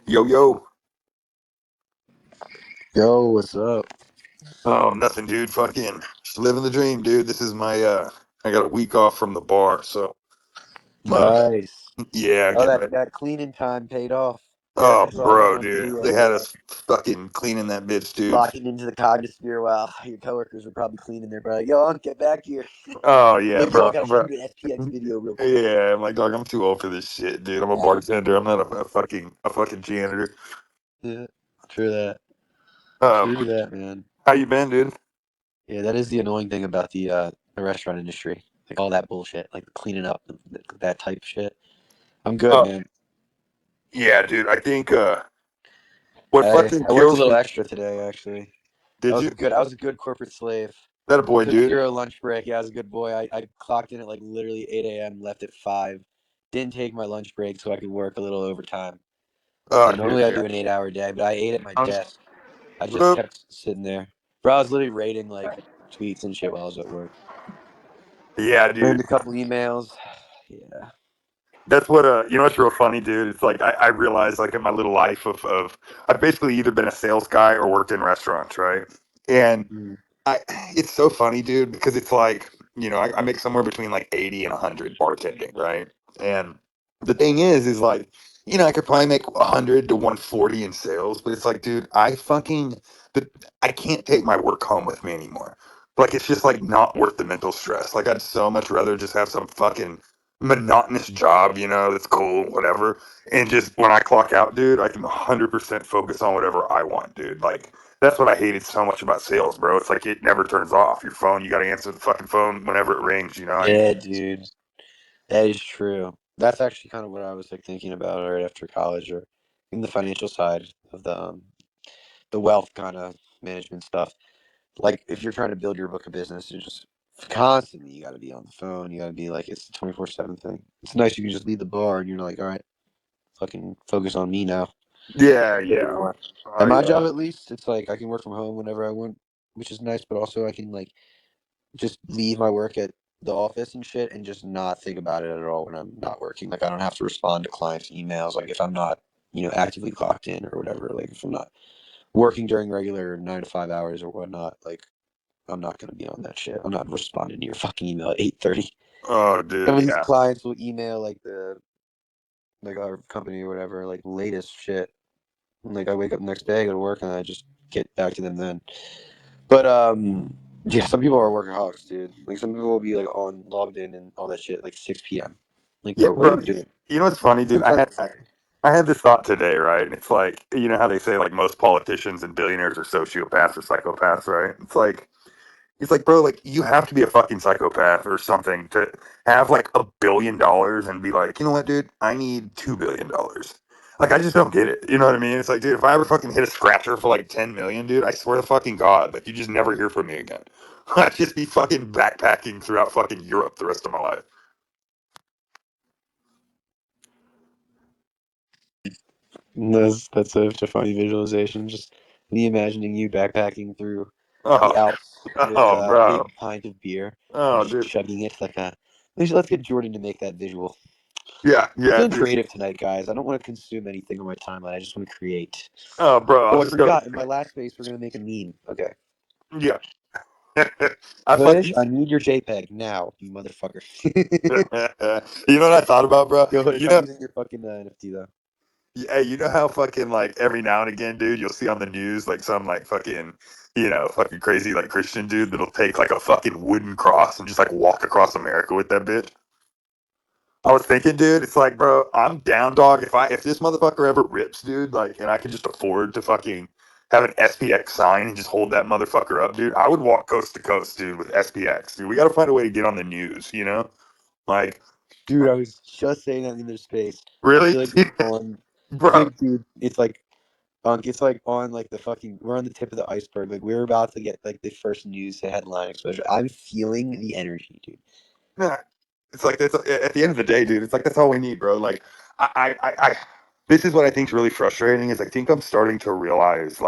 Yo, yo. Yo, what's up? Oh, nothing, dude. Fucking just living the dream, dude. This is I got a week off from the bar, so uh, Nice. yeah, Oh, getting that ready. that cleaning time paid off. Oh, I saw that bro, on dude. video. They had us fucking cleaning that bitch, dude. Locking into the cognisphere while your coworkers were probably cleaning their bro. Yo, Unc, get back here. Oh, yeah, Like, yo, I bro. gotta Bro. shoot an SPX video real quick. Yeah, I'm like, dog, I'm too old for this shit, dude. I'm a bartender. I'm not a fucking janitor. Yeah, true that. Um, True that, man. how you been, dude? Yeah, that is the annoying thing about the restaurant industry. Like all that bullshit, like cleaning up, that type of shit. I'm good, Oh, man. yeah, dude. I think what I fucking I worked a kills little me. extra today, actually. I Did was you? a good I was a good corporate slave. That a boy, Took dude? zero lunch break. Yeah, I was a good boy. I clocked in at like literally 8 a.m., left at 5. Didn't take my lunch break so I could work a little overtime. Oh, Yeah, dude, normally I yeah. do an 8-hour day, but I ate at my I'm, desk. I just bro, kept sitting there. Bro, I was literally rating like tweets and shit while I was at work. yeah, Earned dude. a couple emails. Yeah. That's what you know what's real funny, dude. It's like I realized like in my little life of I've basically either been a sales guy or worked in restaurants, right? And Mm. I it's so funny, dude, because it's like, I make somewhere between like 80 and 100 bartending, right? And the thing is like, I could probably make 100 to 140 in sales, but it's like, dude, I can't take my work home with me anymore. Like it's just like not worth the mental stress. Like I'd so much rather just have some fucking monotonous job, that's cool, whatever. And just when I clock out, dude, I can 100% focus on whatever I want, dude. Like that's what I hated so much about sales, bro. It's like it never turns off. Your phone, you got to answer the fucking phone whenever it rings, Yeah, dude. That is true. That's actually kind of what I was like thinking about right after college, or in the financial side of the wealth kind of management stuff. Like if you're trying to build your book of business, you're just constantly you got to be on the phone. You got to be like it's the 24/7 thing. It's nice you can just leave the bar and you're like, all right, fucking focus on me now. Yeah, yeah. At I my job, at least, it's like I can work from home whenever I want, which is nice. But also, I can like just leave my work at the office and shit, and just not think about it at all when I'm not working. Like I don't have to respond to clients' emails. Like if I'm not, actively clocked in or whatever. Like if I'm not working during regular 9 to 5 hours or whatnot, like I'm not gonna be on that shit. I'm not responding to your fucking email at 8:30. oh, Some dude, of these yeah. clients will email like our company or whatever, like latest shit. And, like I wake up the next day, go to work, and I just get back to them then. But yeah, some people are workaholics, dude. Like some people will be like on logged in and all that shit like 6 p.m. Like, Yeah, bro, what are bro. you doing? You know what's funny, dude? Sometimes it's like, I had this thought today, right? It's like, you know how they say like most politicians and billionaires are sociopaths or psychopaths, right? It's like, bro, like you have to be a fucking psychopath or something to have like $1 billion and be like, you know what, dude, I need $2 billion. Like I just don't get it. You know what I mean? It's like, dude, if I ever fucking hit a scratcher for like 10 million, dude, I swear to fucking God, like you just never hear from me again. I'd just be fucking backpacking throughout fucking Europe the rest of my life. that's such a funny visualization. Just me imagining you backpacking through the Oh, Alps with oh, a bro. big pint of beer and Oh, just dude. chugging it like a. Let's get Jordan to make that visual. Yeah, yeah, Feeling dude. creative tonight, guys. I don't want to consume anything on my timeline. I just want to create. Oh, bro, Oh, I'll I just go. forgot. In my last space, we're gonna make a meme. Okay. Yeah. I Push. fucking. I need your JPEG now, you motherfucker. You know what I thought about, bro? Yo, Hoodish, You I'm know, using your fucking NFT though. hey, you know how fucking like every now and again, dude, you'll see on the news like some like fucking, fucking crazy like Christian dude that'll take like a fucking wooden cross and just like walk across America with that bitch. I was thinking, dude, it's like, bro, I'm down, dog. If this motherfucker ever rips, dude, like, and I could just afford to fucking have an SPX sign and just hold that motherfucker up, dude, I would walk coast to coast, dude, with SPX, dude. We got to find a way to get on the news, like, Dude, I was just saying that in their space. I really, feel like we're on. I feel bro. like, dude, it's like on like the fucking. We're on the tip of the iceberg. Like we're about to get like the first news headline exposure. I'm feeling the energy, dude. Nah, it's like that's at the end of the day, dude. It's like that's all we need, bro. Like, I this is what I think is really frustrating. Is I think I'm starting to realize,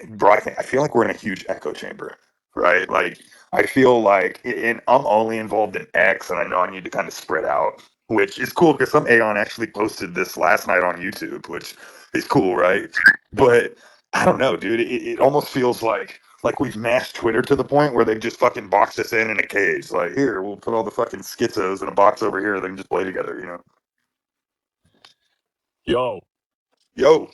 bro, I feel like we're in a huge echo chamber, right? Like, I feel like, and I'm only involved in X, and I know I need to kind of spread out. which is cool because some Aeon actually posted this last night on YouTube, which is cool, right? But I don't know, dude. It almost feels like we've mashed Twitter to the point where they've just fucking boxed us in a cage. Like, here, we'll put all the fucking schizos in a box over here, they can just play together, you know? Yo, Yo,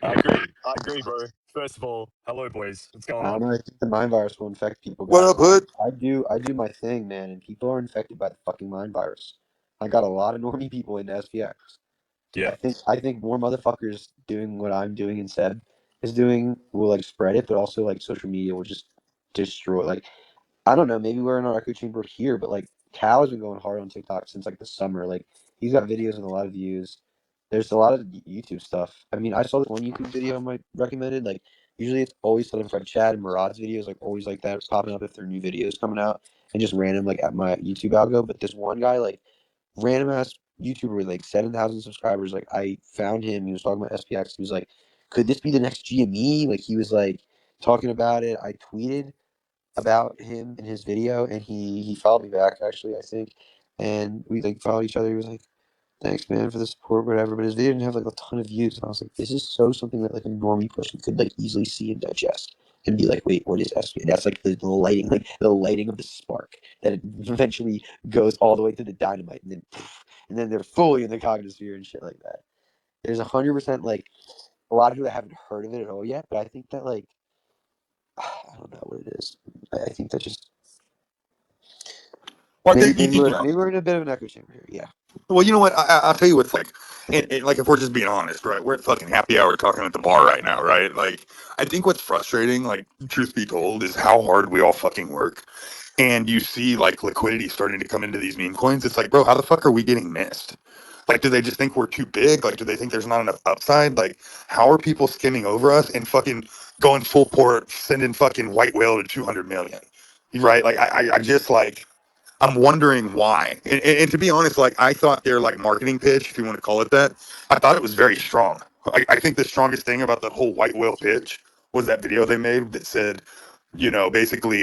I agree, bro. First of all, hello, boys. What's going I don't on? know. I think the mind virus will infect people, what guys. up, Hood? I do my thing, man, and people are infected by the fucking mind virus. I got a lot of normie people into SPX. Yeah, I think more motherfuckers doing what I'm doing and Seb is doing will like spread it, but also like social media will just destroy. Like I don't know, maybe we're in our echo chamber here, but like Cal has been going hard on TikTok since like the summer. Like he's got videos with a lot of views. There's a lot of YouTube stuff. I mean, I saw this one YouTube video I might recommended. Like usually it's always something from Chad and Murad's videos, like always like that popping up if there are new videos coming out and just random like at my YouTube algo. But this one guy, like random ass YouTuber with like 7,000 subscribers, like I found him. He was talking about SPX. He was like, "Could this be the next GME?" Like he was like talking about it. I tweeted about him in his video, and he followed me back actually, I think, and we like followed each other. He was like, "Thanks, man, for the support, whatever." But his video didn't have like a ton of views, and I was like, "This is so something that like a normie person could like easily see and digest." And be like, wait, what is SPX? That's like the lighting, like the lighting of the spark that it eventually goes all the way to the dynamite, and then, poof, and then they're fully in the cognosphere and shit like that. There's 100% like a lot of people that haven't heard of it at all yet, but I think that like I don't know what it is. I think that just Well, I think, you know, maybe we're in a bit of an echo chamber here. Yeah. well, you know what? I'll tell you what's like, and like if we're just being honest, right? We're at fucking happy hour talking at the bar right now, right? Like, I think what's frustrating, like, truth be told, is how hard we all fucking work. And you see like liquidity starting to come into these meme coins. It's like, bro, how the fuck are we getting missed? Like, do they just think we're too big? Like, do they think there's not enough upside? Like, how are people skimming over us and fucking going full port, sending fucking white whale to 200 million? Right? Like, I just like, I'm wondering why. And to be honest, like I thought their like marketing pitch, if you want to call it that, I thought it was very strong. I think the strongest thing about the whole white whale pitch was that video they made that said, basically,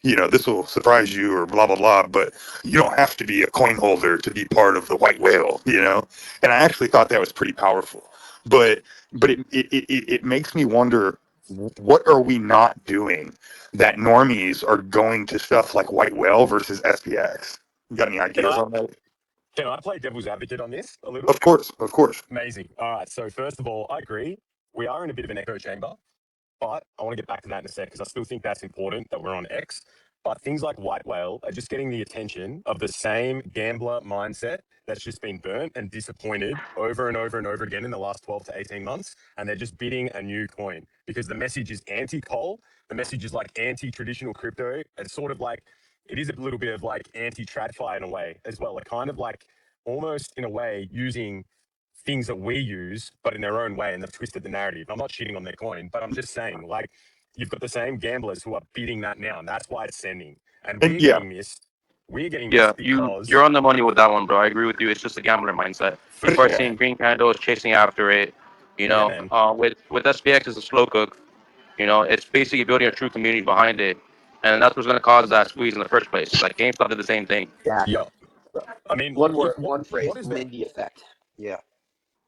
this will surprise you or blah blah blah, but you don't have to be a coin holder to be part of the white whale, you know. And I actually thought that was pretty powerful. But it makes me wonder, what are we not doing that normies are going to stuff like white whale versus SPX? You got any can ideas I on that? can I play devil's advocate on this a little? Of course, of course. Amazing. All right. So first of all, I agree. We are in a bit of an echo chamber. But I want to get back to that in a sec because I still think that's important that we're on X. But things like White Whale are just getting the attention of the same gambler mindset that's just been burnt and disappointed over and over and over again in the last 12 to 18 months. And they're just bidding a new coin because the message is anti-coal. The message is like anti-traditional crypto. It's sort of like, it is a little bit of like anti-TradFi in a way as well. Like kind of like almost in a way using things that we use, but in their own way, and they've twisted the narrative. I'm not shitting on their coin, but I'm just saying, like, you've got the same gamblers who are bidding that now, and that's why it's sending. And And we're yeah, getting missed. We're getting Yeah, missed you're because, on the money with that one, bro. I agree with you. It's just a gambler mindset. for People are sure, seeing green candles, chasing after it. yeah, man, With SPX it's a slow cook. It's basically building a true community behind it, and that's what's going to cause that squeeze in the first place. Like GameStop did the same thing. Exactly. yeah. I mean, One look, word, one phrase, what is Lindy effect. Yeah.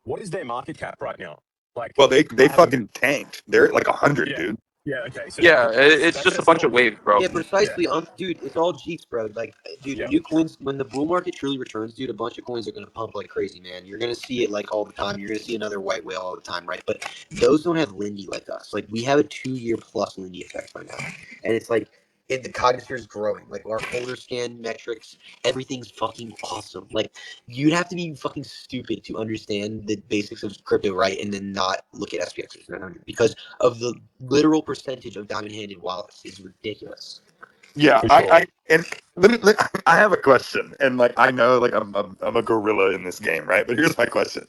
their market cap right now? Like, well, they I haven't, fucking tanked. They're at like 100, yeah, dude. yeah, okay, so Yeah, it's that's just their a bunch of story, waves, bro. Yeah, yeah, precisely. Dude, it's all Jeeps, bro. Like, dude, yeah, new coins, when the bull market truly returns, dude, a bunch of coins are going to pump like crazy, man. You're going to see it like all the time. You're going to see another white whale all the time, right? But those don't have Lindy like us. Like, we have a 2 year plus Lindy effect right now. And it's like, the cognisphere is growing. Like, our holder scan metrics, everything's fucking awesome. Like, you'd have to be fucking stupid to understand the basics of crypto, right? And then not look at SPX 900 because of the literal percentage of diamond-handed wallets is ridiculous. Yeah, for I, sure. I and I have a question, and like I know, like I'm a gorilla in this game, right? But here's my question.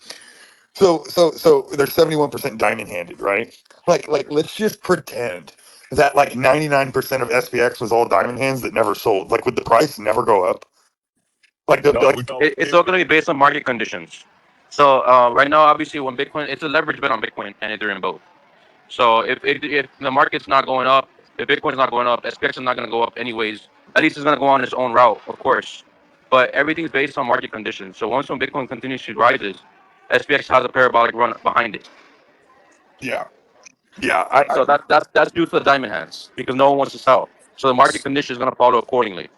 So they're 71% diamond handed, right? Like let's just pretend that like 99% of SPX was all diamond hands that never sold. Like would the price never go up? Like the No, it like would go, It's all going to be based on market conditions. So right now, obviously, when Bitcoin, it's a leverage bet on Bitcoin and Ethereum both. So if the market's not going up, if Bitcoin's not going up, SPX is not going to go up anyways. At least it's going to go on its own route, of course. but everything's based on market conditions. So once when Bitcoin continues to rises, SPX has a parabolic run behind it. Yeah. Yeah. I So that's due to the diamond hands because no one wants to sell. So the market condition is going to follow accordingly.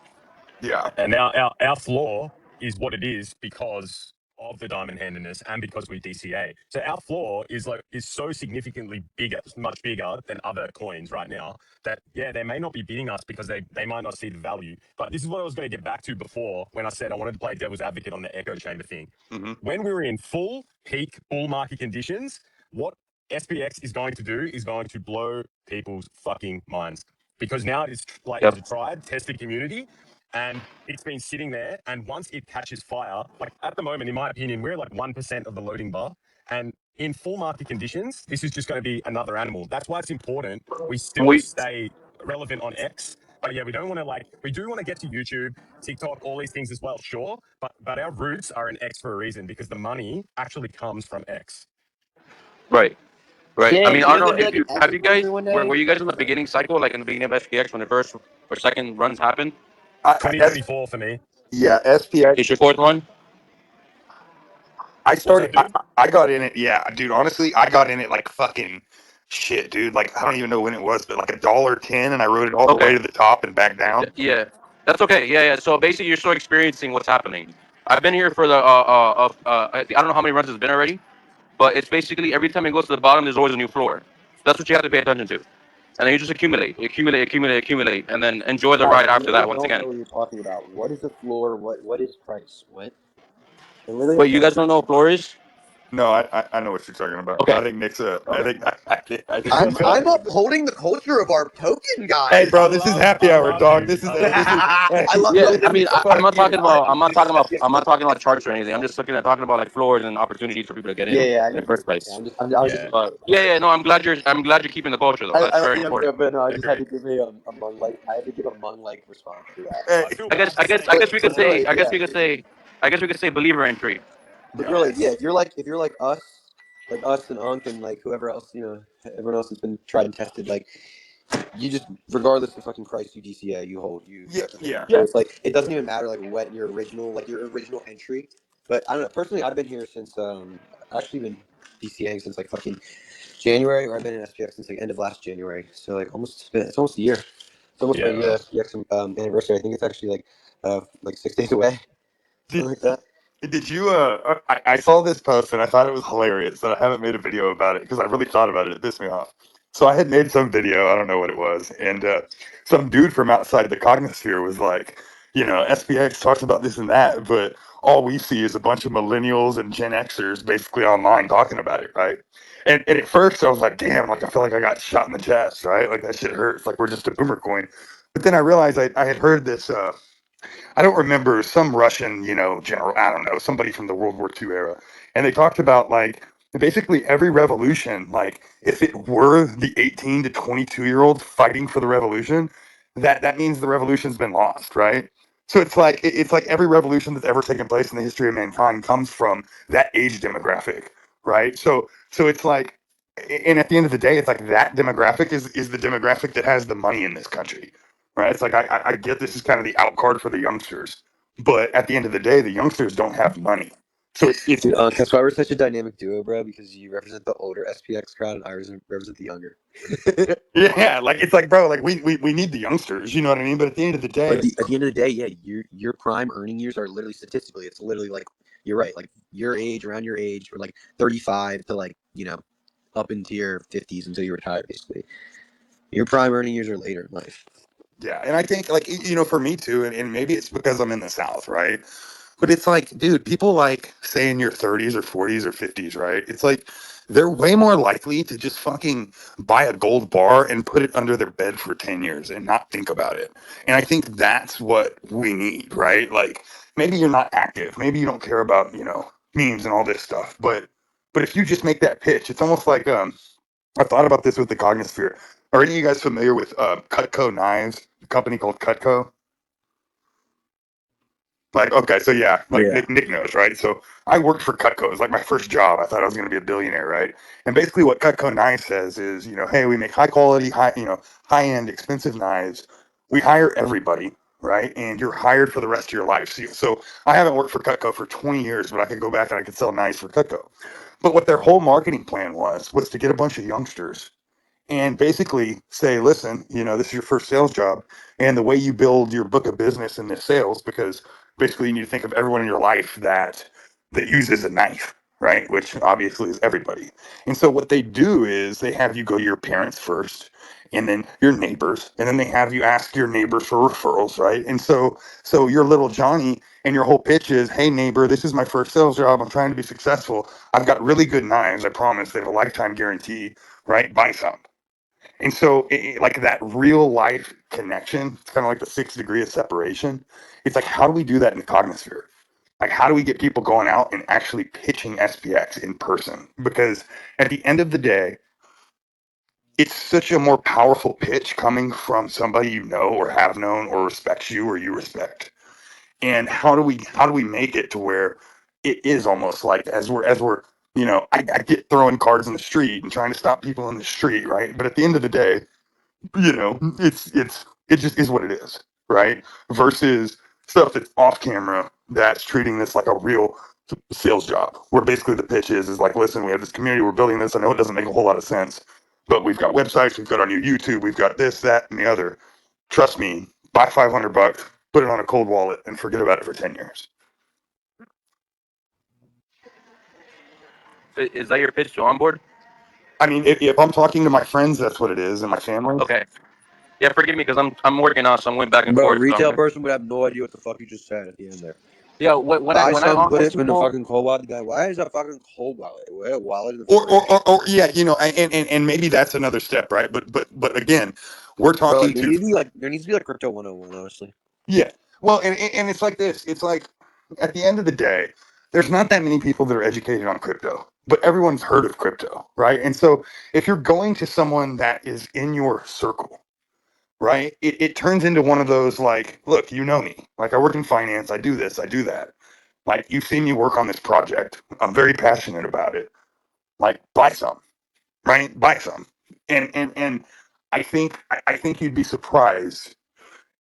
yeah. And our floor is what it is because of the diamond handedness and because we DCA. So our floor is so significantly bigger, much bigger than other coins right now that yeah, they may not be beating us because they might not see the value. But this is what I was going to get back to before when I said I wanted to play devil's advocate on the echo chamber thing. Mm-hmm. When we were in full peak bull market conditions, what SPX is going to do is going to blow people's fucking minds because now it's like Yep. it's a tried, tested community, and it's been sitting there. And once it catches fire, like at the moment, in my opinion, we're like 1% of the loading bar. And in full market conditions, this is just going to be another animal. That's why it's important we still We stay relevant on X. But yeah, we don't want to we do want to get to YouTube, TikTok, all these things as well, sure. But our roots are in X for a reason because the money actually comes from X. right. Right. I Damn, mean, is I there don't gonna know be if like an you X have you guys adventure one day? were you guys in the beginning cycle, like in the beginning of SPX when the first or second runs happened? I, S, 2024 for me. yeah. SPX. Is your fourth one? I What's started. that, dude? I got in it. Yeah, dude. Honestly, I got in it like fucking shit, dude. Like I don't even know when it was, but like $1.10, and I rode it all the way Okay. to the top and back down. Yeah. That's okay. Yeah, yeah. So basically, you're still experiencing what's happening. I've been here for the I don't know how many runs it's been already, but it's basically every time it goes to the bottom, there's always a new floor. That's what you have to pay attention to, and then you just accumulate, and then enjoy the Guys, ride I after that. literally Once don't again, know what you're talking about. What is the floor? What is price? What? I literally have wait, you no guys don't know what floor is? No, I know what you're talking about. Okay. I think Nick's a. I think. I think. I'm upholding the culture of our token, Hey, guys. bro, this is happy I hour, love dog. you. This is I a. love This is. you. Hey, I love Yeah, building I the mean, I'm fuck not you. talking about, I'm not talking about charts or anything. I'm just talking about like floors and opportunities for people to get Yeah, in yeah, I in the get first you. Yeah, place. I was just. Yeah, Yeah, yeah, no, I'm glad you're keeping the culture though. That's very Yeah, important. but no, I just had agree. to give a Mung like. I had to give a Mung like response to that. Hey, I feel I guess, bad for saying I it guess was we a could But floor. say, really, yeah, I guess we could say believer entry. but yeah. really, yeah. Yes. If you're like us and Unk and like whoever else, everyone else has been tried and tested. Like you just, regardless of fucking price you DCA, you hold, you Yeah, represent. yeah. So it's like it doesn't even matter like what your original entry. But I don't know. Personally, I've been here since actually been DCAing since like fucking January, or I've been in SPX since like end of last January. So like it's almost a year. It's almost my Yeah. SPX anniversary. I think it's actually like 6 days away, Did, something like that. did you? I saw this post and I thought it was hilarious, and I haven't made a video about it because I really thought about it. It pissed me off. So I had made some video. I don't know what it was, and some dude from outside the Cognosphere was like, SPX talks about this and that, but all we see is a bunch of millennials and Gen Xers basically online talking about it, right? And at first I was like, damn, like I feel like I got shot in the chest, right? Like that shit hurts. Like we're just a boomer coin. But then I realized I had heard this. I don't remember some Russian, general. I don't know, somebody from the World War II era, and they talked about like basically every revolution. Like if it were the 18 to 22-year-olds fighting for the revolution, that means the revolution's been lost, right? So it's like every revolution that's ever taken place in the history of mankind comes from that age demographic, right? So it's like, and at the end of the day, it's like that demographic is the demographic that has the money in this country, right? It's like I get this is kind of the out card for the youngsters, but at the end of the day, the youngsters don't have money. So it's Dude, that's why we're such a dynamic duo, bro. Because you represent the older SPX crowd, and I represent the younger. yeah, like it's like bro, like we need the youngsters, you know what I mean? But at the end of the But day, at the end of the day, yeah, your prime earning years are literally statistically, it's literally like you're right, like your age, around your age, or like 35 to like up into your 50s until you retire, basically. Your prime earning years are later in life. yeah, and I think like for me too, and maybe it's because I'm in the South, right? But it's like, dude, people like say in your 30s or 40s or 50s, right? It's like they're way more likely to just fucking buy a gold bar and put it under their bed for 10 years and not think about it. And I think that's what we need, right? Like maybe you're not active, maybe you don't care about, memes and all this stuff, but if you just make that pitch, it's almost like I thought about this with the Cognosphere. Are any of you guys familiar with Cutco Knives, a company called Cutco? Like, okay, so yeah, like Yeah. Nick knows, right? So I worked for Cutco. It was like my first job. I thought I was going to be a billionaire, right? And basically, what Cutco Knives says is, hey, we make high quality, high end, expensive knives. We hire everybody. right? And you're hired for the rest of your life. So I haven't worked for Cutco for 20 years, but I could go back and I could sell knives for Cutco. But what their whole marketing plan was to get a bunch of youngsters and basically say, listen, this is your first sales job, and the way you build your book of business in this sales, because basically you need to think of everyone in your life that uses a knife, right? Which obviously is everybody. And so what they do is they have you go to your parents first, and then your neighbors, and then they have you ask your neighbors for referrals, right? And so your little Johnny, and your whole pitch is, hey neighbor, this is my first sales job, I'm trying to be successful, I've got really good knives, I promise, they have a lifetime guarantee, right? Buy some. And so, like that real life connection, it's kind of like the 6 degree of separation. It's like, how do we do that in the cognosphere? Like, how do we get people going out and actually pitching SPX in person? Because at the end of the day, it's such a more powerful pitch coming from somebody you know or have known or respects you or you respect. And how do we make it to where it is almost like as we're I get throwing cards in the street and trying to stop people in the street, right? But at the end of the day, it just is what it is, right? Versus stuff that's off camera that's treating this like a real sales job, where basically the pitch is like, listen, we have this community, we're building this. I know it doesn't make a whole lot of sense, but we've got websites, we've got our new YouTube, we've got this, that, and the other. Trust me, buy $500, put it on a cold wallet, and forget about it for 10 years. Is that your pitch to onboard? I mean, if I'm talking to my friends, that's what it is, and my family. Okay. Yeah, forgive me because I'm working out, so I'm going back and Bro, a forth. retail person would have no idea what the fuck you just said at the end there. Yeah, when I Buy when I some, put onboard it in a people, fucking cold wallet. The guy, why is that fucking cold wallet? Where wallet in the Or, fridge? yeah, and maybe that's another step, right? But again, we're Bro, talking like to there needs to be like crypto 101, honestly. yeah. Well, and it's like this. It's like at the end of the day, there's not that many people that are educated on crypto, but everyone's heard of crypto, right? And so if you're going to someone that is in your circle, right, it turns into one of those like, look, you know me. Like I work in finance, I do this, I do that. Like you've seen me work on this project. I'm very passionate about it. Like buy some, right? Buy some. And I think you'd be surprised.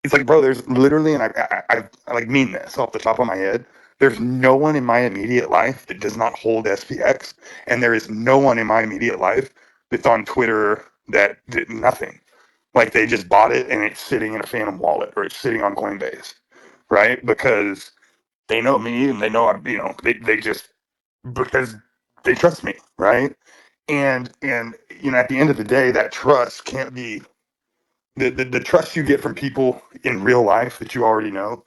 It's like, bro, there's literally, and I like mean this off the top of my head. There's no one in my immediate life that does not hold SPX, and there is no one in my immediate life that's on Twitter that did nothing. Like they just bought it and it's sitting in a Phantom wallet or it's sitting on Coinbase, right? Because they know me and they know they just because they trust me, right? And at the end of the day, that trust can't be the trust you get from people in real life that you already know,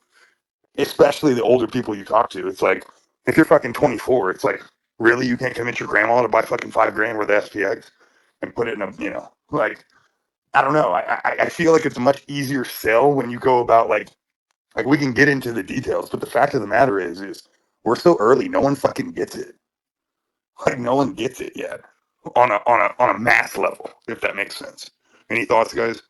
especially the older people you talk to. It's like if you're fucking 24, it's like really you can't convince your grandma to buy fucking $5,000 worth of SPX and put it in a like I don't know. I feel like it's a much easier sell when you go about like we can get into the details, but the fact of the matter is we're so early. No one fucking gets it. Like no one gets it yet on a mass level, if that makes sense. Any thoughts, guys?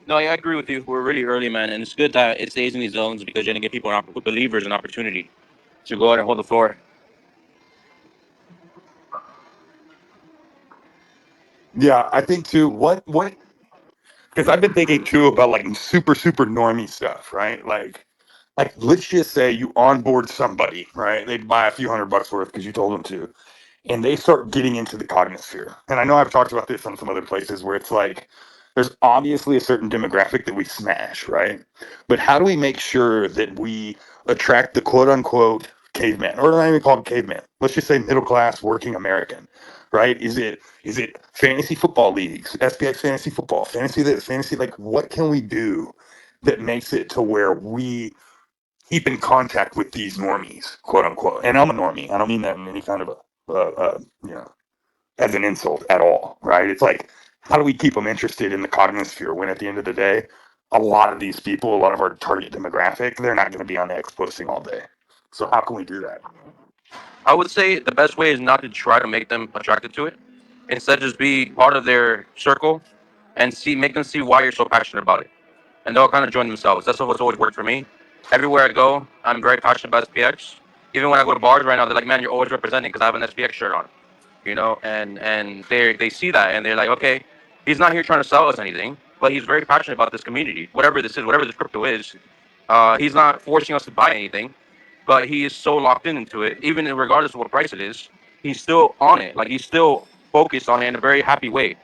no, yeah, I agree with you. We're really early, man, and it's good that it stays in these zones because you're gonna give people, believers, an opportunity to go out and hold the floor. Yeah, I think too. What? Because I've been thinking too about like super normie stuff, right? Like let's just say you onboard somebody, right? They buy a few $100 worth because you told them to, and they start getting into the cognosphere. And I know I've talked about this on some other places where it's like there's obviously a certain demographic that we smash, right? But how do we make sure that we attract the quote unquote caveman, or not even call him caveman? Let's just say middle class working American, right? Is it fantasy football leagues, SPX fantasy football, fantasy this, fantasy like what can we do that makes it to where we keep in contact with these normies, quote unquote? And I'm a normie. I don't mean that in any kind of as an insult at all, right? It's like, how do we keep them interested in the cognosphere when at the end of the day, a lot of these people, a lot of our target demographic, they're not going to be on X posting all day. So how can we do that? I would say the best way is not to try to make them attracted to it. Instead, just be part of their circle and make them see why you're so passionate about it, and they'll kind of join themselves. That's what's always worked for me. Everywhere I go, I'm very passionate about SPX. Even when I go to bars right now, they're like, "Man, you're always representing," because I have an SPX shirt on, and they see that and they're like, "Okay, he's not here trying to sell us anything. but he's very passionate about this community, whatever this is, whatever this crypto is. He's not forcing us to buy anything, but he is so locked into it, even regardless of what price it is. He's still on it. Like he's still focused on it in a very happy way,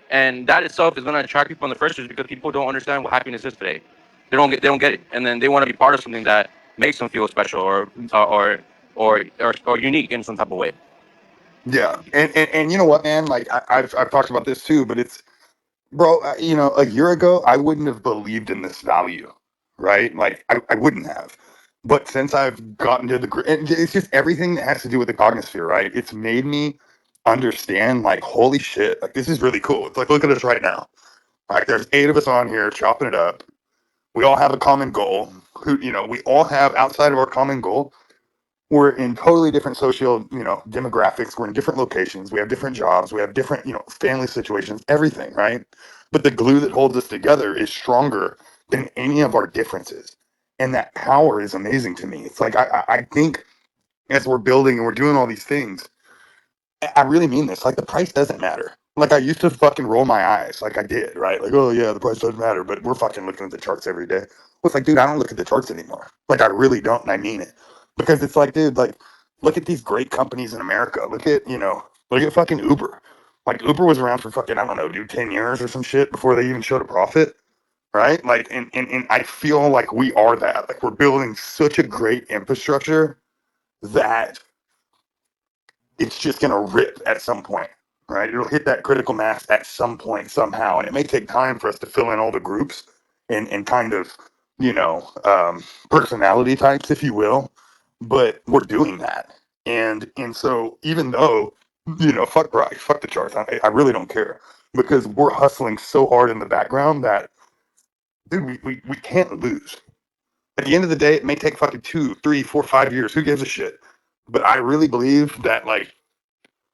and that itself is going to attract people in the first place because people don't understand what happiness is today. They don't get it, and then they want to be part of something that makes them feel special or unique in some type of way. Yeah, and you know what, man? Like I've talked about this too, but it's bro. You know, a year ago, I wouldn't have believed in this value, right? Like I wouldn't have. But since I've gotten to and it's just everything that has to do with the cognosphere, right? It's made me understand, like, holy shit, like this is really cool. It's like, look at us right now. Like, there's 8 of us on here chopping it up. We all have a common goal. Who, you know, we all have outside of our common goal. We're in totally different social, you know, demographics. We're in different locations. We have different jobs. We have different, you know, family situations, everything, right? But the glue that holds us together is stronger than any of our differences. And that power is amazing to me. It's like, I think as we're building and we're doing all these things, I really mean this. Like, the price doesn't matter. Like, I used to fucking roll my eyes, like I did, right? Like, oh yeah, the price doesn't matter, but we're fucking looking at the charts every day. Well, it's like, dude, I don't look at the charts anymore. Like, I really don't, and I mean it, because it's like, dude, like, look at these great companies in America. Look at, you know, look at fucking Uber. Like, Uber was around for fucking, I don't know, dude, 10 years or some shit before they even showed a profit, right? Like, and I feel like we are that. Like, we're building such a great infrastructure that it's just going to rip at some point, right? It'll hit that critical mass at some point somehow. And it may take time for us to fill in all the groups and kind of, you know, personality types, if you will. But we're doing that. And so even though, you know, fuck price, fuck the charts, I really don't care because we're hustling so hard in the background that, dude, we can't lose. At the end of the day, it may take fucking 2, 3, 4, 5 years. Who gives a shit? But I really believe that, like,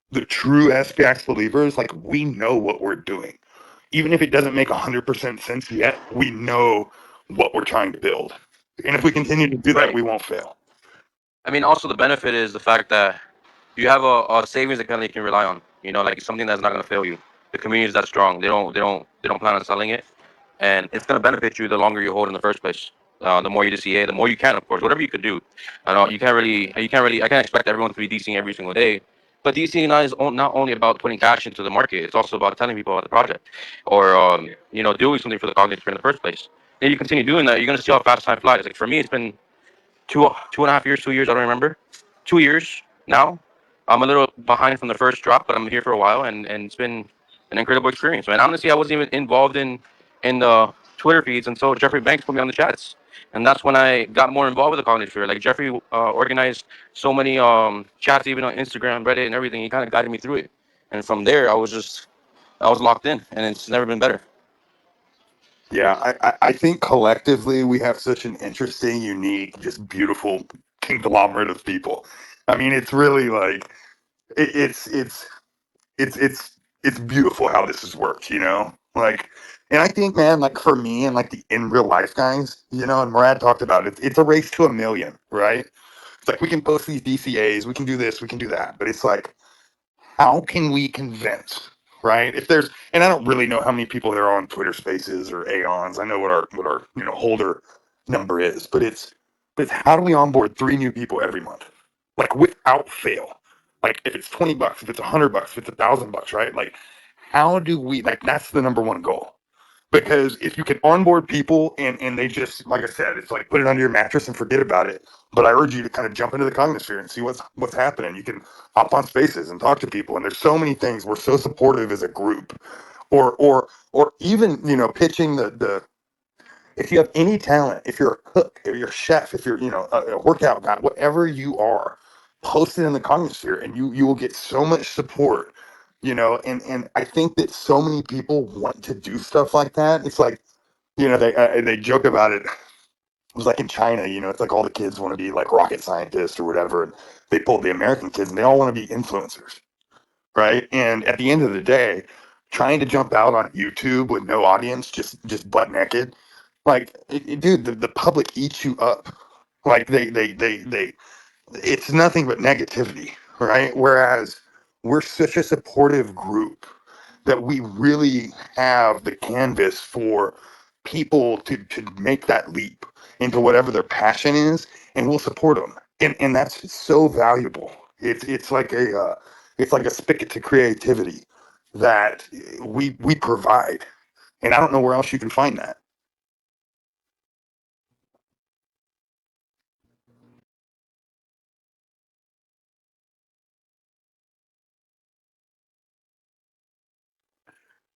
the true SPX believers, like, we know what we're doing. Even if it doesn't make 100% sense yet, we know what we're trying to build. And if we continue to do that, Right. we won't fail. I mean, also the benefit is the fact that you have a savings account that you can rely on. You know, like something that's not going to fail you. The community is that strong. They don't plan on selling it, and it's going to benefit you the longer you hold in the first place. The more you DCA, the more you can, of course, whatever you could do. I know I can't expect everyone to be DCing every single day. But DCing now is not only about putting cash into the market; it's also about telling people about the project, or you know, doing something for the cognitive in the first place. And you continue doing that, you're going to see how fast time flies. Like for me, it's been 2.5 years, 2 years. I don't remember. 2 years now. I'm a little behind from the first drop, but I'm here for a while, and it's been an incredible experience, man. Honestly, I wasn't even involved in the Twitter feeds until Jeffrey Banks put me on the chats, and that's when I got more involved with the cognitive sphere. Like Jeffrey organized so many chats, even on Instagram, Reddit, and everything. He kind of guided me through it, and from there, I was locked in, and it's never been better. Yeah, I think collectively we have such an interesting, unique, just beautiful conglomerate of people. I mean, it's really like it, it's it's it's beautiful how this has worked, you know? Like, and I think, man, like for me and like the in real life guys, you know, and Murad talked about it, it's a race to a million, right? It's like we can post these DCAs, we can do this, we can do that, but it's like, how can we convince, right? If there's, and I don't really know how many people there are on Twitter Spaces or Aeons. I know what our you know holder number is, but it's how do we onboard 3 new people every month, like without fail? Like if it's $20, if it's $100, if it's $1,000, right? Like how do we like that's the number one goal. Because if you can onboard people and they just, like I said, it's like put it under your mattress and forget about it. But I urge you to kind of jump into the cognisphere and see what's happening. You can hop on spaces and talk to people. And there's so many things. We're so supportive as a group. Or even, you know, pitching the if you have any talent, if you're a cook, if you're a chef, if you're, you know, a workout guy, whatever you are, post it in the cognisphere and you will get so much support, you know, and I think that so many people want to do stuff like that. It's like, you know, they joke about it. It was like in China, you know, it's like all the kids want to be like rocket scientists or whatever. And they pulled the American kids and they all want to be influencers, right? And at the end of the day, trying to jump out on YouTube with no audience, just butt naked, like, dude, the public eats you up. Like it's nothing but negativity, right? Whereas we're such a supportive group that we really have the canvas for people to make that leap into whatever their passion is, and we'll support them. And that's so valuable. It's like a spigot to creativity that we provide, and I don't know where else you can find that.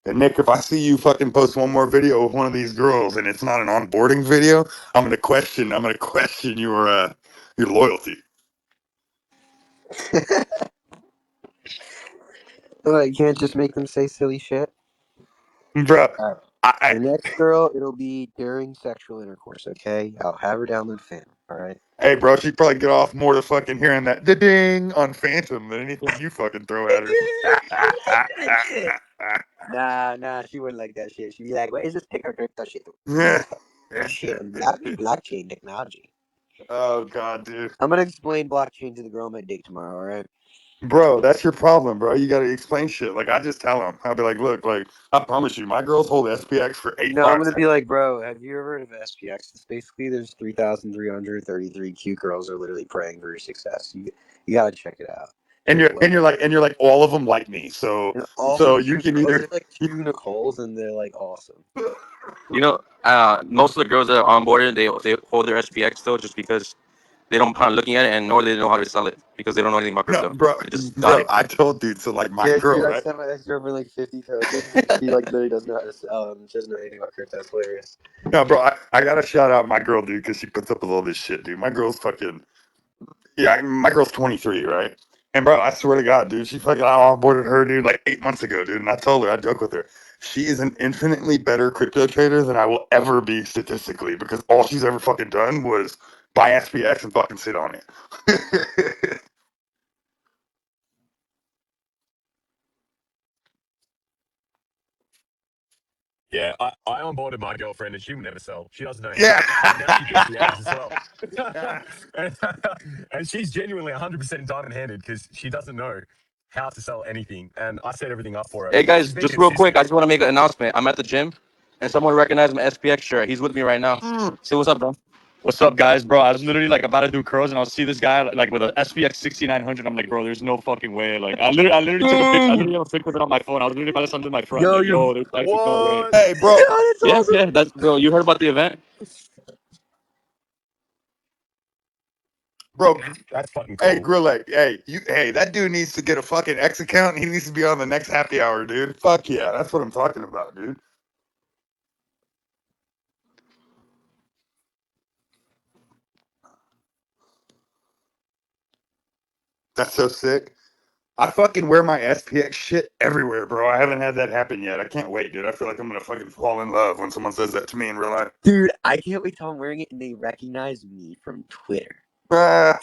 And Nick, if I see you fucking post one more video of one of these girls and it's not an onboarding video, I'm gonna question your loyalty. You can't just make them say silly shit. Bro, All right. I The next girl, it'll be during sexual intercourse. Okay, I'll have her download Phantom. All right. hey bro, she'd probably get off more to fucking hearing that ding on Phantom than anything you fucking throw at her. She like that shit. Nah, she wouldn't like that shit. She'd be like, "What is this picker crypto shit? Shit, blockchain technology." Oh god, dude. I'm gonna explain blockchain to the girl on my date tomorrow. All right. Bro, that's your problem, bro. You gotta explain shit. Like I just tell them, I'll be like, look, like I promise you, my girls hold SPX for eight No, I'm months. gonna be like, bro, have you ever heard of SPX? It's basically there's 3,333 cute girls are literally praying for your success. You gotta check it out. And you're like all of them like me. So And all so the you cute can girls, either there's like two Nicoles, and they're like awesome. You know, most of the girls that are onboarded, they hold their SPX though, just because they don't plan on looking at it, and nor they know how to sell it because they don't know anything about no, crypto. bro, They just got bro. it. I told dude. So like my Yeah, girl, dude, I right? sent my ex-girlfriend like 50 tokens. She like literally doesn't know how to sell them. She doesn't know anything about crypto. It's hilarious. No, bro, I gotta shout out my girl, dude, because she puts up with all this shit, dude. My girl's fucking yeah. My girl's 23, right? And bro, I swear to God, dude, she fucking I onboarded her, dude, like 8 months ago, dude. And I told her, I joke with her, she is an infinitely better crypto trader than I will ever be statistically, because all she's ever fucking done was buy SPX and fucking sit on it. Yeah, I onboarded my girlfriend and she would never sell. She doesn't know Yeah. how. And now she gets the ads as well. and, and she's genuinely 100% diamond handed because she doesn't know how to sell anything. And I set everything up for her. Hey She's guys, been just real quick, consistent. I just want to make an announcement. I'm at the gym, and someone recognized my SPX shirt. He's with me right now. Mm. Say what's up, bro. What's up, guys, bro? I was literally like about to do curls, and I'll see this guy like with a SPX6900. I'm like, bro, there's no fucking way. Like, I literally took a picture. I literally have a picture of it on my phone. I was literally about to send it to my friend. Yo, Like, you're yo, there's actually no way. What? Hey, bro. oh, that's Yeah, awesome. yeah. That's bro. You heard about the event? Bro, That's fucking hey, cool. Grille, hey, that dude needs to get a fucking X account. He needs to be on the next happy hour, dude. Fuck yeah, that's what I'm talking about, dude. That's so sick. I fucking wear my SPX shit everywhere, bro. I haven't had that happen yet. I can't wait, dude. I feel like I'm gonna fucking fall in love when someone says that to me in real life. Dude, I can't wait till I'm wearing it and they recognize me from Twitter. Ah,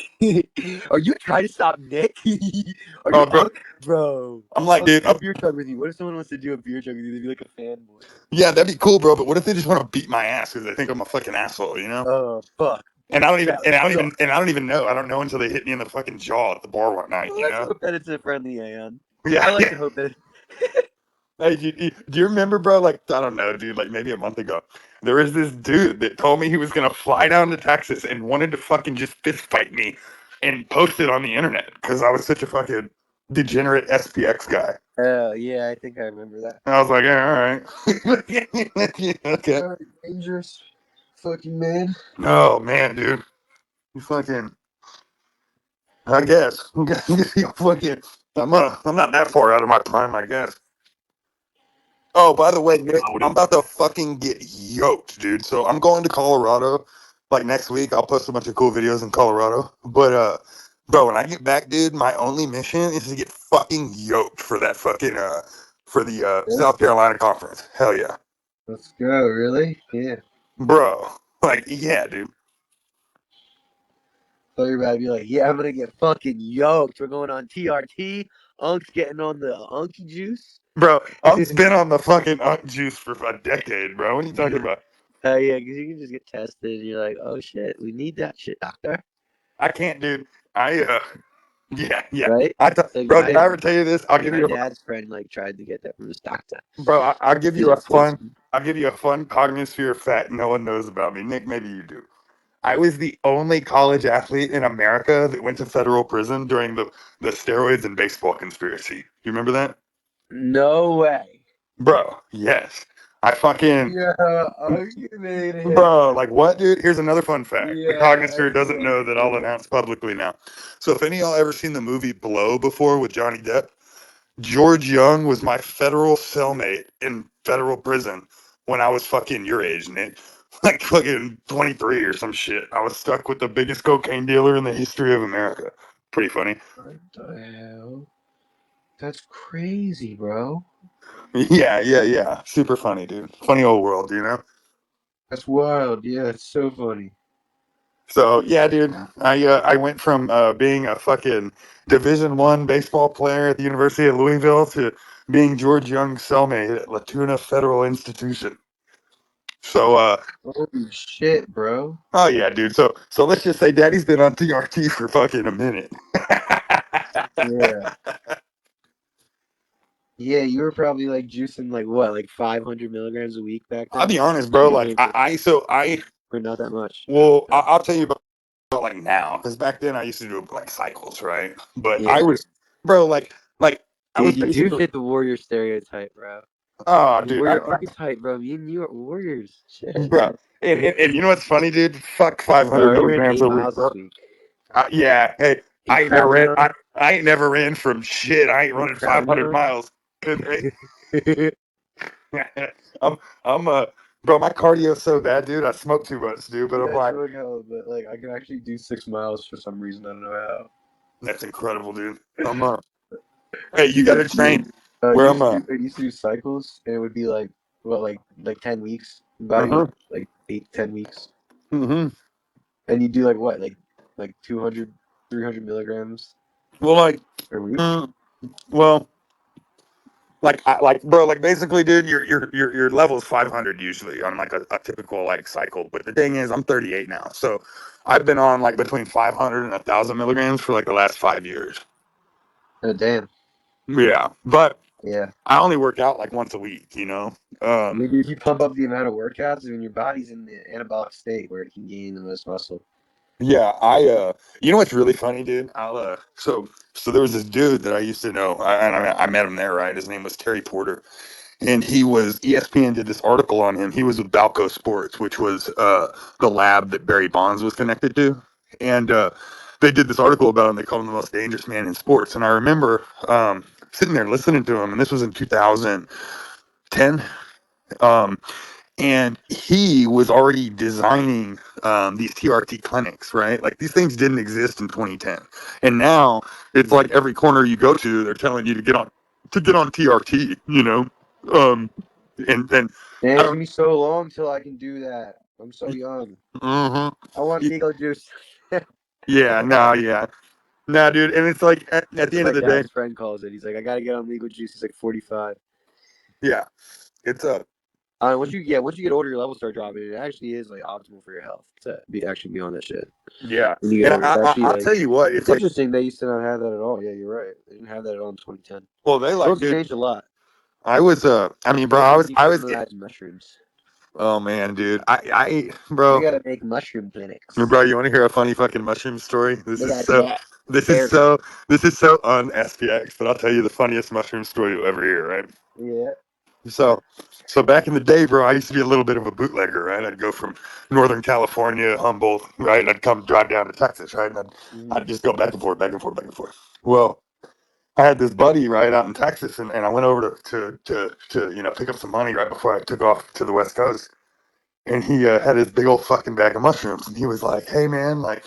Are you trying to stop Nick? Are you oh, bro, bro? I'm like, I'll dude, do a beer chug with you. What if someone wants to do a beer chug with you? They'd be like a fanboy. yeah, that'd be cool, bro. But what if they just want to beat my ass because they think I'm a fucking asshole, you know? Oh fuck. And I don't even, That and would I don't suck. even, and I don't even know. I don't know until they hit me in the fucking jaw at the bar one night, Well, you let's know? hope that it's a friendly Aeon. Yeah, I like yeah. to hope that. Hey, do you remember, bro? Like, I don't know, dude. Like maybe a month ago, there was this dude that told me he was gonna fly down to Texas and wanted to fucking just fist fight me and post it on the internet because I was such a fucking degenerate SPX guy. Oh yeah, I think I remember that. And I was like, yeah, all right, okay. Alright, dangerous fucking man. No, man, dude, you fucking. I guess. You fucking. I'm not that far out of my prime, I guess. Oh, by the way, Nick, I I'm wouldn't. about to fucking get yoked, dude. So I'm going to Colorado like next week. I'll post a bunch of cool videos in Colorado. But bro, when I get back, dude, my only mission is to get fucking yoked for that fucking for the Yeah. South Carolina conference. Hell yeah. Let's go. Really? Yeah. Bro. Like, yeah, dude. So you're about to be like, yeah, I'm gonna get fucking yoked. We're going on TRT. Unk's getting on the Unky juice. Bro, Unk's been on the fucking Unk juice for a decade, bro. What are you talking about? Yeah, because you can just get tested. And you're like, oh shit, we need that shit, doctor. I can't, dude. I Yeah. right? Like Bro, did I ever tell you this? I'll give my you, dad's friend like tried to get that from his doctor. bro. I'll give He's you a like, fun. I'll give you a fun cognitive fact no one knows about me. Nick, maybe you do. I was the only college athlete in America that went to federal prison during the steroids and baseball conspiracy. You remember that? no way. Bro, yes. I fucking, Yeah, you made it. bro, like what, dude? Here's another fun fact. The Yeah, cognizer that's doesn't know that I'll funny. announce publicly now. So if any of y'all ever seen the movie Blow before with Johnny Depp, George Young was my federal cellmate in federal prison when I was fucking your age, Nick. Like fucking 23 or some shit. I was stuck with the biggest cocaine dealer in the history of America. Pretty funny. What the hell? That's crazy, bro. Yeah. Super funny, dude. Funny old world, you know? That's wild. Yeah, it's so funny. So yeah, dude. I went from being a fucking Division I baseball player at the University of Louisville to being George Young's cellmate at Latuna Federal Institution. So Holy shit, bro. oh yeah, dude. So let's just say Daddy's been on TRT for fucking a minute. Yeah. Yeah, you were probably like juicing like what, like 500 milligrams a week back I'll then? be honest, bro. Like Or, I or not that much? well, I'll tell you about like now because back then I used to do like cycles, right? But I Yeah. was, bro, like I was Dude, you do basically, fit the warrior stereotype, bro. oh, The dude, warrior archetype, bro. Me and you are warriors. Shit. bro. And you know what's funny, dude? Fuck 500 Bro, I ran milligrams 8 a week, miles bro. this week. Yeah, hey, You I ain't never crowning ran. on? I ain't never ran from shit. I ain't You running crowning 500 on? miles. I'm bro, my cardio's so bad, dude. I smoke too much, dude. But I'm Yeah, like, sure hell, but like I can actually do 6 miles for some reason. I don't know that's incredible, dude. I'm how. hey, you gotta train where I'm I used to do cycles, and it would be like what, like 10 weeks, about uh-huh. 8, 10 weeks, Mm-hmm. and you do like what, like 200, 300 milligrams Well, like, per week. mm, well, like, bro, like, basically, dude, your level is 500 usually on like a typical like cycle. But the thing is, I'm 38 now, so I've been on like between 500 and 1,000 milligrams for like the last 5 years. Oh damn. Yeah, but Yeah. I only work out like once a week, you know. I mean, dude, if you pump up the amount of workouts, I mean, your body's in the anabolic state where it can gain the most muscle. Yeah, you know what's really funny, dude? So there was this dude that I used to know, and I met him there, right? His name was Terry Porter, and he was ESPN did this article on him. He was with Balco Sports, which was the lab that Barry Bonds was connected to, and they did this article about him. They called him the most dangerous man in sports, and I remember sitting there listening to him, and this was in 2010. Um, and he was already designing these TRT clinics, right? Like these things didn't exist in 2010, and now it's like every corner you go to, they're telling you to get on TRT, you know. Um, and Man, I it's gonna don't. be so long till I can do that. I'm so young. Mhm. I want Y- Eagle juice. Yeah, no, yeah, no, dude. And it's like at That's the what end my of the day, dad's friend calls it. He's like, I gotta get on legal juice. He's like 45. yeah, it's Once you get older, your levels start dropping. It actually is like optimal for your health to be on that shit. yeah. When you get And older, it's actually I'll like tell you what, it's it's like, interesting they used to not have that at all. Yeah, you're right. They didn't have that at all in 2010. well, they like, World's dude. changed a lot. I was I mean, bro, We gotta I was. decriminalize mushrooms. Oh man, dude, We bro. gotta make mushroom clinics. Bro, you want to hear a funny fucking mushroom story? They got that. This is Bear. so, this is so un SPX, but I'll tell you the funniest mushroom story you'll ever hear, right? Yeah. So, so back in the day, bro, I used to be a little bit of a bootlegger, right? I'd go from Northern California, Humboldt, right? And I'd come drive down to Texas, right? And I'd just go back and forth, back and forth, back and forth. Well, I had this buddy right out in Texas, and I went over to pick up some money right before I took off to the West Coast, and he had his big old fucking bag of mushrooms, and he was like, "Hey man, like,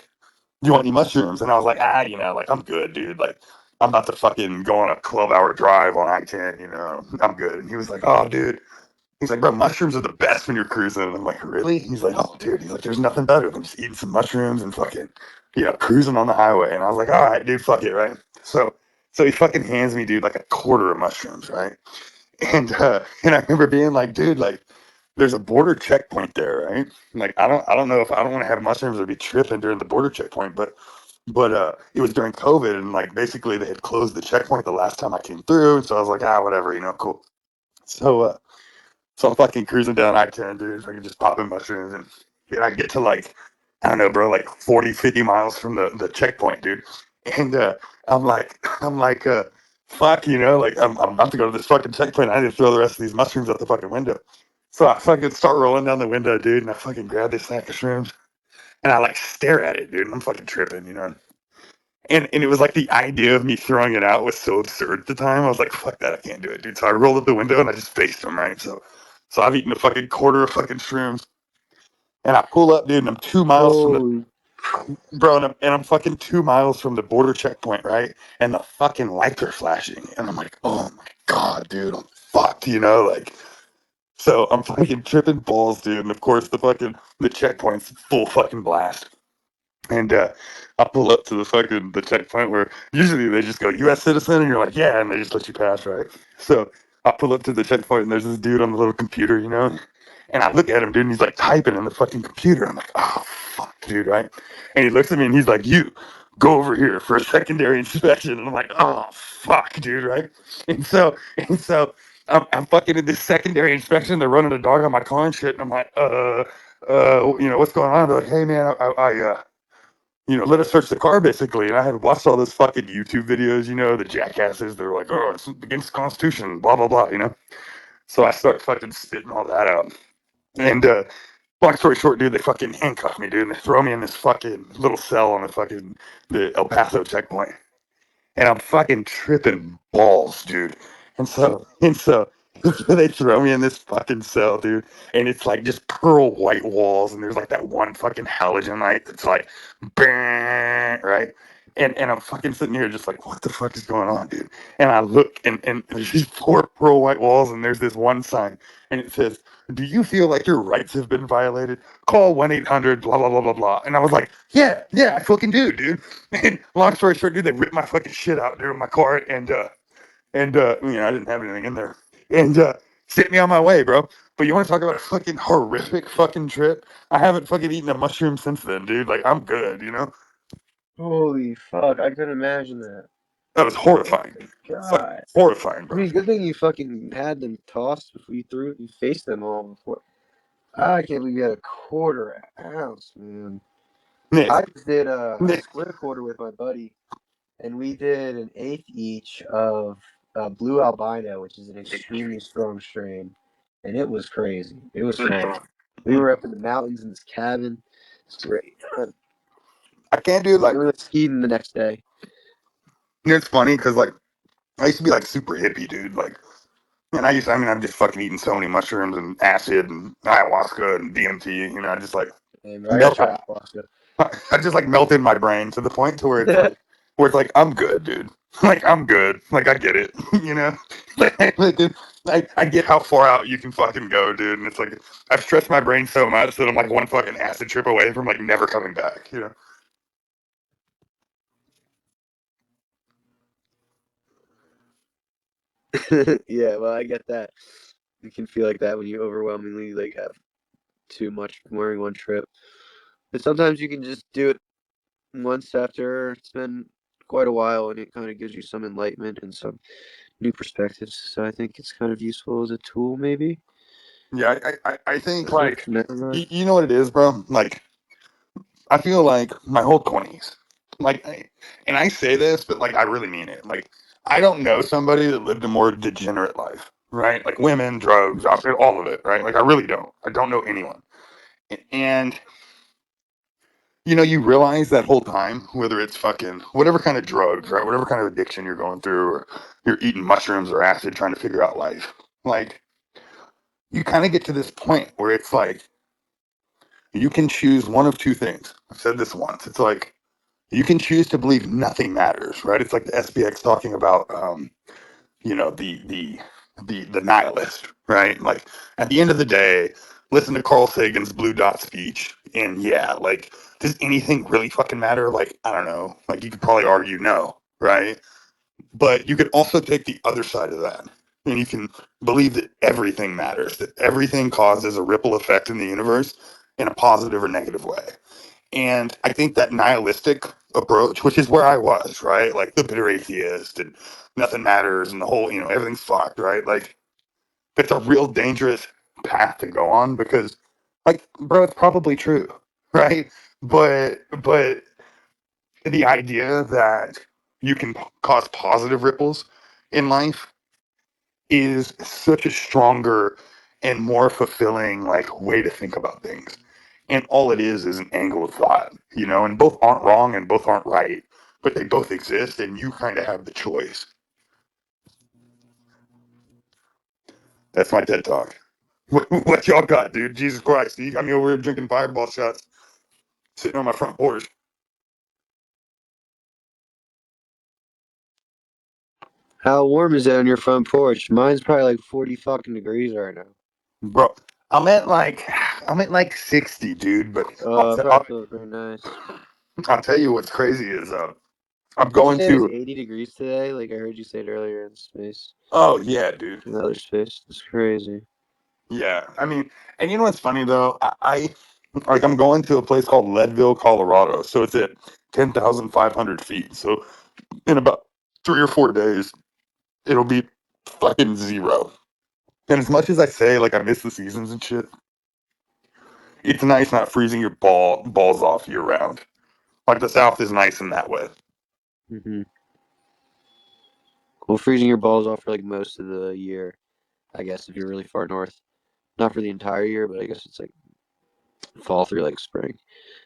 do you want any mushrooms?" And I was like, like I'm good, dude. Like I'm about to fucking go on a 12-hour drive on I-10, I'm good. And he was like, "Oh, dude." He's like, "Bro, mushrooms are the best when you're cruising." And I'm like, "Really?" He's like, "Oh, dude." He's like, "There's nothing better than just eating some mushrooms and fucking, cruising on the highway." And I was like, "All right, dude, fuck it, right?" So he fucking hands me, dude, like a quarter of mushrooms, right? And I remember being like, "Dude, like, there's a border checkpoint there, right? Like, I don't know if I don't want to have mushrooms or be tripping during the border checkpoint, but But it was during COVID, and like basically they had closed the checkpoint the last time I came through, and so I was like, whatever, cool. So so I'm fucking cruising down I-10, dude. I can just pop in mushrooms, and I get to like, I don't know, bro, like 40, 50 miles from the checkpoint, dude. And I'm like, fuck, like I'm about to go to this fucking checkpoint. I need to throw the rest of these mushrooms out the fucking window. So I fucking start rolling down the window, dude, and I fucking grab this sack of shrooms, and I like stare at it, dude. And I'm fucking tripping. And it was like the idea of me throwing it out was so absurd at the time. I was like, fuck that, I can't do it, dude. So I rolled up the window and I just faced him, right? So I've eaten a fucking quarter of fucking shrooms. And I pull up, dude, and I'm 2 miles from the Holy. bro, and I'm fucking 2 miles from the border checkpoint, right? And the fucking lights are flashing. And I'm like, oh my god, dude, I'm fucked. Like, so I'm fucking tripping balls, dude. And of course the checkpoint's full fucking blast. And I pull up to the checkpoint where usually they just go U.S. citizen, and you're like, yeah, and they just let you pass, right? So I pull up to the checkpoint, and there's this dude on the little computer. And I look at him, dude, and he's like typing in the fucking computer. I'm like, oh fuck, dude, right? And he looks at me, and he's like, you go over here for a secondary inspection, and I'm like, oh fuck, dude, right? And so I'm fucking in this secondary inspection. They're running a dog on my car and shit, and I'm like, what's going on? They're like, hey man, let us search the car basically. And I had watched all those fucking YouTube videos, the jackasses. They're like, oh, it's against the Constitution, blah, blah, blah. So I start fucking spitting all that out. And long story short, dude, they fucking handcuff me, dude. And they throw me in this fucking little cell on the El Paso checkpoint. And I'm fucking tripping balls, dude. And so they throw me in this fucking cell, dude, and it's like just pearl white walls, and there's like that one fucking halogen light that's like, bang, right? And I'm fucking sitting here just like, what the fuck is going on, dude? And I look, and there's these four pearl white walls, and there's this one sign, and it says, "Do you feel like your rights have been violated? Call 1-800 blah blah blah blah blah." And I was like, yeah, I fucking do, dude. And long story short, dude, they ripped my fucking shit out, dude, in my car, and I didn't have anything in there, and sent me on my way, bro. But you want to talk about a fucking horrific fucking trip? I haven't fucking eaten a mushroom since then, dude. Like, I'm good. Holy fuck! I couldn't imagine that. That was horrifying. Fucking God. horrifying, I bro. mean, good thing you fucking had them tossed before you threw it. You faced them all before. I can't believe you had a quarter ounce, man. Nick, I just did I Nick, split a quarter with my buddy, and we did an eighth each of blue albino, which is an extremely strong strain, and it was crazy. It was fun. We were up in the mountains in this cabin. It's great. And I can't do we like. were skiing the next day. It's funny because like I used to be like super hippie, dude. Like, and I'm just fucking eating so many mushrooms and acid and ayahuasca and DMT. I just like And I got to melt. try ayahuasca. I just like melted my brain to the point to where it's like I'm good, dude. Like I'm good. Like I get it, you know. I get how far out you can fucking go, dude. And it's like I've stretched my brain so much that I'm like one fucking acid trip away from like never coming back. Yeah, well, I get that. You can feel like that when you overwhelmingly like have too much during one trip. But sometimes you can just do it once after it's been quite a while, and it kind of gives you some enlightenment and some new perspectives. So I think it's kind of useful as a tool, maybe. Yeah, I think So like never mind. you know what it is, bro. Like I feel like my whole 20s, like, and I say this, but like I really mean it. Like I don't know somebody that lived a more degenerate life, right? Like women, drugs, all of it, right? Like I really don't. I don't know anyone, and you realize that whole time, whether it's fucking whatever kind of drugs, right? Whatever kind of addiction you're going through, or you're eating mushrooms or acid trying to figure out life, like you kind of get to this point where it's like you can choose one of two things. I've said this once. It's like you can choose to believe nothing matters, right? It's like the SPX talking about, the nihilist, right? Like at the end of the day, listen to Carl Sagan's Blue Dot speech, and yeah, like does anything really fucking matter? Like I don't know. Like you could probably argue no, right? But you could also take the other side of that, and you can believe that everything matters, that everything causes a ripple effect in the universe in a positive or negative way. And I think that nihilistic approach, which is where I was, right? Like the bitter atheist and nothing matters and the whole, everything's fucked, right? Like it's a real dangerous path to go on because, like, bro, it's probably true, right? But the idea that you can cause positive ripples in life is such a stronger and more fulfilling like way to think about things. And all it is an angle of thought, and both aren't wrong and both aren't right, but they both exist and you kind of have the choice. That's my TED talk. What y'all got, dude? Jesus Christ. You got me over here drinking fireball shots, sitting on my front porch. How warm is it on your front porch? Mine's probably like 40 fucking degrees right now. Bro, I'm at like 60, dude, but Oh, it probably feels very nice. I'll tell you what's crazy is I'm Did you going say it was to 80 degrees today? Like I heard you say it earlier in space. oh yeah, dude. In other space. That's crazy. Yeah. I mean, and you know what's funny though? I'm going to a place called Leadville, Colorado. So it's at 10,500 feet. So in about 3 or 4 days, it'll be fucking zero. And as much as I say, like, I miss the seasons and shit, it's nice not freezing your balls off year round. Like the South is nice in that way. Mm-hmm. Well, freezing your balls off for like most of the year, I guess, if you're really far north. Not for the entire year, but I guess it's like fall through like spring.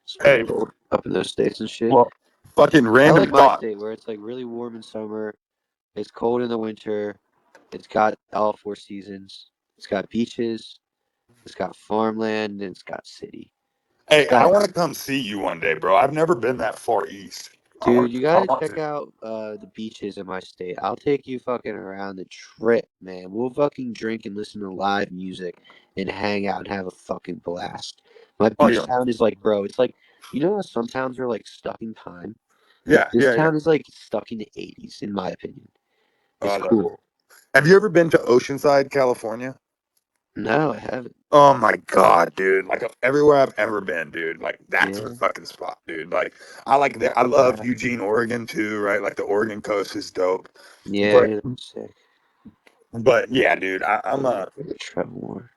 It's pretty Hey, cold up in those states and shit. well, fucking I random like my thought. state where it's like really warm in summer, it's cold in the winter, it's got all four seasons, it's got beaches, it's got farmland, and it's got city. It's Hey, I got want to come see you one day, bro. I've never been that far east. Dude, you I gotta want check to. out the beaches in my state. I'll take you fucking around the trip, man. We'll fucking drink and listen to live music and hang out and have a fucking blast. My Oh beach yeah, town is like, bro, it's like, you know how some towns are like stuck in time? Like yeah, this yeah, yeah. town is like stuck in the 80s, in my opinion. It's Oh, that's cool. cool. Have you ever been to Oceanside, California? No, I haven't. Oh my god, dude! Like everywhere I've ever been, dude. Like that's the Yeah, fucking spot, dude. Like I like that. I I love haven't. Eugene, Oregon too, right? Like the Oregon coast is dope. Yeah, But yeah, that's sick. yeah, dude. I'm I could travel more.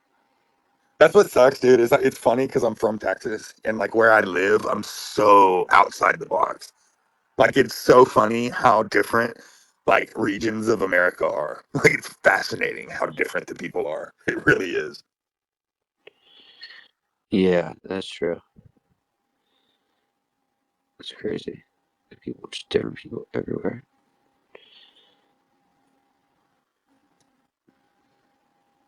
That's what sucks, dude. Is it's funny because I'm from Texas and like where I live, I'm so outside the box. Like it's so funny how different like regions of America are. Like it's fascinating how different the people are. It really is. Yeah, that's true. It's crazy. People, just different people everywhere.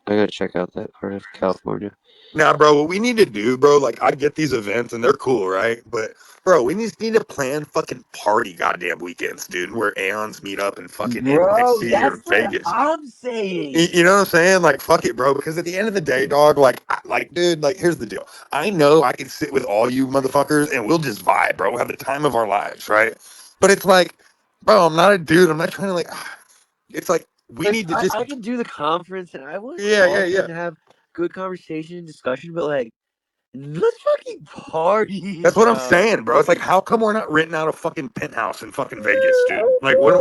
I gotta check out that part of California. Now, bro, what we need to do, bro, like I get these events and they're cool, right? But bro, we just need to plan fucking party goddamn weekends, dude, where Aeons meet up in fucking Bro, NYC or that's what Vegas. I'm saying. You know what I'm saying? Like, fuck it, bro. Because at the end of the day, dog, like, dude, like, here's the deal. I know I can sit with all you motherfuckers and we'll just vibe, bro. We'll have the time of our lives, right? But it's like, bro, I'm not a dude. I'm not trying to like. It's like we Like need to just. I can do the conference and I want to Yeah, yeah, talk yeah. and have good conversation and discussion, but like let's fucking party, That's what I'm bro. saying, bro. It's like, how come we're not renting out a fucking penthouse in fucking Vegas, dude? Like, what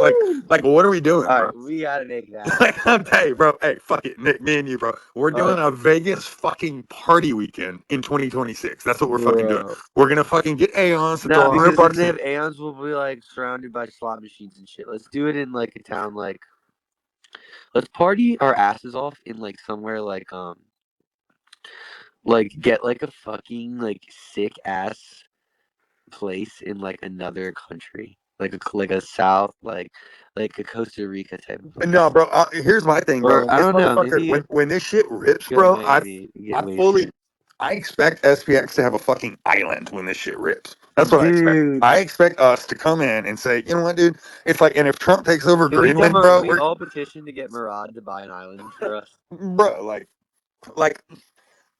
are we doing, All bro? right, we gotta make that Like, happen, bro. hey, bro. Hey, fuck it, Nick, me and you, bro. We're All doing right, a Vegas fucking party weekend in 2026. That's what we're fucking doing. bro. We're gonna fucking get Aeons to No, throw a hundred because if bucks they in. have Aeons, we'll be like surrounded by slot machines and shit. Let's do it in like a town like. Let's party our asses off in like somewhere like get like a fucking like sick ass place in like another country, like a south like a Costa Rica type of place. No, bro. Here's my thing, Or bro. I This don't know, motherfucker, maybe when this shit rips, go to bro, Miami, get I fully, wasted, I expect SPX to have a fucking island when this shit rips. That's what I expect. dude. I expect us to come in and say, you know what, dude? It's like, and if Trump takes over Greenland, Can bro, we we're, all petition to get Murad to buy an island for us? bro, like,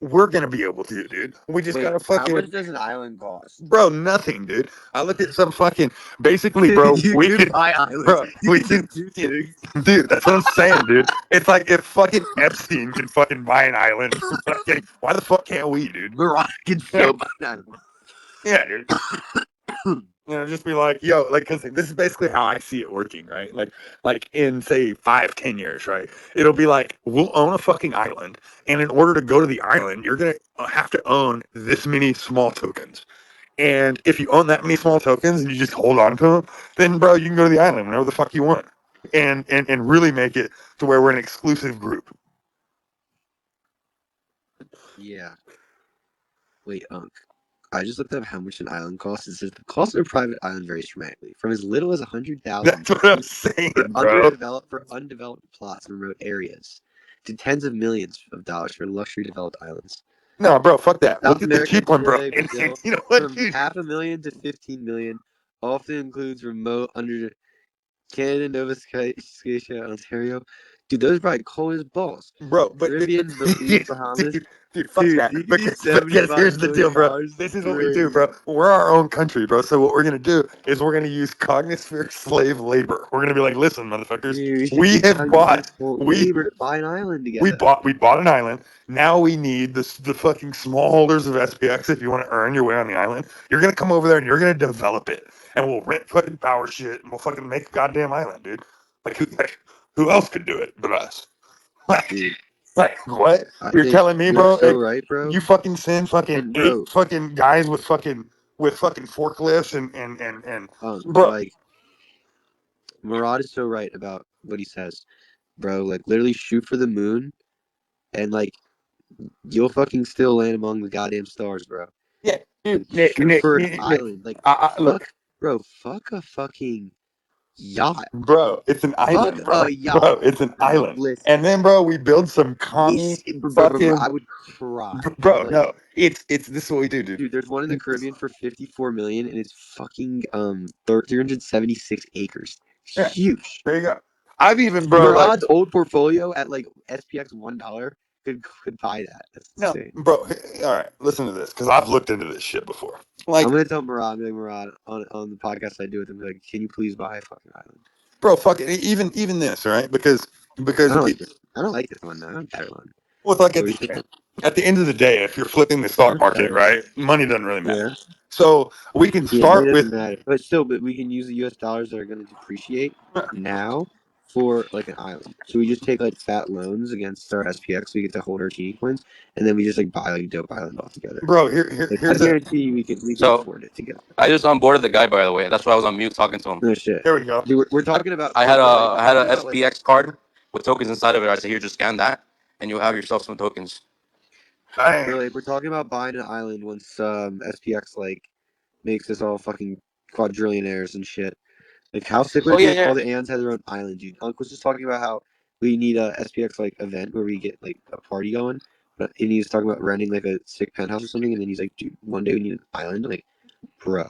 we're gonna be able to, dude. We just Wait, gotta how much fucking, does an island cost? bro, nothing, dude. I looked at some fucking, basically, bro, You we could could, buy islands. bro, You we could can, just do things. dude, that's what I'm saying, dude. It's like if fucking Epstein can fucking buy an island, fucking, why the fuck can't we, dude? Murad can Yeah, still buy an island. Yeah, dude. Just be like, yo, like, because this is basically how I see it working, right? Like in say 5, 10 years, right? It'll be like we'll own a fucking island, and in order to go to the island, you're gonna have to own this many small tokens. And if you own that many small tokens and you just hold on to them, then bro, you can go to the island whenever the fuck you want, and really make it to where we're an exclusive group. Yeah. Wait, I just looked up how much an island costs. It says the cost of a private island varies dramatically, from as little as 100,000 That's what I'm saying, bro. for undeveloped plots in remote areas, to tens of millions of dollars for luxury developed islands. No, bro, fuck that. We'll South get the America, cheap one, bro. Chile, And Brazil, you know what, from dude? 500,000 to 15 million, often includes remote under Canada, Nova Scotia, Ontario. Dude, those are probably cold as balls. Bro, but Caribbean, Belize, Bahamas. dude, fuck Dude, that. you can use Because here's $75 the deal, million bro. This is what we do, straight. bro. We're our own country, bro. So what we're gonna do is we're gonna use Cognisphere slave labor. We're gonna be like, listen, motherfuckers, Dude, we should we use have bought we labor to buy an island we together. bought an island. Now we need the fucking smallholders of SPX. If you want to earn your way on the island, you're gonna come over there and you're gonna develop it, and we'll rent fucking power shit, and we'll fucking make a goddamn island, dude. Like who else could do it but us? Like, Dude, like what? I You're think telling me, you're bro? so right, bro. You fucking send fucking And 8 bro, fucking guys with fucking forklifts and bro. like Murad is so right about what he says, bro. Like literally shoot for the moon, and like you'll fucking still land among the goddamn stars, bro. Yeah, Like dude, shoot for an Nick. island. Like Look, fuck, bro. Fuck a fucking yacht. bro, it's an Fuck island, a bro. yacht, Bro, it's an bro. island. And Listen, then, bro, we build some commie I fucking would cry. bro. Like, No, it's this is what we do, dude. dude, there's one in the Caribbean for 54 million, and it's fucking 376 acres. Yeah, Huge. there you go. I've even, bro, like Murad's old portfolio at like SPX $1 could buy that. That's no, insane. bro. All right, listen to this because I've looked into this shit before. Like, I'm gonna tell Murad, like Murad on the podcast I do with him, like, can you please buy a fucking island? bro, fuck it. Even this, right? Because I don't like this. I don't like this one. I don't better one. well, like What are you saying? at the end of the day, if you're flipping the stock market, Better. right, money doesn't really Yeah. matter. So we can Yeah, money start doesn't with matter, but still, but we can use the U.S. dollars that are going to depreciate now for like an island. So we just take like fat loans against our SPX. We get to hold our G coins, and then we just like buy like a dope island altogether. bro. Like, I Here's a guarantee you we can So afford it together. I just onboarded the guy, by the way. That's why I was on mute talking to him. No shit. here we go. Dude, we're talking about I had a like I we're had talking a about like SPX card with tokens inside of it. I said, here, just scan that, and you'll have yourself some tokens. bro, like we're talking about buying an island once SPX like makes us all fucking quadrillionaires and shit. Like how sick would Oh it be yeah, if all yeah. the Ans had their own island, dude? Unc was just talking about how we need a SPX like event where we get like a party going. But and he's talking about renting like a sick penthouse or something, and then he's like, dude, one day we need an island. Like, bro,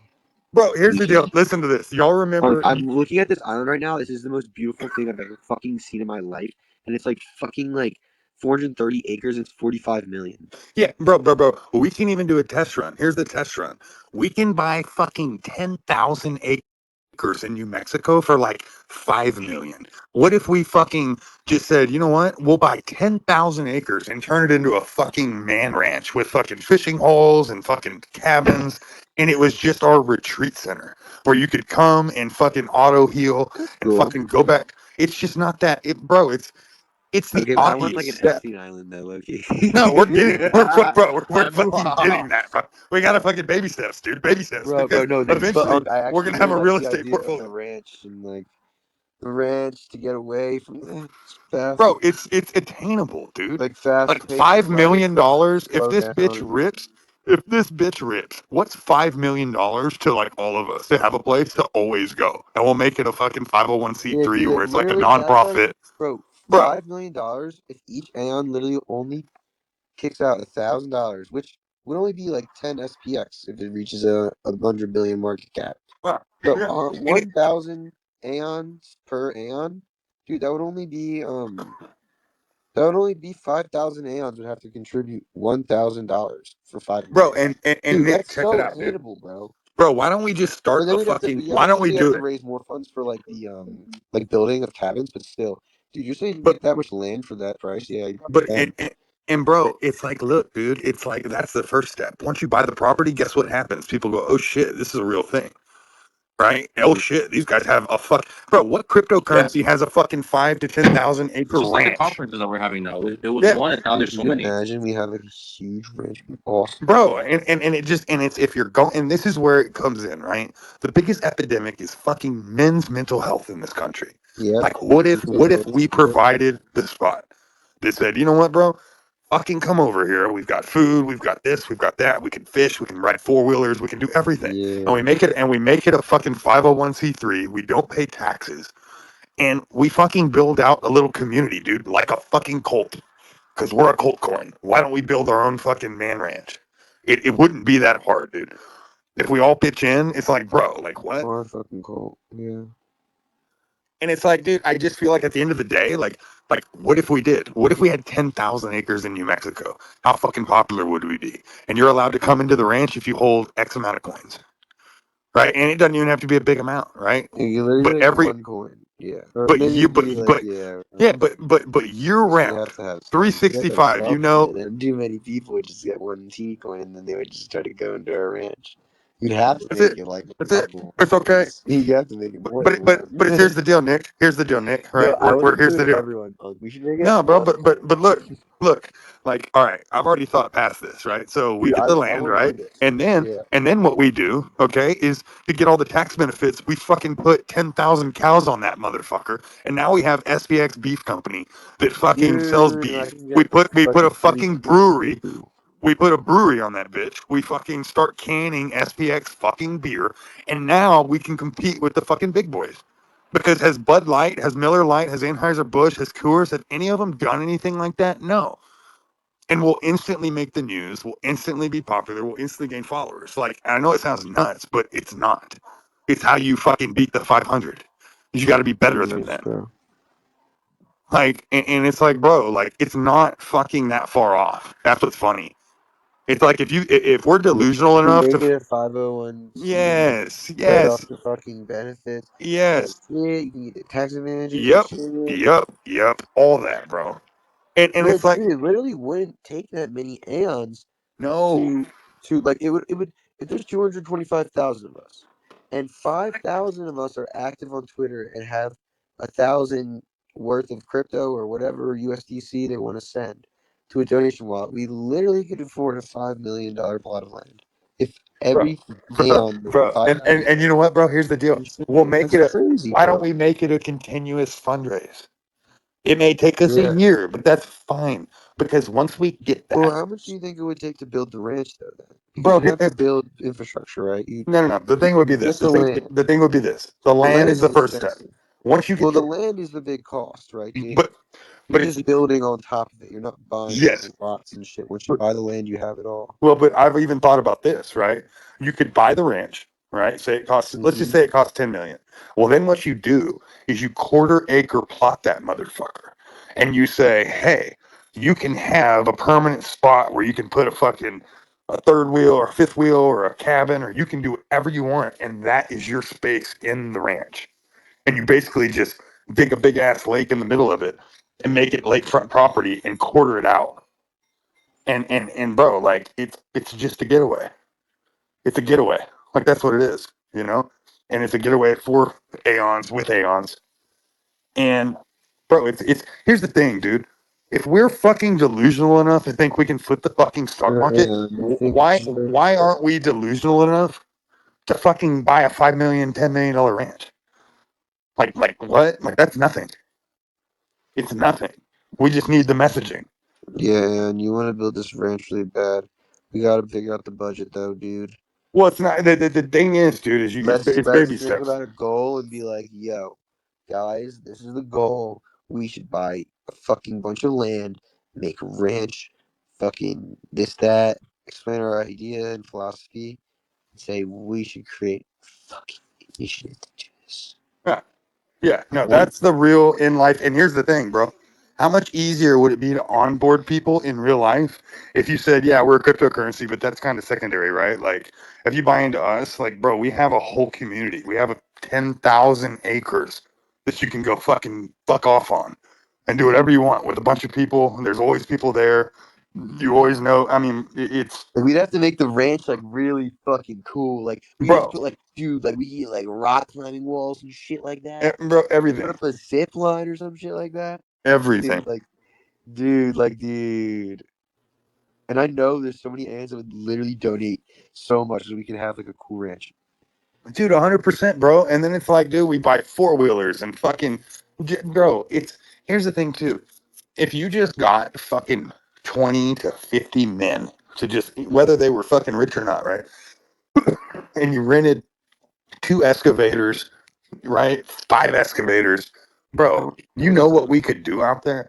Bro, here's we the should. deal. Listen to this. Y'all remember? I'm looking at this island right now. This is the most beautiful thing I've ever fucking seen in my life, and it's like fucking like 430 acres. And it's 45 million. Yeah, bro. We can even do a test run. Here's the test run. We can buy fucking 10,000 acres in New Mexico for like 5 million. What if we fucking just said, you know what? We'll buy 10,000 acres and turn it into a fucking man ranch with fucking fishing holes and fucking cabins. And it was just our retreat center where you could come and fucking auto heal and Cool. fucking go back. It's just not that bro. It's the Okay, but I want like obvious an step. Epstein Island though, Loki. No, we're fucking getting that, bro. We gotta fucking baby steps, dude. Baby steps, bro, because no, dude. But eventually I we're actually gonna have really a like real the estate idea of the portfolio. ranch and like the ranch to get away from the fast, Bro, it's attainable, dude. like fast Like paced $5 life. million. Like If slow this bitch down. rips, what's $5 million to like all of us to have a place to always go? And we'll make it a fucking Yeah, 501c3 dude. Like where it's like a literally, that's like, nonprofit. bro, Bro, $5 million. If each Aeon literally only kicks out $1,000, which would only be like 10 SPX if it reaches a 100 billion market cap. wow. So Yeah. And 1,000 Aeons per Aeon, dude, that would only be 5,000 Aeons would have to contribute $1,000 for 5 bro, million. and Dude, Nick, that's check it so out, dude. attainable, bro. Bro, why don't we just start But then a we'd have to, fucking yeah, why we don't we probably have do to it? raise more funds for like the like building of cabins. But still, dude, you're saying you can But get that much land for that price? Yeah, you probably but can. And bro, it's like, look, dude, it's like that's the first step. Once you buy the property, guess what happens? People go, oh shit, this is a real thing, right? Oh Yeah. shit, these guys have a fuck. Bro, what Yeah. cryptocurrency has a fucking 5 to 10,000 It's acre just like the ranch? conferences that we're having now. It was Yeah, one, and now Dude, there's can so you many. imagine we have like a huge ranch? It'd be awesome. bro, and it just and it's if you're going, and this is where it comes in, right? The biggest epidemic is fucking men's mental health in this country. Yep. Like, what if Because we provided the spot? They said, you know what, bro? Fucking come over here. We've got food. We've got this. We've got that. We can fish. We can ride 4 wheelers. We can do everything. And yeah. we make it a fucking 501c3. We don't pay taxes. And we fucking build out a little community, dude, like a fucking cult. Because we're a cult coin. Why don't we build our own fucking man ranch? It wouldn't be that hard, dude. If we all pitch in, it's like, bro, like what? Our fucking cult. Yeah. And it's like, dude, I just feel like at the end of the day, like, what if we did? What if we had 10,000 acres in New Mexico? How fucking popular would we be? And you're allowed to come into the ranch if you hold X amount of coins, right? And it doesn't even have to be a big amount, right? You literally But like every, one coin. Yeah. Or but maybe you, maybe like but yeah. yeah, but year You round, have to have some. You have to have 365. You something, know, and then too many people would just get one T coin, and then they would just try to go into a ranch. You'd have to that's make it. it like That's a it. couple. It's okay. You have to make it more But than but one. but here's the deal, Nick. Here's the deal, Nick. No, Right? I would Here's the include deal. everyone. Like, we should make it No, bro, one coin. but look, like, all right, I've already thought past this, right? So we Dude, get I the I'm land, on board right? this. And then Yeah. what we do, okay, is to get all the tax benefits, we fucking put 10,000 cows on that motherfucker. And now we have SPX Beef Company that fucking sells Dude, and I beef. can We get the put a fucking free fucking brewery. seafood. We put a brewery on that bitch. We fucking start canning SPX fucking beer. And now we can compete with the fucking big boys. Because has Bud Light, has Miller Lite, has Anheuser-Busch, has Coors, have any of them done anything like that? No. And we'll instantly make the news. We'll instantly be popular. We'll instantly gain followers. Like, I know it sounds nuts, but it's not. It's how you fucking beat the 500. You got to be better than Yes, that. bro. Like, and it's like, bro, like, it's not fucking that far off. That's what's funny. It's like if we're delusional You enough make to, it a 501c, yes, cut off yes, the fucking benefits. yes, That's it. You can get the tax advantages and yep, shit. yep, all that, bro. And Well, it's like, dude, it literally wouldn't take that many aeons no, to like it would if there's 225,000 of us and 5,000 of us are active on Twitter and have 1,000 worth of crypto or whatever USDC they want to send to a donation wallet, we literally could afford a $5 million plot of land if bro, every bro, aeon made bro. And 5,000. you know what, bro? Here's the deal. We'll make That's it a. crazy, Why don't bro. we make it a continuous fundraise? It may take us a Yeah. year, but that's fine because once we get Well, that, how much do you think it would take to build the ranch though? Then, because bro. you'd have to build infrastructure, right? You No. The thing would be this. just the land. The thing would be this. The The land is land the is first step. expensive. Once you Well, get the the, land is the big cost, right? but You're it's just building on top of it. You're not buying yes. fucking lots and shit. Once you buy the land, you have it all. Well, but I've even thought about this, right? You could buy the ranch, right? Say it costs, let's just Hmm. say it costs 10 million. Well, then what you do is you quarter acre plot that motherfucker and you say, hey, you can have a permanent spot where you can put a third wheel or a fifth wheel or a cabin, or you can do whatever you want. And that is your space in the ranch. And you basically just dig a big ass lake in the middle of it and make it lakefront property and quarter it out. And bro, like it's just a getaway. It's a getaway. Like that's what it is, you know? And it's a getaway for aeons with aeons. And bro, it's here's the thing, dude. If we're fucking delusional enough to think we can flip the fucking stock market, I think why aren't we delusional enough to fucking buy a 5 million, $10 million ranch? Like what? Like that's nothing. It's nothing. We just need the messaging. yeah, and you want to build this ranch really bad. We got to figure out the budget though, dude. Well, it's not the thing is, dude, is it's Let's baby think steps. about a goal and be like, yo, guys, this is the goal. We should buy a fucking bunch of land, make a ranch, fucking this, that, explain our idea and philosophy, and say we should create fucking initiative to do this. Yeah. Yeah, no, Right? that's the real in life. And here's the thing, bro. How much easier would it be to onboard people in real life if you said, yeah, we're a cryptocurrency, but that's kind of secondary, right? Like, if you buy into us, like, bro, we have a whole community. We have 10,000 acres that you can go fucking fuck off on and do whatever you want with a bunch of people. And there's always people there. You always know. I mean, it's Like we'd have to make the ranch like really fucking cool. Like we just bro, put like dude, like we get like rock climbing walls and shit like that. bro, Put everything, up a zip line or some shit like that. everything. Dude. And I know there's so many ants that would literally donate so much so we can have like a cool ranch. Dude, 100%, bro. And then it's like, dude, we buy four-wheelers and fucking, bro, it's, here's the thing, too. If you just got fucking 20 to 50 men to just, whether they were fucking rich or not, right? And you rented two excavators, right? Five excavators, bro, you know what we could do out there?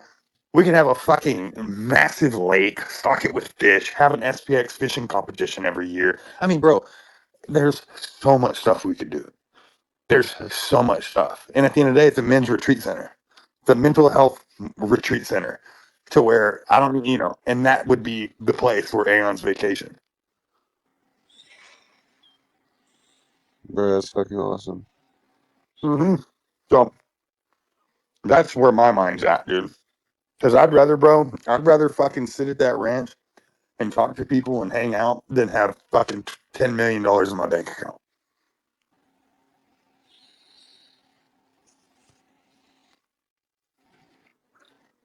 We could have a fucking massive lake, stock it with fish, have an SPX fishing competition every year. I mean, bro, there's so much stuff we could do. There's so much stuff. And at the end of the day, it's a men's retreat center. It's a mental health retreat center to where I don't, and that would be the place where Aeon's vacation. Bro, that's fucking awesome. Mm-hmm. So that's where my mind's at, dude. Because I'd rather fucking sit at that ranch and talk to people and hang out than have fucking $10 million in my bank account.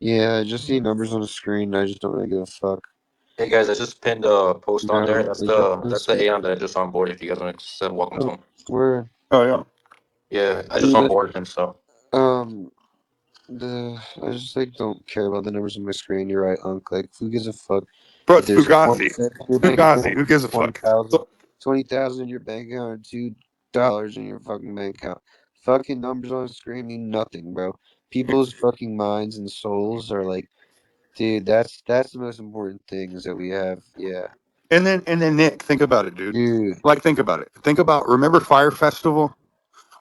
Yeah, I just see numbers on the screen. I just don't really give a fuck. Hey guys, I just pinned a post on there. No, That's I don't the wanna that's the see. Aeon that I just on board. If you guys want to say welcome to Oh, him. where? Oh, yeah. Yeah, I just Dude, on board him. So I just like don't care about the numbers on my screen. You're right, Unc. Like, who gives a fuck Bro, if it's there's Fugazi. 1 cent in your bank Fugazi. account, Who gives a fuck? 20,000, So, 20,000 in your bank account, or $2 in your fucking bank account? Fucking numbers on the screen mean nothing, bro. People's fucking minds and souls are like, dude, that's the most important things that we have. Yeah, and then Nick, think about it, dude. dude. Like, think about it. Remember Fire Festival?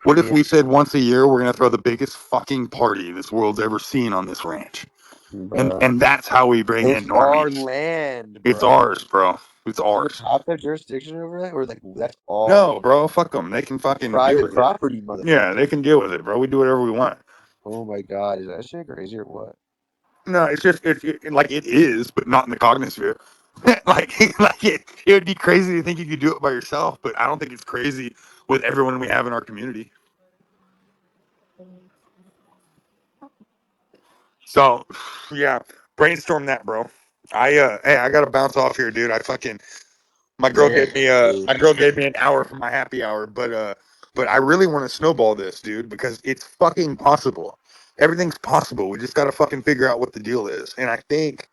What if Yeah, we said once a year we're gonna throw the biggest fucking party this world's ever seen on this ranch? And bro. and that's how we bring in It's our normies. land, It's bro. ours, bro. It's And the ours. cops have jurisdiction over that, or like that's all No, bro, fuck them. They can fucking deal private with it. property, Yeah, motherfucker. they can deal with it, bro. We do whatever we want. Oh my god, is that shit crazy or what? No, it's just like it is, but not in the cognisphere. like it would be crazy to think you could do it by yourself, but I don't think it's crazy with everyone we have in our community. So, yeah, brainstorm that, bro. Hey, I gotta bounce off here, dude. I fucking Yeah, dude. my girl gave me an hour for my happy hour, but I really want to snowball this, dude, because it's fucking possible. Everything's possible. We just gotta fucking figure out what the deal is. And I think,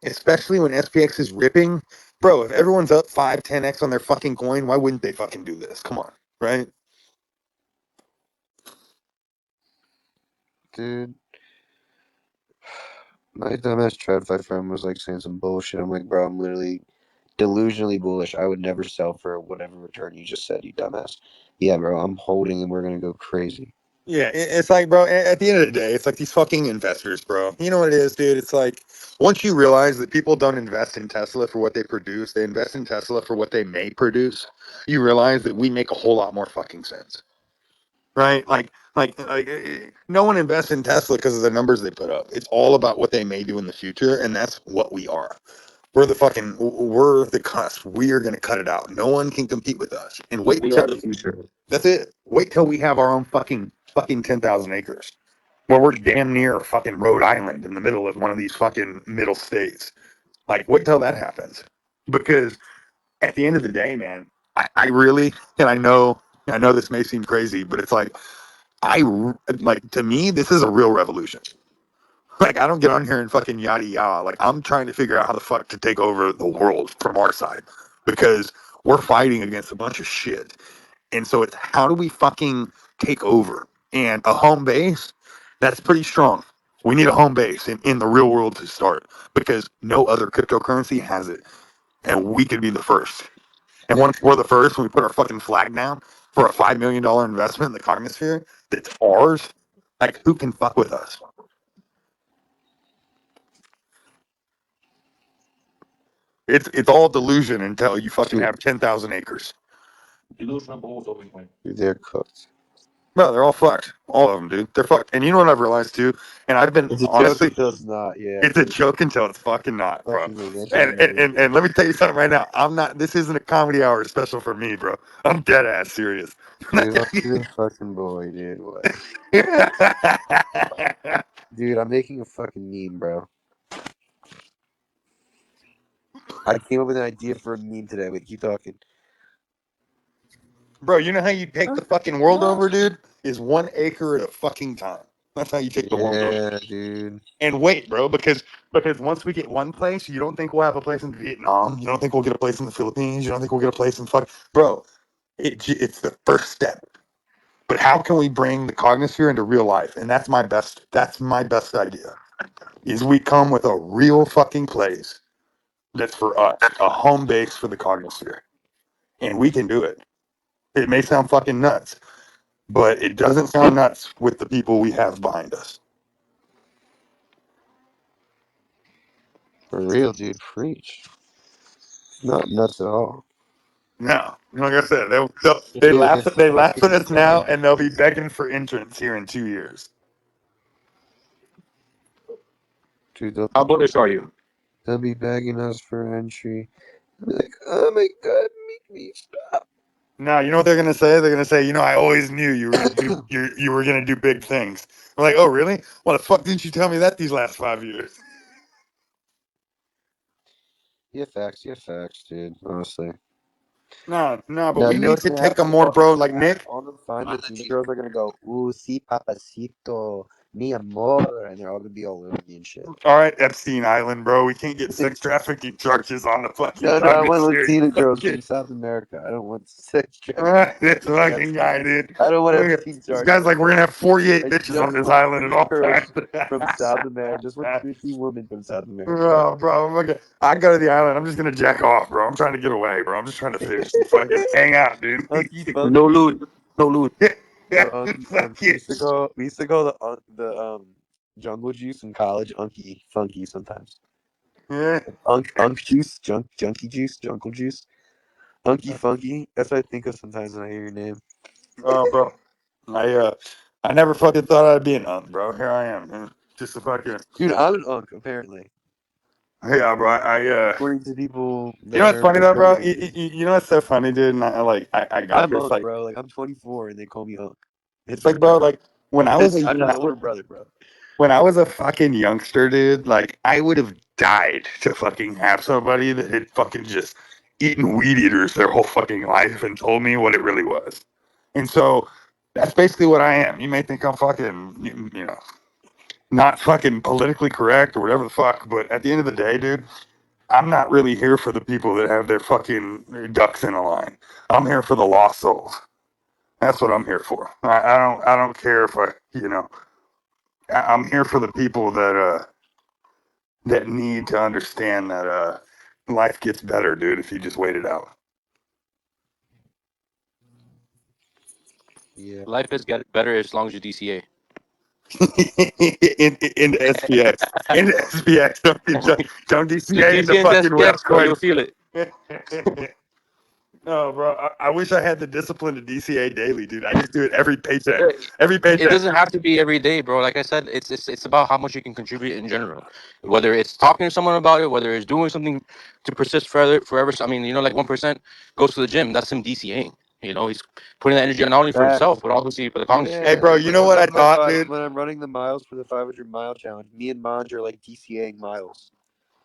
especially when SPX is ripping, bro, if everyone's up 5, 10x on their fucking coin, why wouldn't they fucking do this? Come on, right? Dude, my dumbass TradFi friend was like saying some bullshit. I'm like, bro, I'm literally delusionally bullish. I would never sell for whatever return you just said, you dumbass. Yeah, bro, I'm holding and we're gonna go crazy. Yeah, it's like, bro, at the end of the day, it's like these fucking investors, bro. You know what it is, dude? It's like once you realize that people don't invest in Tesla for what they produce, they invest in Tesla for what they may produce, you realize that we make a whole lot more fucking sense. Right? No one invests in Tesla because of the numbers they put up. It's all about what they may do in the future, and that's what we are. We're the cusp. We are going to cut it out. No one can compete with us. And wait we till are the future. that's it. Wait till we have our own fucking 10,000 acres, where we're damn near fucking Rhode Island in the middle of one of these fucking middle states. Like, wait till that happens, because at the end of the day, man, I really, and I know this may seem crazy, but it's like like, to me, this is a real revolution. Like, I don't get on here and fucking yada yada. Like, I'm trying to figure out how the fuck to take over the world from our side, because we're fighting against a bunch of shit. And so it's how do we fucking take over? And a home base, that's pretty strong. We need a home base in the real world to start, because no other cryptocurrency has it. And we could be the first. And once we're the first, when we put our fucking flag down for a $5 million investment in the Cognisphere that's ours, like, who can fuck with us? It's all delusion until you fucking Dude, have 10,000 acres. they're cooked. Bro, they're all fucked. All of them, dude. They're fucked. And you know what I've realized too? And I've been It's a joke honestly, until it's not. Yeah, it's a joke until it's fucking not, bro. fucking And, eventually, and dude. and and let me tell you something right now. I'm not. This isn't a comedy hour special for me, bro. I'm dead ass serious. Dude, you're a fucking boy, dude. What? Dude, I'm making a fucking meme, bro. I came up with an idea for a meme today. Wait, keep talking. Bro, you know how you take the fucking world over, dude? Is 1 acre at a fucking time. That's how you take the world over. Yeah, dude. And wait, bro, because once we get one place, you don't think we'll have a place in Vietnam. You don't think we'll get a place in the Philippines. You don't think we'll get a place in bro. It's the first step. But how can we bring the cognosphere into real life? And that's my best. That's my best idea. Is we come with a real fucking place that's for us, a home base for the cognosphere, and we can do it. It may sound fucking nuts, but it doesn't sound nuts with the people we have behind us. For real, dude. Preach. Not nuts at all. No, like I said, they Dude, laugh it's at they laugh fucking at us now, insane. and they'll be begging for entrance here in 2 years. Dude, How bullish are you? they'll be begging us for entry. I'll be like, oh my god, make me stop. No, you know what they're gonna say? They're gonna say, I always knew you were gonna do you were gonna do big things. I'm like, oh really? Why the fuck didn't you tell me that these last 5 years? Yeah, facts, dude. Honestly. No, but Now, we you know need what's to gonna take happen? a more, bro. Like Nick, All the fine Latina girls are gonna go, ooh, si papacito, mi amor, and they're all gonna be all over me and shit. all right, Epstein Island, bro. We can't get sex trafficking charges on the fucking No, I want congress Latina girls here. from South America. I don't want sex trafficking. This fucking guy, dude. I don't want Look at Epstein this charges. guy's like, we're gonna have 48 I bitches on just this want island at pretty all girls times. from South America. Just want pretty women from South America. Oh, bro, look I go to the island. I'm just gonna jack off, bro. I'm trying to get away, bro. I'm just trying to fish and fucking hang out, dude. Unky No funky. loot. No loot. Bro, Unky Fuck funky. yeah. We used to go the jungle juice in college. Unky funky sometimes. Yeah. Unk juice, junky juice, jungle juice. Unky funky. That's what I think of sometimes when I hear your name. Oh, bro. I never fucking thought I'd be an bro. Here I am, man. Just a fucking Dude, I'm an unk, apparently. yeah, bro. According to people You know that what's are funny though, bro? older than me. You know what's so funny, dude? And I got I'm this unk, like bro. Like, I'm 24 and they call me unk. it's like, bro, like when I was I'm your older brother, bro. when I was a fucking youngster, dude, like I would have died to fucking have somebody that had fucking just eaten weed eaters their whole fucking life and told me what it really was. And so that's basically what I am. You may think I'm fucking, not fucking politically correct or whatever the fuck, but at the end of the day, dude, I'm not really here for the people that have their fucking ducks in a line. I'm here for the lost souls. That's what I'm here for. I don't care if I'm here for the people that need to understand that life gets better, dude, if you just wait it out. Yeah. Life is get better as long as you DCA. in SPX. In SPX. Don't Just DCA in the DCA into fucking SPX, West bro. You'll Coast. feel it. No, bro. I wish I had the discipline to DCA daily, dude. I just do it every paycheck. It Every it paycheck. doesn't have to be every day, bro. Like I said, it's about how much you can contribute in general. Whether it's talking to someone about it, whether it's doing something to persist forever. I mean, like 1% goes to the gym. That's him DCAing. He's putting that energy not only for Facts. himself, but obviously for the Congress. Hey, Yeah, bro, like you when know I'm what I running my thought, dude? when I'm running the miles for the 500 mile challenge, me and Manj are like DCAing miles.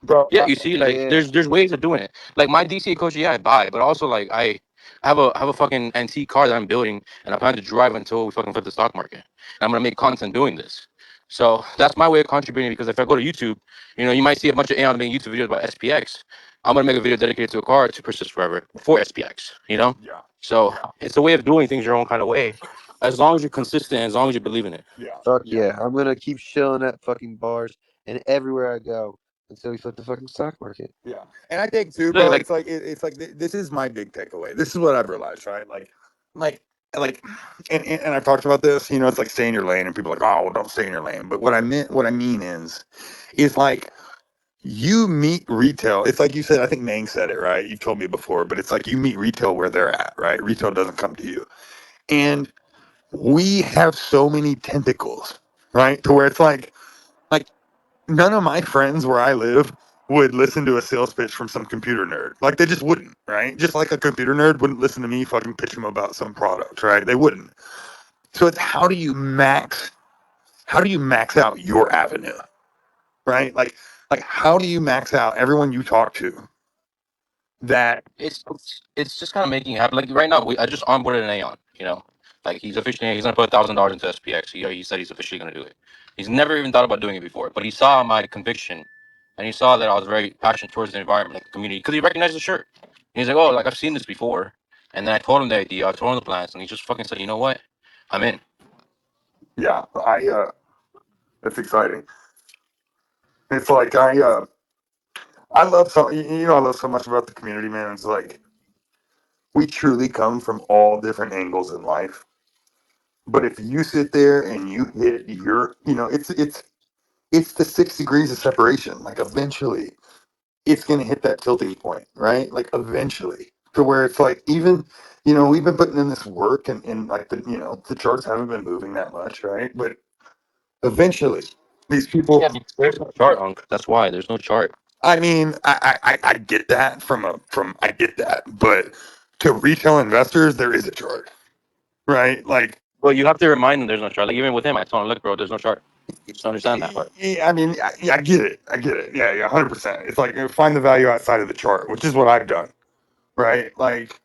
Bro, Yeah, you see, like Yeah, there's ways of doing it. Like my DCA coach, yeah, I buy, but also like I have a fucking antique car that I'm building, and I plan to drive until we fucking flip the stock market. And I'm gonna make content doing this. So that's my way of contributing. Because if I go to YouTube, you might see a bunch of AI making YouTube videos about SPX. I'm gonna make a video dedicated to a car to persist forever for SPX. yeah, So it's a way of doing things your own kind of way, as long as you're consistent, as long as you believe in it. yeah, fuck yeah, yeah. I'm gonna keep chilling at fucking bars and everywhere I go until we flip the fucking stock market. yeah. And I think too, Yeah, bro. like It's like this is my big takeaway. This is what I've realized, right? Like, like, and I've talked about this. It's like stay in your lane, and people are like, oh, well, don't stay in your lane. But what I mean is like you meet retail. It's like you said. I think Nang said it right. You told me before, but it's like you meet retail where they're at, right? Retail doesn't come to you, and we have so many tentacles, right? To where it's like none of my friends where I live would listen to a sales pitch from some computer nerd. Like they just wouldn't, right? Just like a computer nerd wouldn't listen to me fucking pitch them about some product, right? They wouldn't. So it's how do you max out your avenue, right? Like how do you max out everyone you talk to that It's just kind of making it happen. Like right now, I just onboarded an Aeon. You know, like he's gonna put $1,000 into SPX. He said he's officially gonna do it. He's never even thought about doing it before, but he saw my conviction, and he saw that I was very passionate towards the environment, like the community, because he recognized the shirt. And he's like, oh, like I've seen this before. And then I told him the idea, I told him the plans, and he just fucking said, you know what, I'm in. yeah, that's exciting. It's like I love so I love so much about the community, man. It's like we truly come from all different angles in life. But if you sit there and you hit your, it's the 6 degrees of separation. Like eventually, it's gonna hit that tilting point, right? Like eventually, to where it's like even, we've been putting in this work and like the charts haven't been moving that much, right? But eventually, these people. Yeah, there's no chart, Unc. That's why there's no chart. I mean, I get that I get that, but to retail investors, there is a chart, right? Like, Well, you have to remind them there's no chart. Like even with him, I told him, look, bro, there's no chart. Just understand that part. I mean, I get it. I get it. Yeah, 100%. It's like find the value outside of the chart, which is what I've done, right? Like,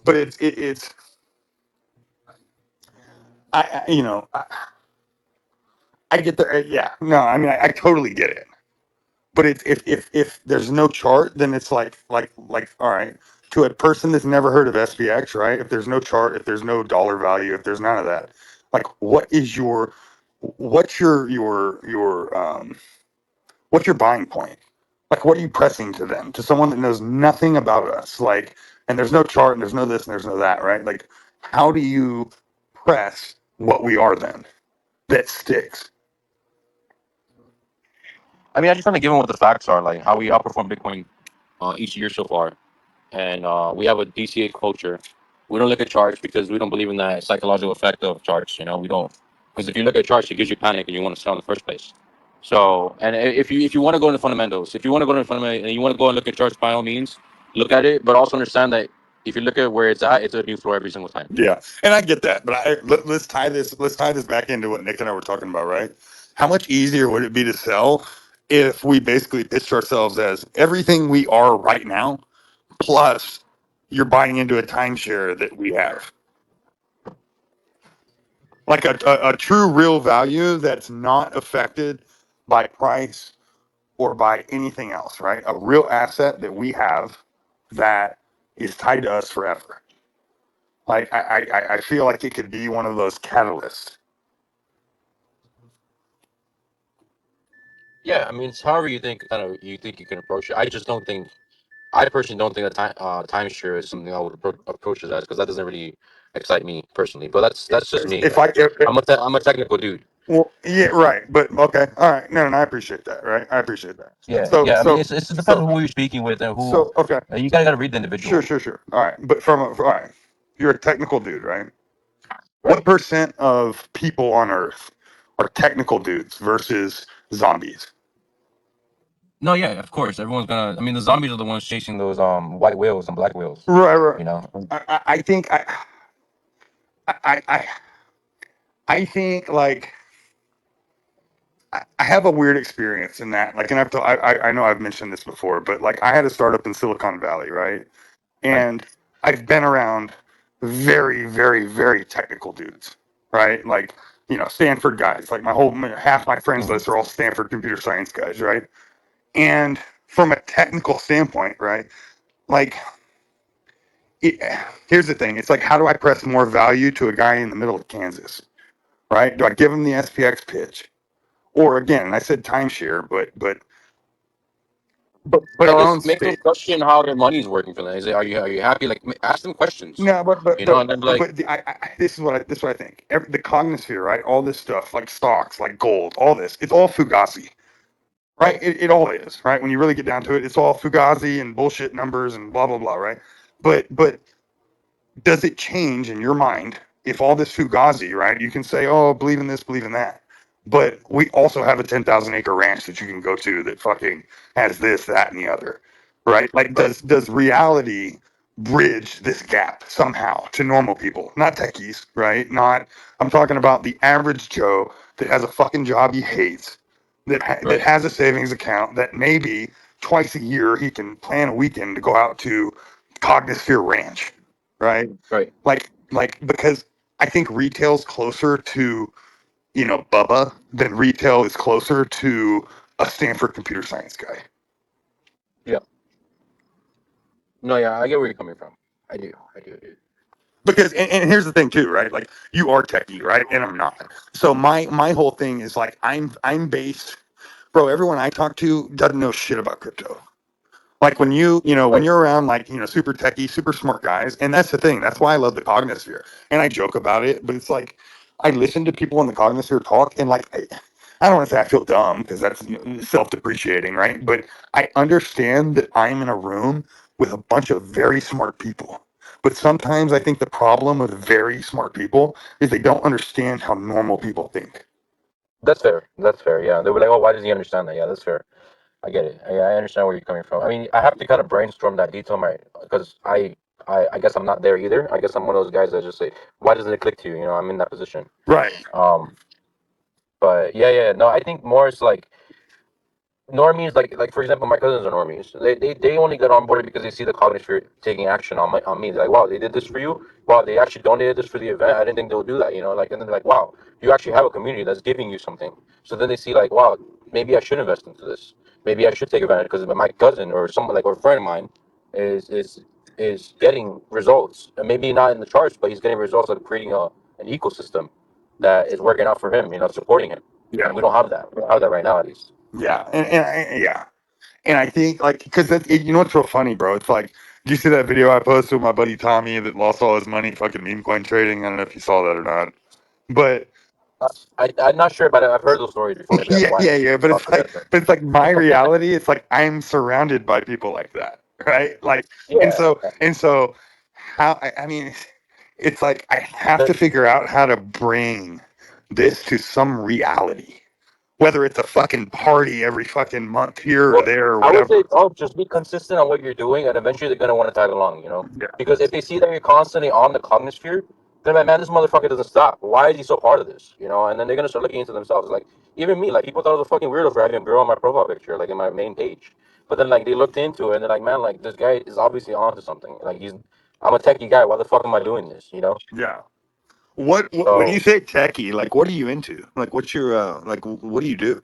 but it's I get the yeah. No, I mean, I totally get it. But it's if there's no chart, then it's like all right, to a person that's never heard of SPX, right? If there's no chart, if there's no dollar value, if there's none of that, like what's your buying point? Like what are you pressing to them? To someone that knows nothing about us, like, and there's no chart and there's no this and there's no that, right? Like how do you press what we are then that sticks? I mean, I just want to give them what the facts are, like how we outperform Bitcoin each year so far, and we have a DCA culture. We don't look at charts because we don't believe in that psychological effect of charts. You know, we don't, because if you look at charts, it gives you panic and you want to sell in the first place. So, and if you want to go into fundamentals, if you want to go into fundamentals and you want to go and look at charts, by all means, look at it, but also understand that if you look at where it's at, it's a new floor every single time. Yeah, and I get that, but let's tie this back into what Nick and I were talking about, right? How much easier would it be to sell if we basically pitched ourselves as everything we are right now, plus you're buying into a timeshare that we have, like a true real value that's not affected by price or by anything else, right? A real asset that we have that is tied to us forever. Like I feel like it could be one of those catalysts. Yeah, I mean, it's however you think, kind of, you think you can approach it. I just don't think, I personally don't think that timeshare is something I would approach it as, because that doesn't really excite me personally. But that's just me. If Like, I if, I'm a technical dude. Well, yeah, right. But okay, all right. No, no, I appreciate that. Right, I appreciate that. Yeah, So, yeah. I mean, so, it's depends so, on who you're speaking with and who. okay. You gotta read the Sure, individual, sure, sure. All right, but all right, you're a technical dude, right? right? What percent of people on Earth are technical dudes versus zombies? No, yeah, of course. Everyone's gonna. I mean, the zombies are the ones chasing those white whales and black whales. Right, right. You know. I think I, I, I think like I have a weird experience in that. Like, and I know I've mentioned this before, but like I had a startup in Silicon Valley, right? Right. And I've been around very, very, very technical dudes, right? Like, Stanford guys. Like half my friends Mhm. list are all Stanford computer science guys, right? And from a technical standpoint, right? Like, it, here's the thing: it's like, how do I press more value to a guy in the middle of Kansas, right? Do I give him the SPX pitch, or again, I said timeshare, but I our own guess make them state? question how their money's working for them. Is it, are you happy? Like, ask them questions. No, You know, and then like, this is what I think. The cognosphere, right? All this stuff, like stocks, like gold, all this, it's all fugazi, right? right. It all is, right? When you really get down to it, it's all fugazi and bullshit numbers and blah blah blah, right? But does it change in your mind if all this fugazi, right? You can say, oh, believe in this, believe in that. But we also have a 10,000 acre ranch that you can go to that fucking has this, that, and the other, right? Like, does reality bridge this gap somehow to normal people, not techies, right? Not, I'm talking about the average Joe that has a fucking job he hates, that has a savings account, that maybe twice a year he can plan a weekend to go out to Cognisphere Ranch, right? Right. Like because I think retail's closer to, Bubba than retail is closer to a Stanford computer science guy. Yeah. No, yeah, I get where you're coming from. I do. Because and here's the thing too, right? Like you are techie, right? And I'm not. So my whole thing is like I'm based, bro. Everyone I talk to doesn't know shit about crypto. Like when when Right. you're around like, super techie, super smart guys, and that's the thing. That's why I love the Cognisphere. And I joke about it, but it's like I listen to people in the Cognisphere talk, and like I don't want to say I feel dumb because that's self-depreciating, right? But I understand that I'm in a room with a bunch of very smart people. But sometimes I think the problem with very smart people is they don't understand how normal people think. That's fair. That's fair. Yeah. They were like, oh, why does he understand that? Yeah, that's fair. I get it. I understand where you're coming from. I mean, I have to kind of brainstorm that detail, right? Because I guess I'm not there either. I guess I'm one of those guys that just say, why doesn't it click to you? You know, I'm in that position. Right. Um, but yeah. No, I think more is like normies, like for example, my cousins are normies. They only got on board because they see the college for taking action on me. They're like, wow, they did this for you. Wow, they actually donated this for the event. I didn't think they would do that. You know, like, and then they're like, wow, you actually have a community that's giving you something. So then they see like, wow, maybe I should invest into this. Maybe I should take advantage because my cousin or someone like or a friend of mine is getting results. And maybe not in the charts, but he's getting results of creating an ecosystem that is working out for him. You know, supporting him. Yeah. And we don't have that. We don't have that right now, at least. Yeah. Yeah. And I think, like, because what's real funny, bro? It's like, did you see that video I posted with my buddy Tommy that lost all his money fucking meme coin trading? I don't know if you saw that or not. But I'm not sure, but I've heard those stories before. Maybe that's why. yeah. But Talk it's to like, that. my reality. It's like I'm surrounded by people like that, right? Like, and Yeah. so how? I mean, it's like I have to The- figure out how to bring this to some reality, whether it's a fucking party every fucking month here or Well, there or I would say, whatever. oh, just be consistent on what you're doing, and eventually they're gonna want to tag along. You know, Yeah. because if they see that you're constantly on the Cognisphere, they're like, man, this motherfucker doesn't stop. Why is he so part of this? You know, and then they're gonna start looking into themselves. Like even me, like people thought I was a fucking weirdo for having a girl on my profile picture, like in my main page. But then like they looked into it, and they're like, man, like this guy is obviously onto something. Like I'm a techie guy. Why the fuck am I doing this? You know. Yeah. What when you So say techie, like what are you into? Like what's your what do you do?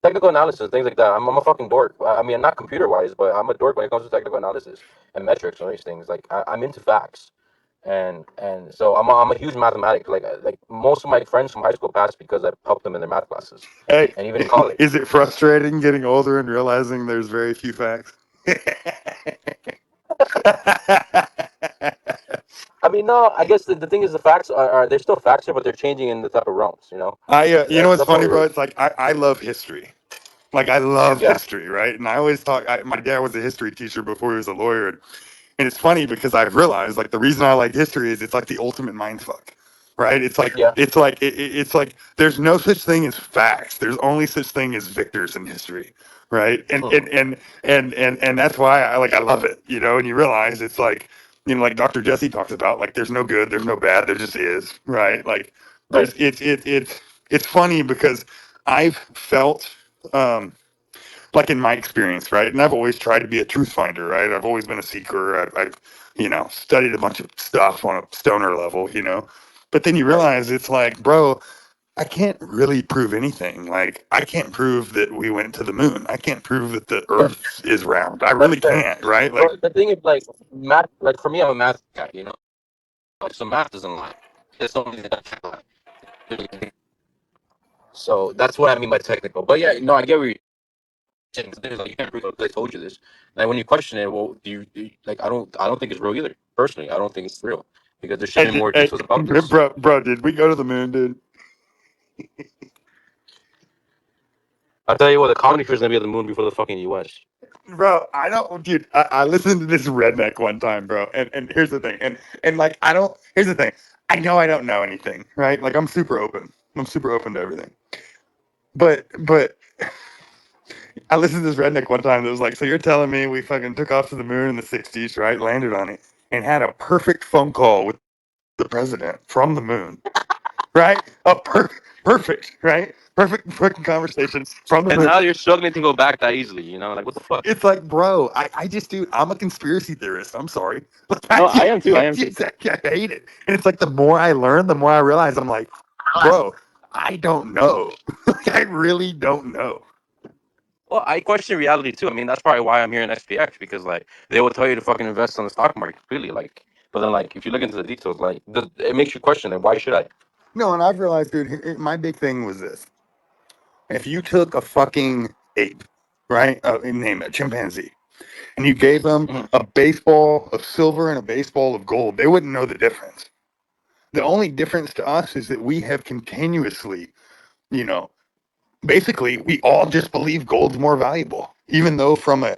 technical analysis, things like that. I'm a fucking dork. I mean, not computer wise, but I'm a dork when it comes to technical analysis and metrics and these things. Like I'm into facts, and so I'm a huge mathematic. Like most of my friends from high school passed because I helped them in their math classes, Hey, and even in college. is it frustrating getting older and realizing there's very few facts? I mean, no, I guess the thing is the facts are they're still facts here, but they're changing in the type of realms. You know, You know what's that's all funny, it bro? is. It's like I love history. Like I love Yeah. history, right? And I always talk. My dad was a history teacher before he was a lawyer, and it's funny because I've realized like the reason I like history is it's like the ultimate mind fuck, right? Yeah. It's like there's no such thing as facts. There's only such thing as victors in history, right? Hmm. And that's why I love it, And you realize it's like like Dr. Jesse talks about like there's no good, there's no bad, there just is, right? Like Right. there's it's funny because I've felt um like in my experience, right? And I've always tried to be a truth finder, right? I've always been a seeker. I've studied a bunch of stuff on a stoner level, But then you Right. realize it's like, bro, I can't really prove anything. Like, I can't prove that we went to the moon. I can't prove that the Yeah. Earth is round. I That's really fair. can't, right? Like, But the thing is, like math, like for me, I'm a math guy. You know, like so math doesn't lie. It's only that can't lie. So that's what I mean by technical. But yeah, no, I get where you're saying. There's like you can't prove it. I told you this. Like when you question it, well, like I don't think it's real either. Personally, I don't think it's real because there should be more hey, details about this. bro, did we go to the moon, dude? I'll tell you what, the comedy is gonna be at the moon before the fucking US. Bro, I don't, dude. I listened to this redneck one time, bro. And here's the thing. And like, I don't. Here's the thing. I know I don't know anything, right? Like I'm super open. I'm super open to everything. But I listened to this redneck one time that was like, so you're telling me we fucking took off to the moon in the 60s, right? Landed on it and had a perfect phone call with the president from the moon, right? Perfect, right? Perfect fucking conversation from the And moon. now you're struggling to go back that easily. You know, like what the fuck? It's like, bro, I just, dude, I'm a conspiracy theorist. I'm sorry. Like, No, I am too. I am too. I hate it. And it's like, the more I learn, the more I realize I'm like, bro, I don't know. I really don't know. Well, I question reality too. I mean, that's probably why I'm here in SPX because like they will tell you to fucking invest on the stock market completely. Like, but then like if you look into the details, like it makes you question it. Why should I? No, and I've realized, dude, my big thing was this. If you took a fucking ape, right, name it, chimpanzee, and you gave them Mhm. a baseball of silver and a baseball of gold, they wouldn't know the difference. The only difference to us is that we have continuously, you know, basically we all just believe gold's more valuable, even though from a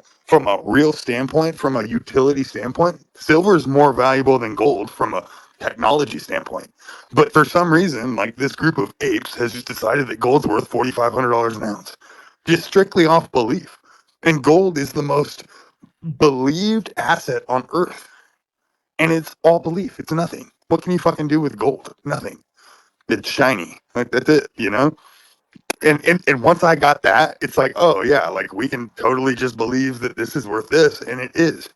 real standpoint, from a utility standpoint, silver is more valuable than gold from a technology standpoint. But for some reason, like this group of apes has just decided that gold's worth $4,500 an ounce, just strictly off belief. And gold is the most believed asset on earth, and it's all belief. It's nothing. What can you fucking do with gold? Nothing. It's shiny. Like that's it, you know? And once I got that, it's like, oh yeah, like we can totally just believe that this is worth this, and it is.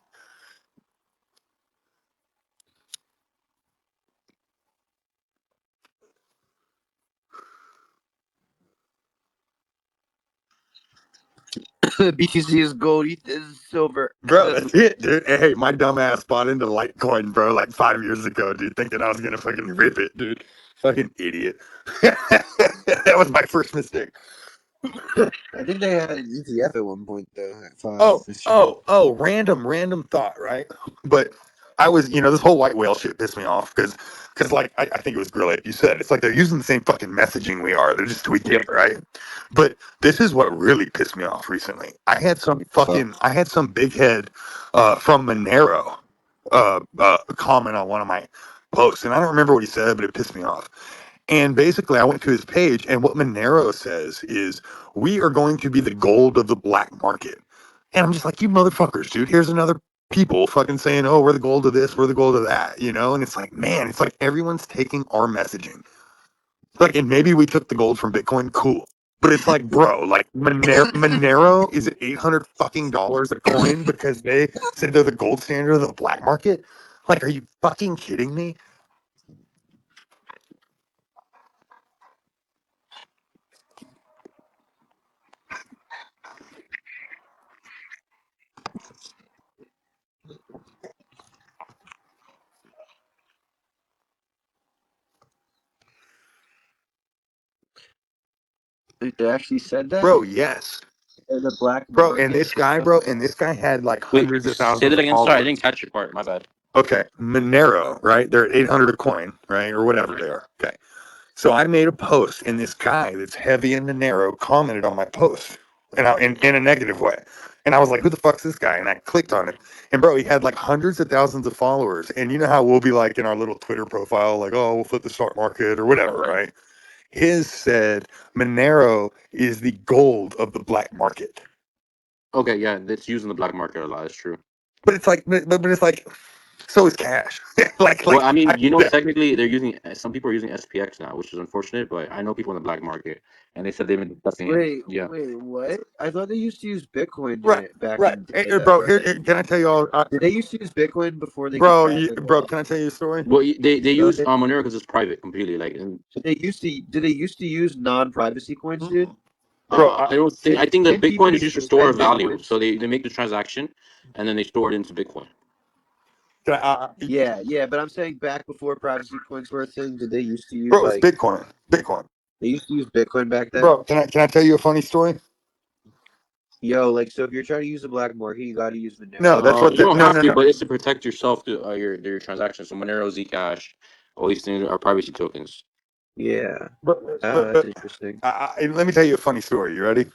BTC is gold, ETH is silver. Bro, that's it, dude. Hey, my dumb ass bought into Litecoin, bro, like 5 years ago, dude, thinking I was gonna fucking rip it, dude. Fucking idiot. That was my first mistake. I think they had an ETF at one point though at 5 this year. Random thought, right? But I was, this whole white whale shit pissed me off because like I think it was Grill, like you said, it's like they're using the same fucking messaging we are. They're just tweaking Yep. it, right? But this is what really pissed me off recently. I had some big head from Monero comment on one of my posts, and I don't remember what he said, but it pissed me off. And basically, I went to his page, and what Monero says is, we are going to be the gold of the black market. And I'm just like, you motherfuckers, dude. Here's another people fucking saying, oh, we're the gold of this, we're the gold of that, you know? And it's like, man, it's like everyone's taking our messaging. Like, and maybe we took the gold from Bitcoin, cool. But it's like, bro, like Monero is at 800 fucking dollars a coin because they said they're the gold standard of the black market. Like, are you fucking kidding me? They actually said that? Bro, yes. In the black Bro, market? and this guy had like Wait, hundreds of say thousands that of again. Sorry, I followers. didn't catch your part. My bad. Okay, Monero, right? They're at 800 a coin, right? Or whatever they are. Okay. So I made a post, and this guy that's heavy in Monero commented on my post, and in a negative way. And I was like, who the fuck's this guy? And I clicked on it. And bro, he had like hundreds of thousands of followers. And you know how we'll be like in our little Twitter profile, like, oh, we'll flip the stock market or whatever, right? His said Monero is the gold of the black market. Okay, yeah, it's used in the black market a lot. It's true. But it's like, but it's like, so is cash. Well, I mean, I you know, that, technically they're using some people are using SPX now, which is unfortunate. But I know people in the black market, and they said they've been discussing it. Yeah. Wait, what? I thought they used to use Bitcoin in right, it back right, in the day, though, bro. right? Can I tell you all, Did they used to use Bitcoin before they could bro? crack their Bro, wallet? can I tell you a story, Well, they Go use ahead. Monero because it's private completely. Like, and, Did they used to use non-privacy coins, dude? bro? I don't think. I think that Didn't people Bitcoin is use used for store of privacy value. coins? So they make the transaction, and then they store it into Bitcoin. Can Yeah, but I'm saying back before privacy coins were a thing, did they used to use bro, it's like Bitcoin. they used to use Bitcoin back then? Bro, can I tell you a funny story? Yo, like so if you're trying to use the black market, you gotta use No, Monero. that's what You the don't no have no to, no, but it's to protect yourself to your transactions. So Monero, Zcash, all these things are privacy tokens. Yeah. but That's interesting. let me tell you a funny story. You ready?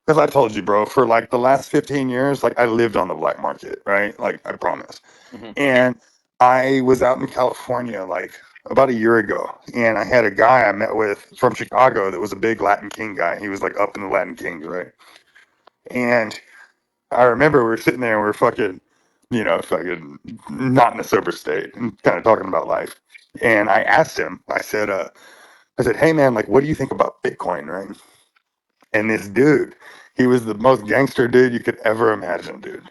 Because I told you, bro, for like the last 15 years, like I lived on the black market, right? Like I promise. Hmm. And I was out in California, like about a year ago, and I had a guy I met with from Chicago that was a big Latin King guy. He was like up in the Latin Kings, right? And I remember we were sitting there and we were fucking, fucking not in a sober state and kind of talking about life. And I asked him, I said, hey man, like, what do you think about Bitcoin, right? And this dude, he was the most gangster dude you could ever imagine, dude.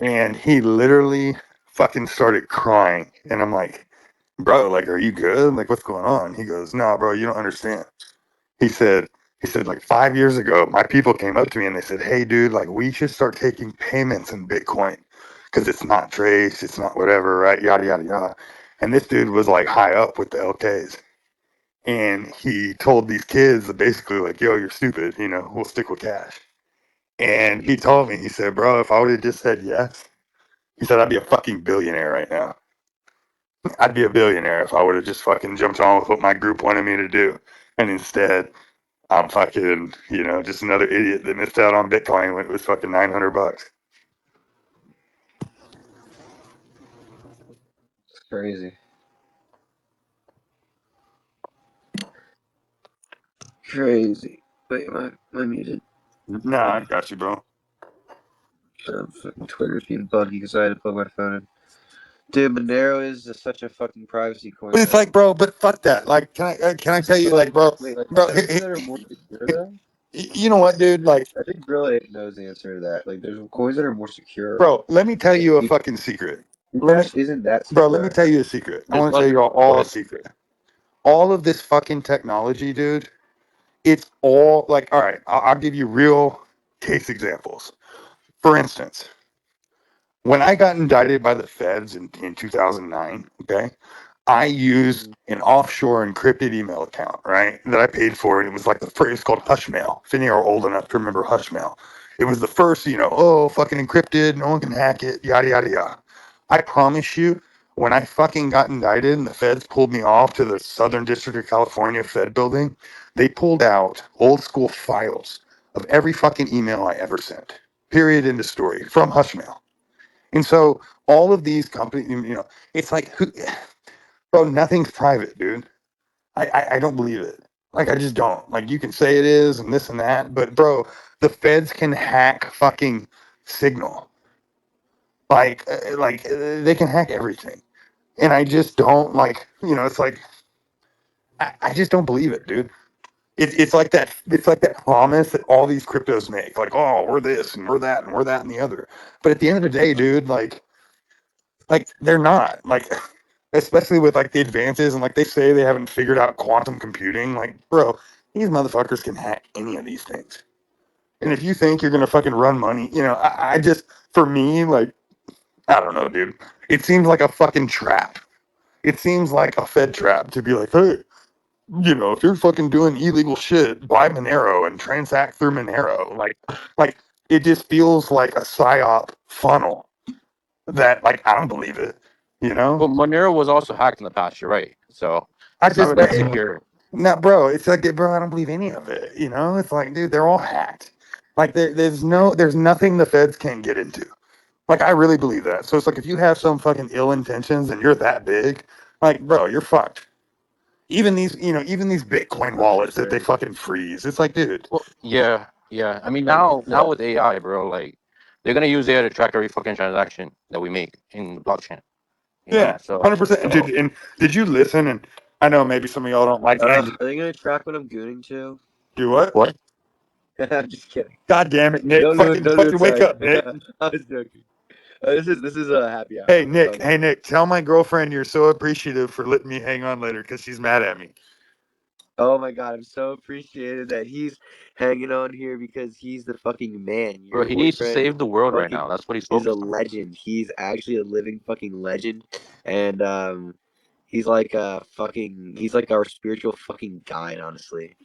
And he literally fucking started crying. And I'm like, bro, like, are you good? Like, what's going on? He goes, no, bro, you don't understand. He said, like 5 years ago, my people came up to me and they said, hey, dude, like, we should start taking payments in Bitcoin because it's not traced, it's not whatever, right? Yada, yada, yada. And this dude was like high up with the LKs. And he told these kids that basically, like, yo, you're stupid, we'll stick with cash. And he told me, he said, bro, if I would have just said yes, he said, I'd be a fucking billionaire right now. I'd be a billionaire if I would have just fucking jumped on with what my group wanted me to do. And instead, I'm fucking, just another idiot that missed out on Bitcoin when it was fucking $900. It's crazy. Crazy. Wait, my music. Nah, I got you, bro. Fucking Twitter's being buggy because I had to plug my phone in. Dude, Monero is such a fucking privacy coin. But it's like, bro, but fuck that. Like, can I tell you, like, bro, Wait, like, bro, coins that are more secure though? you know what, dude? Like, I think Brilliant knows the answer to that. Like, there's coins that are more secure. bro, let me tell you a fucking secret. Cash isn't that Bro, secure. let me tell you a secret. I Just want to tell you all a secret. All of this fucking technology, dude, it's all like, all right, I'll give you real case examples. For instance, when I got indicted by the feds in 2009, okay, I used an offshore encrypted email account, right, that I paid for, and it was like the first, it's called Hushmail. If any are old enough to remember Hushmail, it was the first, oh, fucking encrypted, no one can hack it, yada, yada, yada. I promise you, when I fucking got indicted and the feds pulled me off to the Southern District of California Fed building, they pulled out old school files of every fucking email I ever sent. Period. End of story. From Hushmail. And so all of these companies, it's like, bro, nothing's private, dude. I don't believe it. Like, I just don't. Like, you can say it is and this and that, but bro, the feds can hack fucking Signal. They can hack everything. And I just don't like, it's like, I just don't believe it, dude. It's like that. It's like that promise that all these cryptos make. Like, oh, we're this and we're that and we're that and the other. But at the end of the day, dude, like they're not. Like, especially with like the advances and like they say they haven't figured out quantum computing. Like, bro, these motherfuckers can hack any of these things. And if you think you're gonna fucking run money, I just, for me, like, I don't know, dude. It seems like a fucking trap. It seems like a Fed trap to be like, hey, if you're fucking doing illegal shit, buy Monero and transact through Monero. Like it just feels like a psyop funnel that, like, I don't believe it. Well, Monero was also hacked in the past. You're right. So I it's not just, really that secure. no, bro. It's like, bro, I don't believe any of it. It's like, dude, they're all hacked. Like there's nothing the feds can't get into. Like, I really believe that. So it's like, if you have some fucking ill intentions and you're that big, like, bro, you're fucked. Even these Bitcoin wallets that they fucking freeze. It's like, dude. Well, yeah, yeah. I mean, now with AI, bro, like they're gonna use AI to track every fucking transaction that we make in the blockchain. Yeah, So 100%. Dude, and did you listen? And I know maybe some of y'all don't like Are it. they gonna track what I'm gooning to? Do what? what? I'm just kidding. God damn it, Nick! Don't do it. Don't do Fucking it. wake Sorry. up, Nick. I was joking. This is a happy hour. Hey, Nick. Hey, Nick. Tell my girlfriend you're so appreciative for letting me hang on later because she's mad at me. Oh my god, I'm so appreciated that he's hanging on here because he's the fucking man. Bro, Your he needs to boyfriend save the world right fucking now. That's what he's is a focused on. legend. He's actually a living fucking legend, and he's like he's like our spiritual fucking guide. Honestly,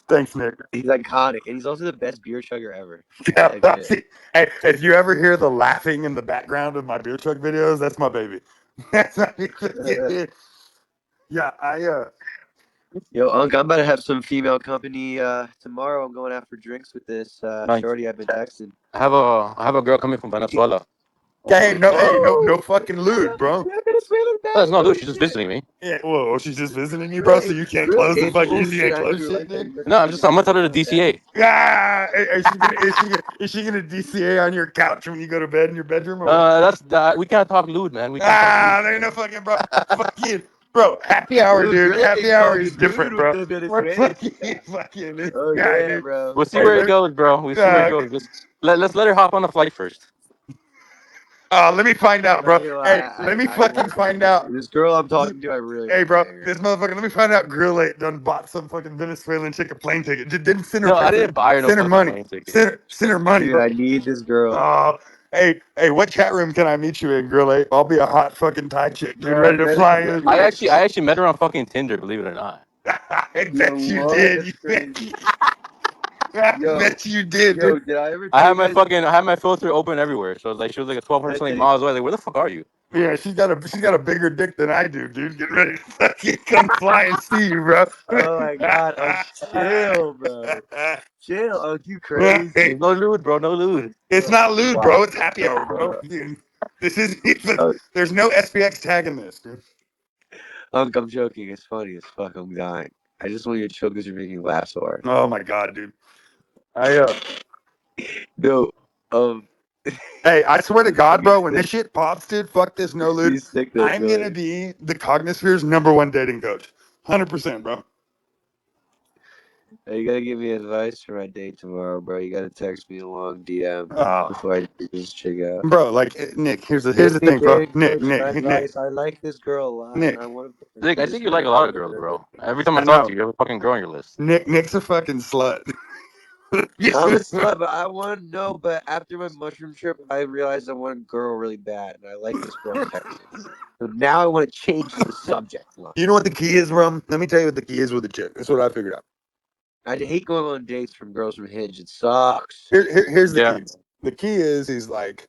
Thanks, Nick. he's iconic, and he's also the best beer chugger ever. Yeah, Like shit. hey, if you ever hear the laughing in the background of my beer truck videos, that's my baby. That's my baby. Yeah, Yo, Unc, I'm about to have some female company tomorrow. I'm going out for drinks with this Nice. shorty I've been texting. I have a girl coming from Venezuela. Hey, no fucking lewd, bro. That's not dude. She's just visiting me. Yeah, whoa, she's just visiting you, bro. So you can't close the fucking. You can't close shit, dude. No, I'm gonna tell her to DCA. Ah, is she gonna DCA on your couch when you go to bed in your bedroom? Or what? We can't talk lewd, man. We can't talk Ah, lewd. there ain't no fucking bro. Fucking bro. Happy hour, dude. Happy hour is different, bro. We're fucking this Oh guy, yeah, dude. bro. We'll see Hey, where it goes, bro. We'll see where it goes. Let's let her hop on the flight first. let me find out, I'm not bro. gonna Hey, lie, let me I fucking want find out. this girl I'm talking to. I really Hey, want to bro, bang her. this motherfucker. Let me find out. Grill 8 done bought some fucking Venezuelan chick a plane ticket. Just didn't send her. No, I didn't buy her no Send her fucking money. plane ticket. Send her money, Dude, bro. I need this girl. Oh, hey, what chat room can I meet you in, Grill 8? I'll be a hot fucking Thai chick, dude, Bro, ready to fly in. I actually met her on fucking Tinder, believe it or not. I Yo, bet you what? did. That's crazy. I Yo, bet you did, yo, dude. did I ever tell you guys? I had my filter open everywhere. So like she was like a 1,200 something miles away. Like, where the fuck are you? Yeah, she's got a bigger dick than I do, dude. Get ready to fucking come fly and see you, bro. Oh my god, chill, bro. Chill, you crazy. There's no lewd, bro. No lewd. It's not lewd, Wow. bro. It's happy hour, bro. Dude, this is Oh, there's no SPX tag in this, dude. I'm joking. It's funny as fuck. I'm dying. I just want you to chill because you're making me laugh so hard. Oh my god, dude. No, Hey, I swear to God, you bro, when this shit pops, dude, fuck this no lewd. stick this. I'm gonna be the Cognisphere's #1 dating coach. 100%, bro. Hey, you gotta give me advice for my date tomorrow, bro. You gotta text me a long DM Oh, before I take this chick out. bro, like Nick, here's the Give me thing, bro. dating Nick, coach Nick, Nick, advice. I like this girl a lot, and Nick. I want to put Nick, I this think you like a girl lot on of girls, her. bro. Every time I I talk to know. you, you have a fucking girl on your list. Nick's a fucking slut. I'm a slut, but I want to know. But after my mushroom trip, I realized I want a girl really bad, and I like this girl in Texas. So now I want to change the subject line. You know what the key is, bro? Let me tell you what the key is with a chick. That's what I figured out. I hate going on dates from girls from Hinge. It sucks. Here's the Yeah. key. The key is like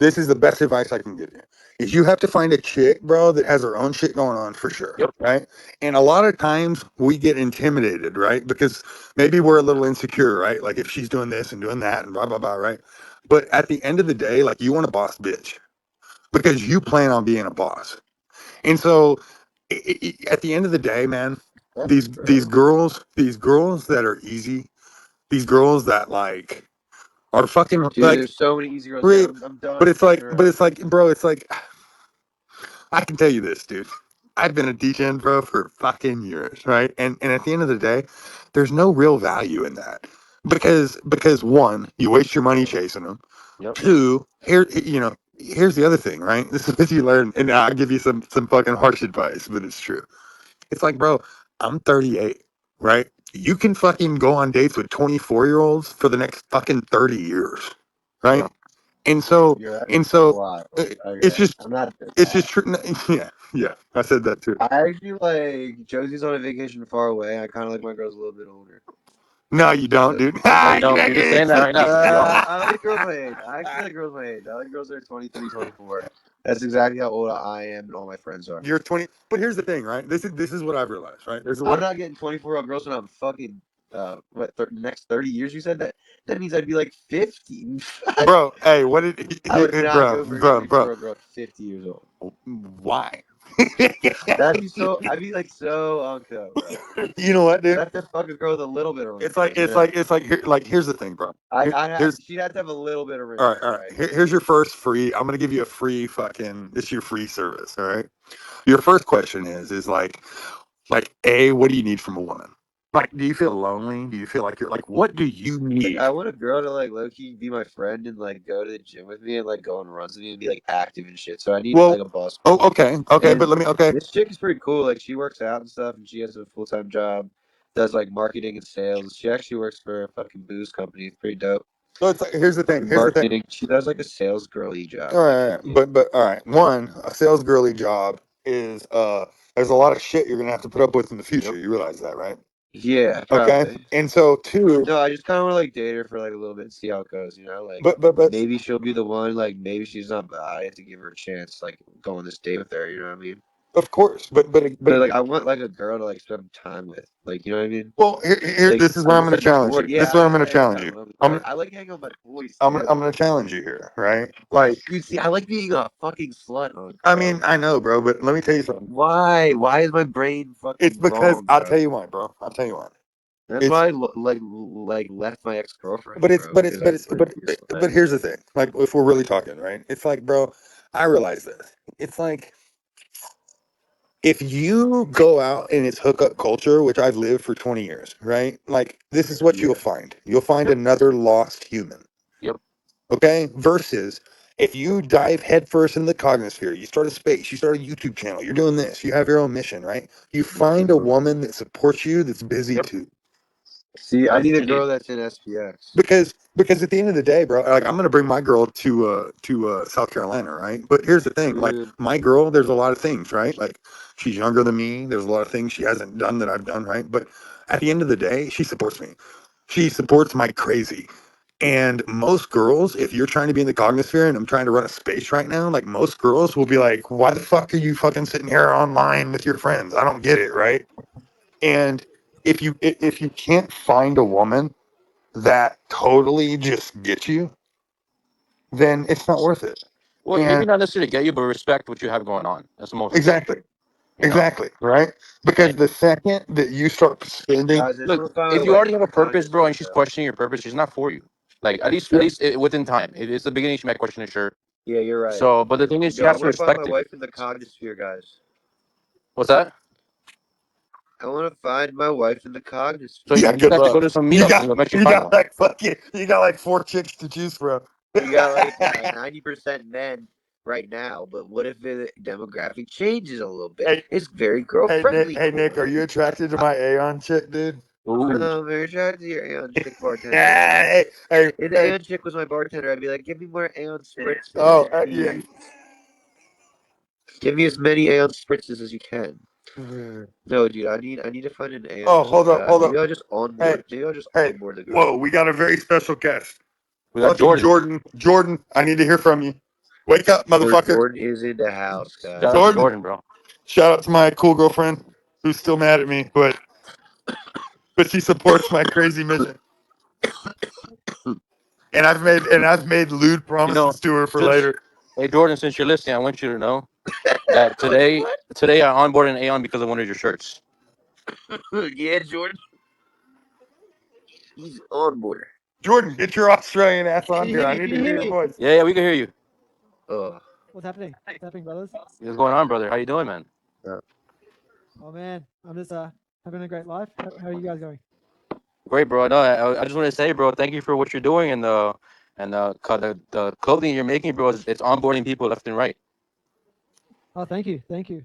this is the best advice I can give you. Is you have to find a chick, bro, that has her own shit going on for sure. Yep. Right. And a lot of times we get intimidated, right? Because maybe we're a little insecure, right? Like if she's doing this and doing that and blah, blah, blah, right? But at the end of the day, like you want a boss bitch because you plan on being a boss. And so at the end of the day, man, these girls that are easy, these girls that like are fucking Dude, like there's so many easy girls. great, I'm done. but it's like, Sure. bro, it's like I can tell you this, dude. I've been a DJ, bro, for fucking years, right? And at the end of the day, there's no real value in that because one, you waste your money chasing them. Yep. Two, here's the other thing, right? This is what you learn, and I'll give you some fucking harsh advice, but it's true. It's like, bro, I'm 38, right? You can fucking go on dates with 24-year-olds for the next fucking 30 years, right? Yeah. And so, You're and so, wild. it- it's Okay. just, I'm not doing it's that. just true. Yeah, I said that too. I actually like Josie's on a vacation far away. I kind of like my girls a little bit older. No, you don't, So, dude. No, you don't. You're just saying that right now because you don't. I like girls my age. I actually like girls my age. I like girls that are 23, 24. That's exactly how old I am and all my friends are. You're 20, but here's the thing, right? This is what I've realized, right? There's I'm what, not getting 24-year-old girls when I'm fucking next 30 years. You said that means I'd be like 50. bro. Hey, what did, I would not go for a bro, 24-year-old girl at 50 years old. why? I'd be like so unco, bro. You know what, I'd dude? have to fuck a girl with a little bit of It's wrinkles, like you know? here's the thing, bro. Here's She'd have to have a little bit of all wrinkles, right, all right. right? Here's your first free. I'm gonna give you a free fucking. This is your free service. All right. Your first question is like a what do you need from a woman? Like, do you feel lonely? Do you feel like you're like what do you Like, need? I want a girl to like low key be my friend and like go to the gym with me and like go on runs with me and be like active and shit. So I need Well, like a boss. oh, okay, but And let me okay. this chick is pretty cool. Like she works out and stuff, and she has a full-time job, does like marketing and sales. She actually works for a fucking booze company. It's pretty dope. So it's like here's the thing. Here's the thing. Marketing. She does like a sales girly job. All Like right, but all right. One, a sales girly job is there's a lot of shit you're gonna have to put up with in the future. You realize that, right? yeah, Okay. probably. And so two, No, I just kind of want to like date her for like a little bit and see how it goes. You know, like but maybe she'll be the one. Like maybe she's not bad. I have to give her a chance. Like go on this date with her. You know what I mean? Of course, But like, I want like a girl to like spend time with. Like, you know what I mean? well, Like, this is where I'm going to challenge bored. you. This Yeah, is I where I'm like going to hanging challenge out you. with them. I like hanging out with my boys too. I'm going to challenge you here, right? Like, Dude, see, I like being a fucking slut, Unc, I bro. mean, I know, bro, but let me tell you something. Why? Why is my brain It's fucking because wrong, I'll bro? tell you why, bro. I'll tell you why. That's It's why I like left my ex girlfriend, but it's bro. but it's Because I but it's wanted to be a slut. but here's the thing. Like, if we're really talking, right? It's like, bro, I realize this. It's like if you go out and it's hookup culture, which I've lived for 20 years, right? Like, this is what Yeah. you'll find. You'll find another lost human. Yep. Okay? Versus if you dive headfirst in the cognosphere, you start a space, you start a YouTube channel, you're doing this, you have your own mission, right? You find a woman that supports you that's busy Yep. too. See, I need a Indeed. girl that's in SPX. Because at the end of the day, bro, like I'm gonna bring my girl to South Carolina, right? But here's the thing, like Dude, my girl, there's a lot of things, right? Like she's younger than me. There's a lot of things she hasn't done that I've done, right? But at the end of the day, she supports me. She supports my crazy. And most girls, if you're trying to be in the cognosphere and I'm trying to run a space right now, like most girls will be like, why the fuck are you fucking sitting here online with your friends? I don't get it, right? And if you can't find a woman that totally just gets you, then it's not worth it. Well, maybe And not necessarily get you, but respect what you have going on. That's the most important. exactly, You know. right? Because And the second that you start spending, guys, I just look, want to find my if you wife already in have the a purpose, bro, cognosphere, and she's though. questioning your purpose, she's not for you. Like at yeah, least within time. It's the beginning. She might question it, sure. Yeah, you're right. So, but the thing is, she Yo, I has to want to find my respect it. wife in the cognosphere, guys. What's that? I want to find my wife in the So cognosphere. yeah, you good have to go luck. to some You meetups got and eventually find one. like fucking you got like 4 chicks to choose from. You got like 90% men right now, but what if the demographic changes a little bit? hey, It's very girl friendly. hey Nick, are you attracted to my Aeon chick, dude? Ooh. I'm very attracted to your Aeon chick bartender. Hey, If the Aeon chick was my bartender, I'd be like, give me more Aeon spritzes, oh, yeah. please. Give me as many Aeon spritzes as you can. No, dude, I need to find an Aeon Oh, chick. hold Maybe up. I'll just Hey, onboard. Maybe I'll just hey, onboard the whoa, girl. we got a very special guest. We got Fucking Jordan. Jordan, I need to hear from you. Wake up, motherfucker. Jordan is in the house, Shout out guys. to Jordan, Jordan, bro. shout out to my cool girlfriend who's still mad at me, but she supports my crazy mission. And I've made lewd You know, promises to her for just later. hey Jordan, since you're listening, I want you to know that Wait, today what? today I onboarded an Aeon because of one of your shirts. Yeah, Jordan. He's on board. Jordan, get your Australian ass on Can you here. hear I me? need Can to you hear hear your me? voice. Yeah, we can hear you. Oh, What's happening? What's happening, brothers? What's going on, brother? How you doing, man? Oh man, I'm just having a great life. How are you guys going? Great, bro. No, I just want to say, bro, thank you for what you're doing and the clothing you're making, bro. It's onboarding people left and right. Oh, thank you, thank you.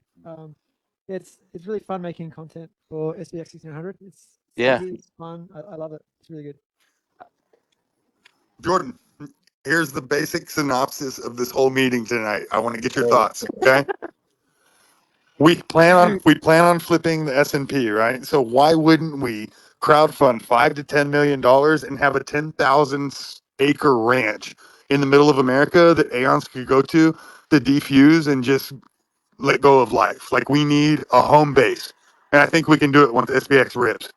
It's really fun making content for SPX6900. It's Yeah. easy, it's fun. I love it. It's really good. Jordan, here's the basic synopsis of this whole meeting tonight. I want to get your hey, thoughts, okay? We plan on flipping the S&P, right? So why wouldn't we crowdfund $5 to $10 million and have a 10,000 acre ranch in the middle of America that Aeons could go to defuse and just let go of life? Like, we need a home base, and I think we can do it once SPX rips.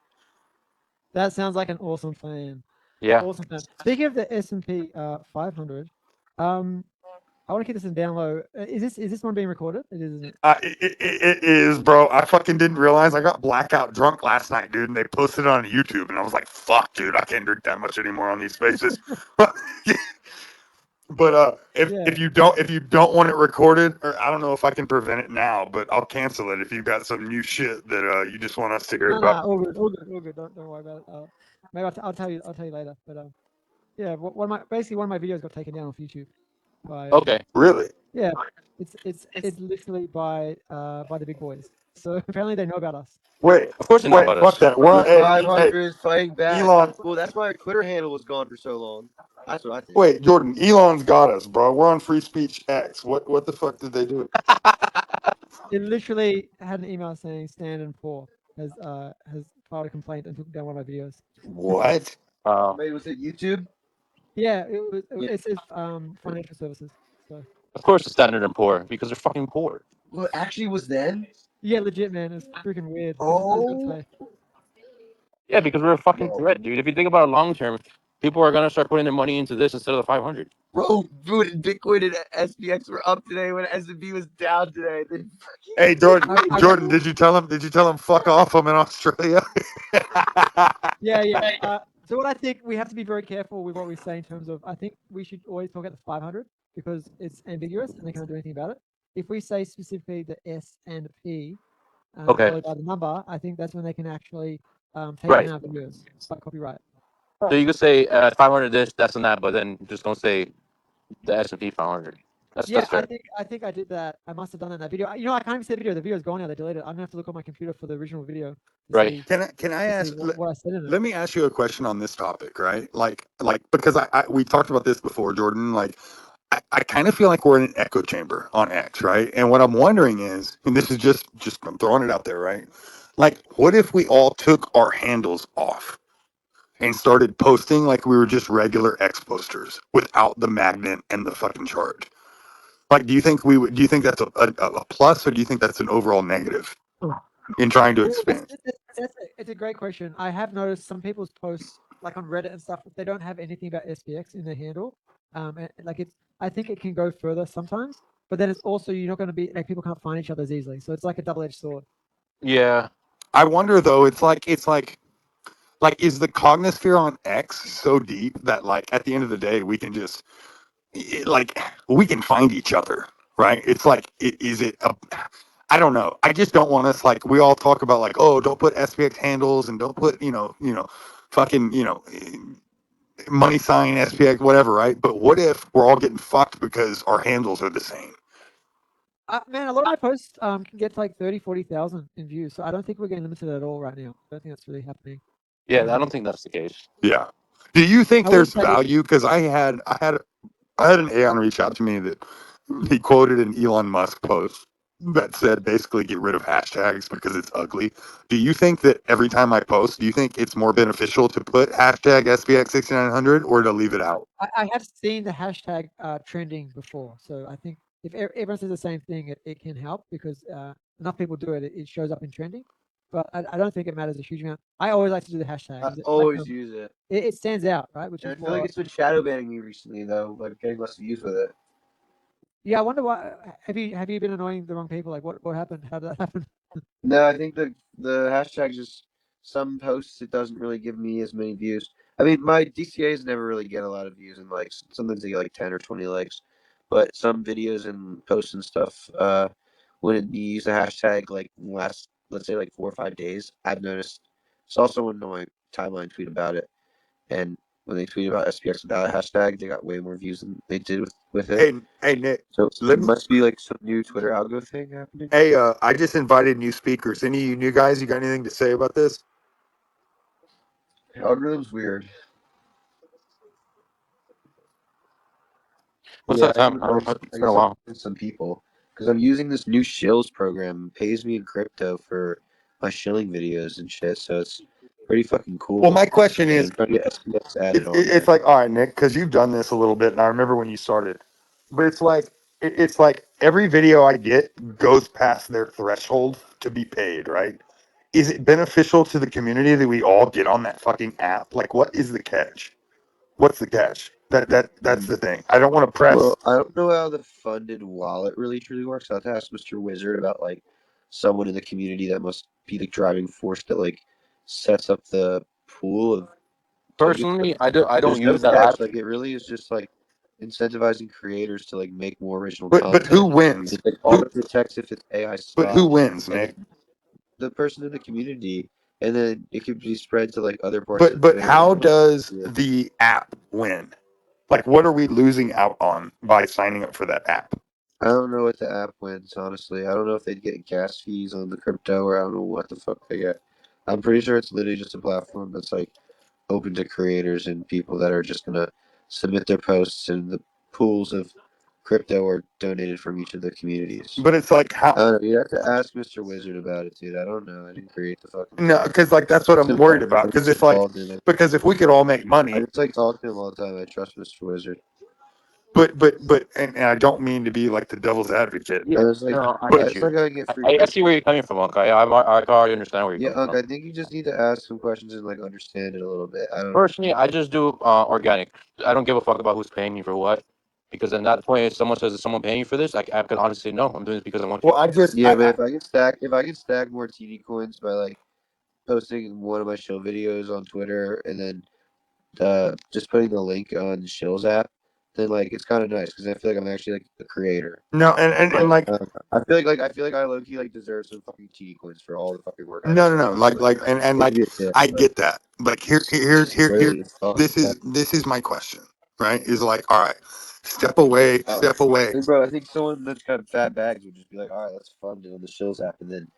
That sounds like an awesome plan. Yeah. Awesome plan. Speaking of the S&P 500, I want to keep this in down low. Is this one being recorded? It is, isn't it? It is, bro. I fucking didn't realize I got blackout drunk last night, dude, and they posted it on YouTube, and I was like, "Fuck, dude, I can't drink that much anymore on these spaces." But Yeah. if you don't want it recorded, or I don't know if I can prevent it now, but I'll cancel it if you've got some new shit that you just want us to hear No, about. all good, all good, all good. Don't worry about it. Maybe I'll tell you. I'll tell you later. But yeah, one of my videos got taken down on YouTube by Okay. Really? yeah, it's literally by the big boys. So apparently they know about us. Wait, Of course they know about fuck us. that. We're the on, hey, 500 is fighting back. Elon. Well, that's why our Twitter handle was gone for so long. That's what I think. Wait, Jordan, Elon's got us, bro. We're on Free Speech X. What the fuck did they do? It literally had an email saying Stand and Poor has filed a complaint and took down one of my videos. What? Wait, was it YouTube? Yeah, it was. Yeah. It says financial services. So Of course, it's Standard and Poor because they're fucking poor. What actually was then? Yeah, legit, man. It's freaking weird. It just got Oh, play. Yeah, because we're a fucking bro, threat, dude. If you think about it long term, people are gonna start putting their money into this instead of the 500. bro, dude, Bitcoin and SPX were up today when S&P was down today. Then Hey, Jordan, I Jordan, did you tell him? Did you tell him fuck off? I'm in Australia. Yeah, yeah. So what I think we have to be very careful with what we say in terms of, I think we should always talk about the 500 because it's ambiguous and they can't do anything about it. If we say specifically the S and P, Okay, followed by the number, I think that's when they can actually take right. down our videos by copyright. So you could say 500 this, that's and that, but then just don't say the S&P 500. Yeah, That's fair. I think I did that. I must have done that in that video. You know, I can't even see the video. The video's gone now. They deleted it. I'm gonna have to look on my computer for the original video to Right. see Can I ask? what I said in it. Let me ask you a question on this topic, right? Like because we talked about this before, Jordan. Like I kind of feel like we're in an echo chamber on X, right? And what I'm wondering is, and this is just I'm throwing it out there, right? Like, what if we all took our handles off and started posting like we were just regular X posters without the magnet and the fucking charge? Like, do you think we would? Do you think that's a plus, or do you think that's an overall negative in trying to expand? It's a great question. I have noticed some people's posts, like on Reddit and stuff, they don't have anything about SPX in their handle. And like I think it can go further sometimes, but then it's also you're not going to be like people can't find each other as easily. So it's like a double-edged sword. Yeah. I wonder though. Like is the cognosphere on X so deep that like at the end of the day we can just like we can find each other, right? It's like is it a I don't know. I just don't want us like we all talk about like, oh, don't put SPX handles and don't put fucking money sign SPX whatever, right? But what if we're all getting fucked because our handles are the same? Man, a lot of my posts can get to like 30, 40,000 in views. So I don't think we're getting limited at all right now. I don't think that's really happening. Yeah, I don't think that's the case. Yeah. Do you think I would there's say value? Because I had an Aeon reach out to me that he quoted an Elon Musk post that said basically get rid of hashtags because it's ugly. Do you think that every time I post, do you think it's more beneficial to put hashtag SPX6900 or to leave it out? I have seen the hashtag trending before. So I think if everyone says the same thing, it can help because enough people do it, it shows up in trending. But I don't think it matters a huge amount. I always like to do the hashtag. I 'Cause always use it. it stands out, right? Which And is I feel like what. it's been shadow banning me recently though, like getting less views with it. Yeah, I wonder why. Have you been annoying the wrong people? Like what happened? How did that happen? No, I think the hashtag just some posts it doesn't really give me as many views. I mean, my DCAs never really get a lot of views and likes. Sometimes they get like 10 or 20 likes, but some videos and posts and stuff, when you use the hashtag like last, let's say like 4 or 5 days, I've noticed. Saw someone on my timeline tweet about it, and when they tweet about SPX without a hashtag, they got way more views than they did with it. Hey Nick, So let it me. must be like some new Twitter algo thing happening. Hey, I just invited new speakers. Any of you new guys, you got anything to say about this? Algorithm's weird. What's Yeah, that time? I It's been a guess I'm while. with some people because I'm using this new Shills program. It pays me in crypto for my shilling videos and shit, so it's pretty fucking Well, cool. my question And is, I'm trying to get SPX added on it's there. like, all right, Nick, because you've done this a little bit, and I remember when you started. But it's like every video I get goes past their threshold to be paid, right? Is it beneficial to the community that we all get on that fucking app? Like, what is the catch? What's the catch? That's the thing. I don't want to press. Well, I don't know how the funded wallet really truly works. I'll have to ask Mr. Wizard about like someone in the community that must be the driving force that like sets up the pool of tokens. But Personally, I don't there's no use that catch. app. Like it really is just like incentivizing creators to like make more original But who content. wins? It like Who auto detects if it's AI but who spot, wins, and Nick? the person in the community, and then it could be spread to like other parts of But Twitter. how does Yeah. the app win? Like, what are we losing out on by signing up for that app? I don't know what the app wins, honestly. I don't know if they'd get gas fees on the crypto or I don't know what the fuck they get. I'm pretty sure it's literally just a platform that's like open to creators and people that are just gonna submit their posts and the pools of crypto are donated from each of the communities. But it's like I how don't know. You have to ask Mr. Wizard about it, dude. I don't know. I didn't create the fucking no, thing. because like that's what It's I'm worried involved. about. Because It's it's like involved in it. because if we could all make I money, just like talk to him all the time. I trust Mr. Wizard. and I don't mean to be like the devil's advocate. Yeah, It's like no, I get it's you. like I get free I questions. see where you're coming from, Unc. I already understand where you're Yeah, coming Unc, from. I think you just need to ask some questions and like understand it a little bit. I don't. Personally, I just do organic. I don't give a fuck about who's paying me for what. Because at that point, if someone says, "Is someone paying you for this?" I could honestly say, "No, I'm doing this because I want to." Well, I just Yeah, but if I can stack more TD coins by like posting one of my shill videos on Twitter and then just putting the link on Shill's app, then like it's kind of nice because I feel like I'm actually like a creator. no, and like I feel like I low key like deserve some fucking TD coins for all the fucking work I no, just no, put no, in. So like and it could like be a tip, I but get that, but like here, really it's all this is my question, right? Is like, all right, step away. Hey, bro, I think someone that's got fat bags would just be like, all right, let's fund it on the Shills app, and then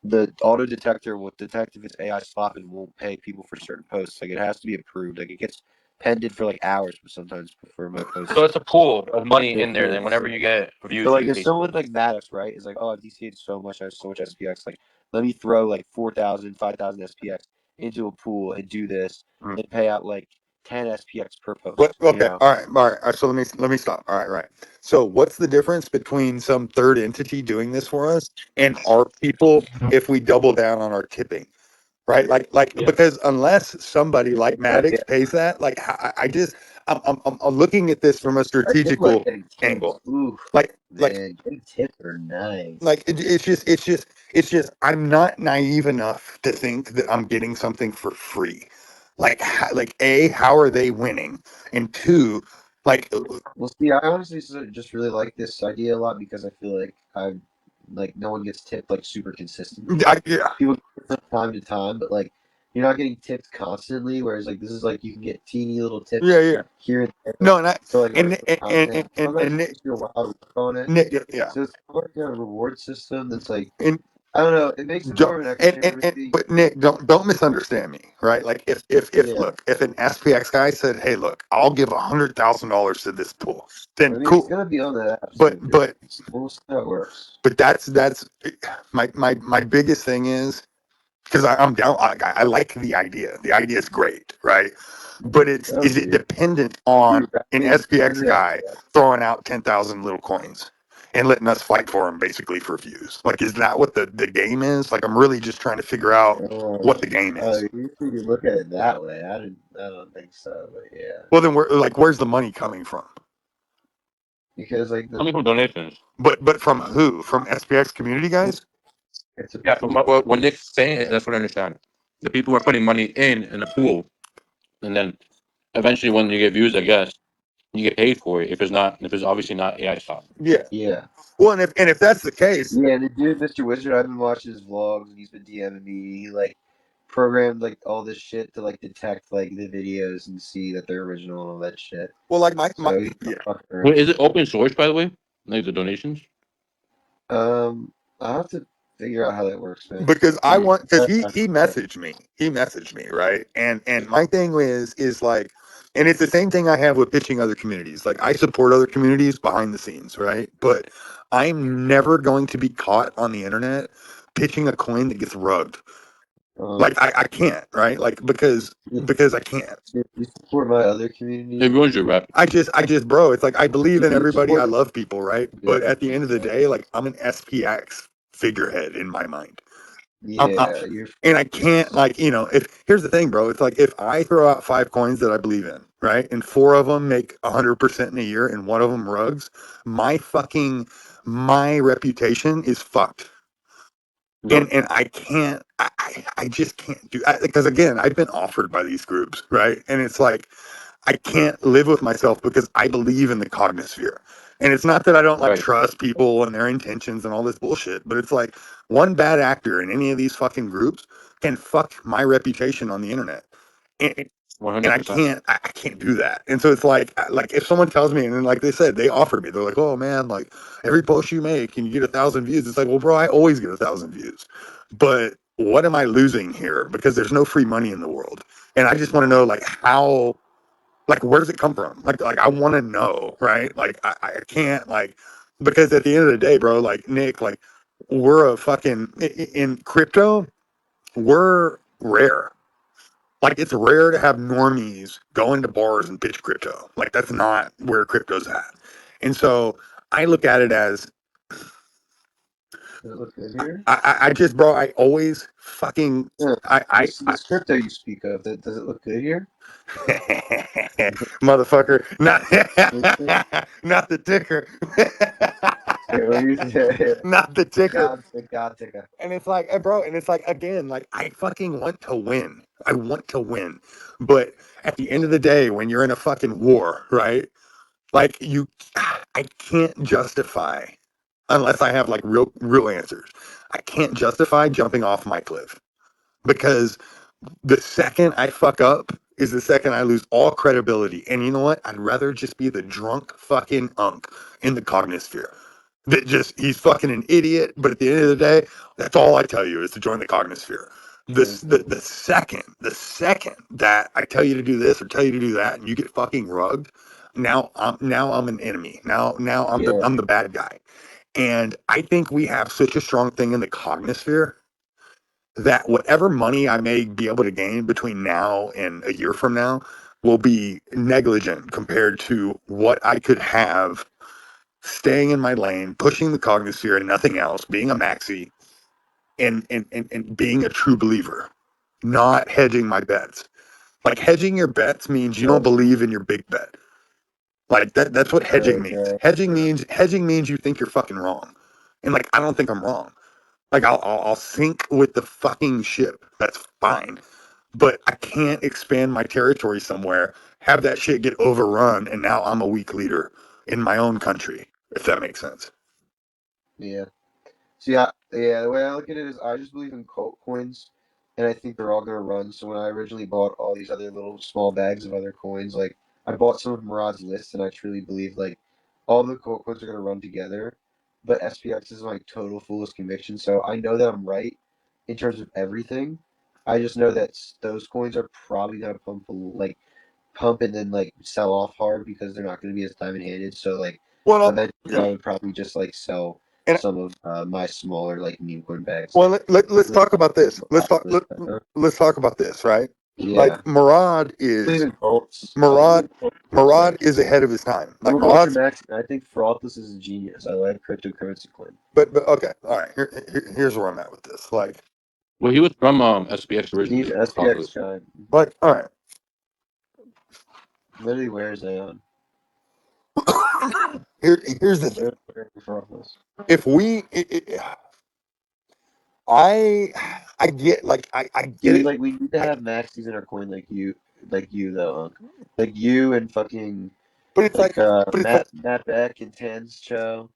the auto detector will detect if it's AI slop and won't pay people for certain posts. Like it has to be approved. Like it gets pended for like hours, but sometimes before my So posts it's a pool of money get in there. Then approved. whenever you get So views, you like get if paid. someone like Maddox, right, is like, oh, I've DCA'd so much, I have so much SPX, like let me throw like 4,000, 5,000 SPX into a pool and do this Mm. and pay out like 10 SPX per What? post, you Okay, know? all right. So let me stop. All right, right. So what's the difference between some third entity doing this for us and our people if we double down on our tipping? Right? Like Yeah. because unless somebody like But yeah, Maddox pays that, like I just I'm looking at this from a I did like strategical getting tips. angle. Ooh, Like man, getting tips are nice. like it's just I'm not naive enough to think that I'm getting something for free. Like like a how are they winning? And two, like Well, see, I honestly just really like this idea a lot because I feel like I'm like no one gets tipped like super consistently. Like yeah, people get tipped from time to time, but like you're not getting tipped constantly. Whereas like this is like you can get teeny little tips yeah. here and there No, and for like and original content. Sometimes and you just do a wild work on it, Nick, yeah, so it's like a reward system that's like and I don't know. It makes it don't, more of an extra chance. but Nick, don't misunderstand me, right? Like if Yeah, look, if an SPX guy said, "Hey, look, I'll give $100,000 to this pool," I then mean it's cool. gonna be on that app But soon, dude. but We'll see how it works. but that's my biggest thing is because I'm down. I like the idea. The idea is great, right? But Oh, is it dude, dependent on dude, an dude, SPX every guy throwing out 10,000 little coins and letting us fight for them basically for views? Like, is that what the game is? Like, I'm really just trying to figure out Oh, what the game is. you could look at it that way. I don't think so, but yeah, Well, then where's the money coming from? because like the Coming from donations. But from who? From SPX community guys? it's a Yeah, from what when Nick's saying it, that's what I understand. The people are putting money in the pool, and then eventually, when you get views, I guess you get paid for it. If it's obviously not AI stuff. Yeah. yeah, Well, and if that's the case, yeah. The dude, Mr. Wizard, I've been watching his vlogs, and he's been DMing me. He like programmed like all this shit to like detect like the videos and see that they're original and all that shit. well, like my So he's yeah. not fucking around. Wait, is it open source by the way? Like the donations? I'll have to figure out how that works, man. Because I Maybe want because I he messaged me right and my thing is like and it's the same thing I have with pitching other communities. Like I support other communities behind the scenes, right? But I'm never going to be caught on the internet pitching a coin that gets rugged. um, Like I can't, right? Like you, because I can't. you support my other community. Everyone's your rep. I just bro, it's like I believe in You everybody. I support love people, right? yeah, But at the end of the day, like I'm an SPX figurehead in my mind. I'm yeah. You're and I can't like if here's the thing, bro. It's like if I throw out 5 coins that I believe in, right, and 4 of them make 100% in a year, and one of them rugs, my reputation is fucked. Yep. And I can't, I just can't do because again, I've been offered by these groups, right, and it's like I can't live with myself because I believe in the cognosphere. And it's not that I don't like Right. trust people and their intentions and all this bullshit, but it's like one bad actor in any of these fucking groups can fuck my reputation on the internet. And, One and hundred I percent. can't I can't do that. And so it's like if someone tells me and then like they said, they offered me, they're like, "Oh man, like every post you make and you get 1,000 views." It's like, well, bro, I always get 1,000 views. But what am I losing here? Because there's no free money in the world. And I just want to know like how like where does it come from? Like I want to know, right? Like I can't like because at the end of the day, bro, like Nick, like we're a fucking in crypto, we're rare. Like, it's rare to have normies go into bars and pitch crypto. Like, that's not where crypto's at. And so I look at it as Does it look good here? I just, bro, I always fucking Yeah. I This crypto you speak of, does it look good here? motherfucker, not Okay, not the ticker. what do you say? Not the ticker. God ticker. And it's like, bro, and it's like, again, like, I fucking want to win. I want to win. But at the end of the day, when you're in a fucking war, right? Like, I can't justify, unless I have like real answers. I can't justify jumping off my cliff, because the second I fuck up is the second I lose all credibility. And you know what? I'd rather just be the drunk fucking unk in the cognosphere. That just, he's fucking an idiot, but at the end of the day, that's all I tell you is to join the cognosphere. The second that I tell you to do this or tell you to do that and you get fucking rugged, now I'm an enemy. Now Yeah. I'm the bad guy. And I think we have such a strong thing in the cognosphere that whatever money I may be able to gain between now and a year from now will be negligent compared to what I could have staying in my lane, pushing the cognosphere and nothing else, being a maxi, and being a true believer, not hedging my bets. Like, hedging your bets means you don't believe in your big bet. Like, that's what hedging means. Hedging means you think you're fucking wrong. And like, I don't think I'm wrong. Like, I'll sink with the fucking ship. That's fine. But I can't expand my territory somewhere, have that shit get overrun, and now I'm a weak leader in my own country, if that makes sense. Yeah. See, the way I look at it is I just believe in coins, and I think they're all gonna run. So when I originally bought all these other little small bags of other coins, like I bought some of Murad's list, and I truly believe like all the coins are gonna run together. But SPX is my total fool's conviction, so I know that I'm right in terms of everything. I just know that those coins are probably gonna pump and then like sell off hard because they're not gonna be as diamond handed. So like Well, eventually I would probably just like sell and some of my smaller like meme coin bags. well, let's talk about this. Let's talk about this, right? Yeah. Like, Murad I believe is in cults. I believe Murad in cults. Murad is ahead of his time. I'm Like, a Ultra Murad's, Max. I think Fraughtless is a genius. I like cryptocurrency coin. but okay, all right. Here's where I'm at with this. Well, he was from SPX He's originally. SPX shine. All right. Literally wears on. Here's the thing. Fraughtless. If we, I get, like, I get Dude, it. like we need to I, have maxis in our coin like you though, Unc. Like you and fucking but it's like like, but it's like, Matt Beck and Tans Cho.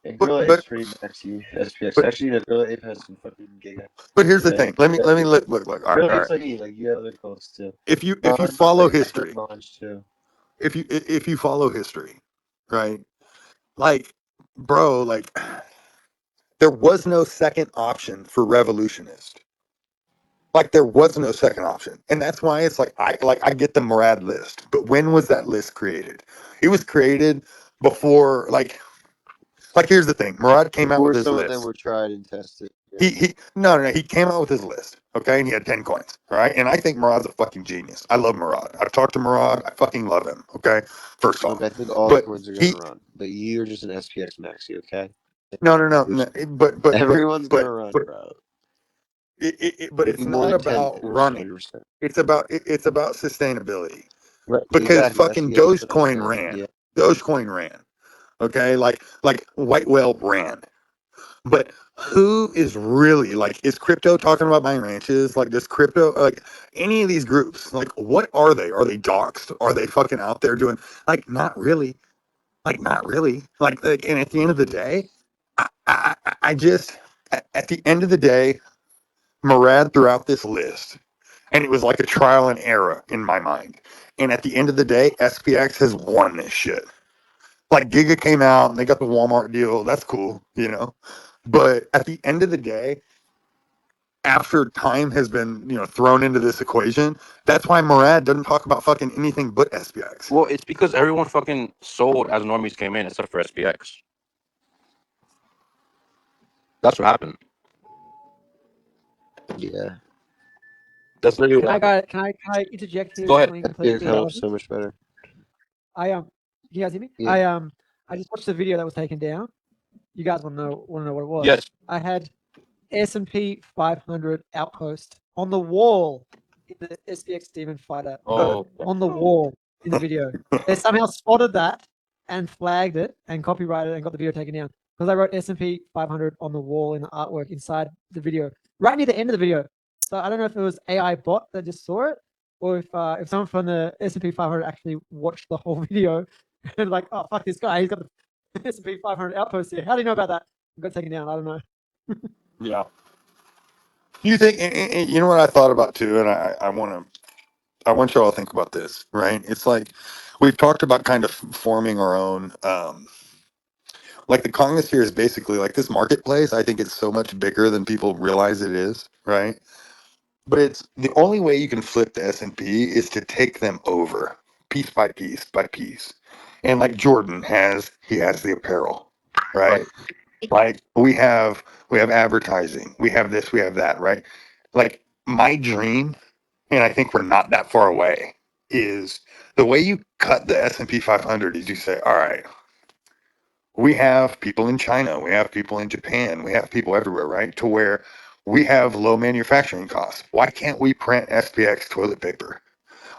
And but Gorilla but Ape's pretty maxi SPX. but Actually, no, Gorilla Ape has some fucking giga. but here's the Yeah, thing. Let me look. All right, Gorilla all Ape's right. like me. Like you have other quotes too. If you I follow guess like history, launch too. if you follow history, right? Like, bro, like, there was no second option for revolutionist. Like, there was no second option, and that's why it's like, I get the Murad list, but when was that list created? It was created before, like, here's the thing. Murad came out with Before his some of them list. were tried and tested. Yeah. He no, he came out with his list, okay, and he had 10 coins, all right. And I think Murad's a fucking genius. I love Murad. I've talked to Murad. I fucking love him. Okay, first Look, off, I think all the but coins are gonna he run, but you're just an SPX maxi, okay? no, Everyone's gonna but run, bro. but Maybe it's more not than 10 about members, running. 100%. It's about sustainability, Right, because exactly. fucking SPX is what I'm Dogecoin saying. ran. Yeah. Dogecoin ran. Okay, like White Whale ran. But who is really, like, is crypto talking about buying ranches? Like, does crypto, like, any of these groups, like, what are they? Are they doxxed? Are they fucking out there doing, like, not really? Like, not really. And at the end of the day, I just, at the end of the day, Murad threw out this list, and it was like a trial and error in my mind. And at the end of the day, SPX has won this shit. Like, Giga came out and they got the Walmart deal. That's cool, you know? But at the end of the day, after time has been, thrown into this equation, that's why Murad doesn't talk about fucking anything but SPX. Well, it's because everyone fucking sold as normies came in, except for SPX. That's what happened. Yeah. That's literally Can what happened. can I interject here Go with ahead. something SPX completely helps irrelevant? so much better. Can you guys hear me? Yeah. I just watched the video that was taken down. You guys want to know what it was? Yes. I had S&P 500 outpost on the wall in the SPX Demon Fighter Oh. on the wall in the video. They somehow spotted that and flagged it and copyrighted and got the video taken down because I wrote S&P 500 on the wall in the artwork inside the video, right near the end of the video. So I don't know if it was AI bot that just saw it or if someone from the S&P 500 actually watched the whole video and like, oh fuck this guy, he's got the S&P 500 outpost here. How do you know about that? It got taken down. I don't know. Yeah. You think, and you know what I thought about too, and I want y'all to think about this, right? It's like we've talked about kind of forming our own, like the Congress here is basically like this marketplace. I think it's so much bigger than people realize it is, right? But it's the only way you can flip the S&P is to take them over piece by piece by piece. And like Jordan he has the apparel, right? Like we have advertising, we have this, we have that, right? Like my dream, and I think we're not that far away, is the way you cut the S&P 500 is you say, all right, we have people in China, we have people in Japan, we have people everywhere, right? To where we have low manufacturing costs. Why can't we print SPX toilet paper?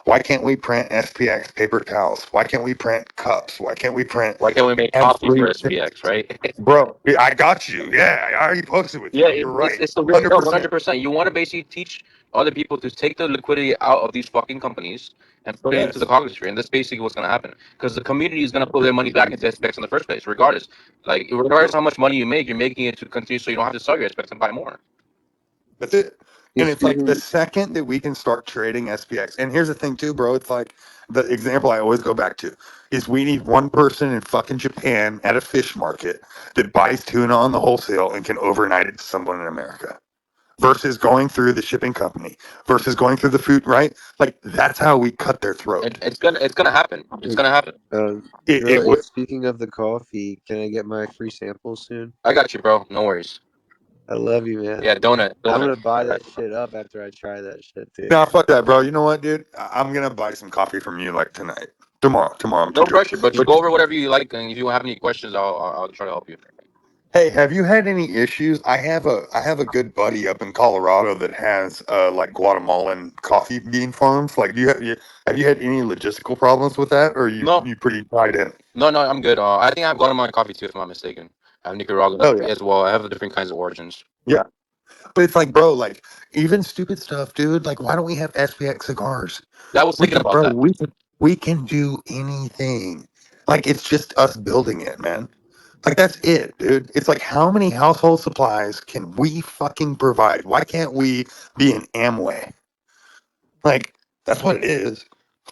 Why can't we print SPX paper towels? Why can't we print cups? Why can't we print Why can't we make coffee for everything? SPX, right? Bro, I got you. Yeah, I already posted with Yeah, you. You're right. it's the real deal, 100%. 100%. You want to basically teach other people to take the liquidity out of these fucking companies and put it into the Yes. Congress tree, and that's basically what's going to happen. Because the community is going to put their money back into SPX in the first place, regardless. Like, regardless of how much money you make, you're making it to continue so you don't have to sell your SPX and buy more. That's it. Yeah, And it's like the speaking, second that we can start trading SPX. And here's the thing too, bro. It's like the example I always go back to is we need one person in fucking Japan at a fish market that buys tuna on the wholesale and can overnight it to someone in America versus going through the shipping company versus going through the food, right? Like that's how we cut their throat. It's gonna happen. It's gonna happen. It Girl, would. speaking of the coffee, can I get my free sample soon? I got you, bro. No worries. I love you, man. Yeah, donut. I'm Donut. gonna buy that shit up after I try that shit, dude. Nah, fuck that, bro. You know what, dude? I'm gonna buy some coffee from you like tonight. Tomorrow. I'm No too drunk. pressure, but just go over whatever you like, and if you have any questions, I'll try to help you. Hey, have you had any issues? I have a good buddy up in Colorado that has like Guatemalan coffee bean farms. Like, have you had any logistical problems with that, or are you No, you pretty tied in? no, I'm good. I think I've gotten my coffee too, if I'm not mistaken. I have Nicaraguan Oh yeah, as well. I have the different kinds of origins. yeah. But it's like, bro, like even stupid stuff, dude. Like, why don't we have SPX cigars? Yeah, I was We thinking can, about bro. that. We can do anything. Like, it's just us building it, man. Like that's it, dude. It's like how many household supplies can we fucking provide? Why can't we be an Amway? Like that's what it is.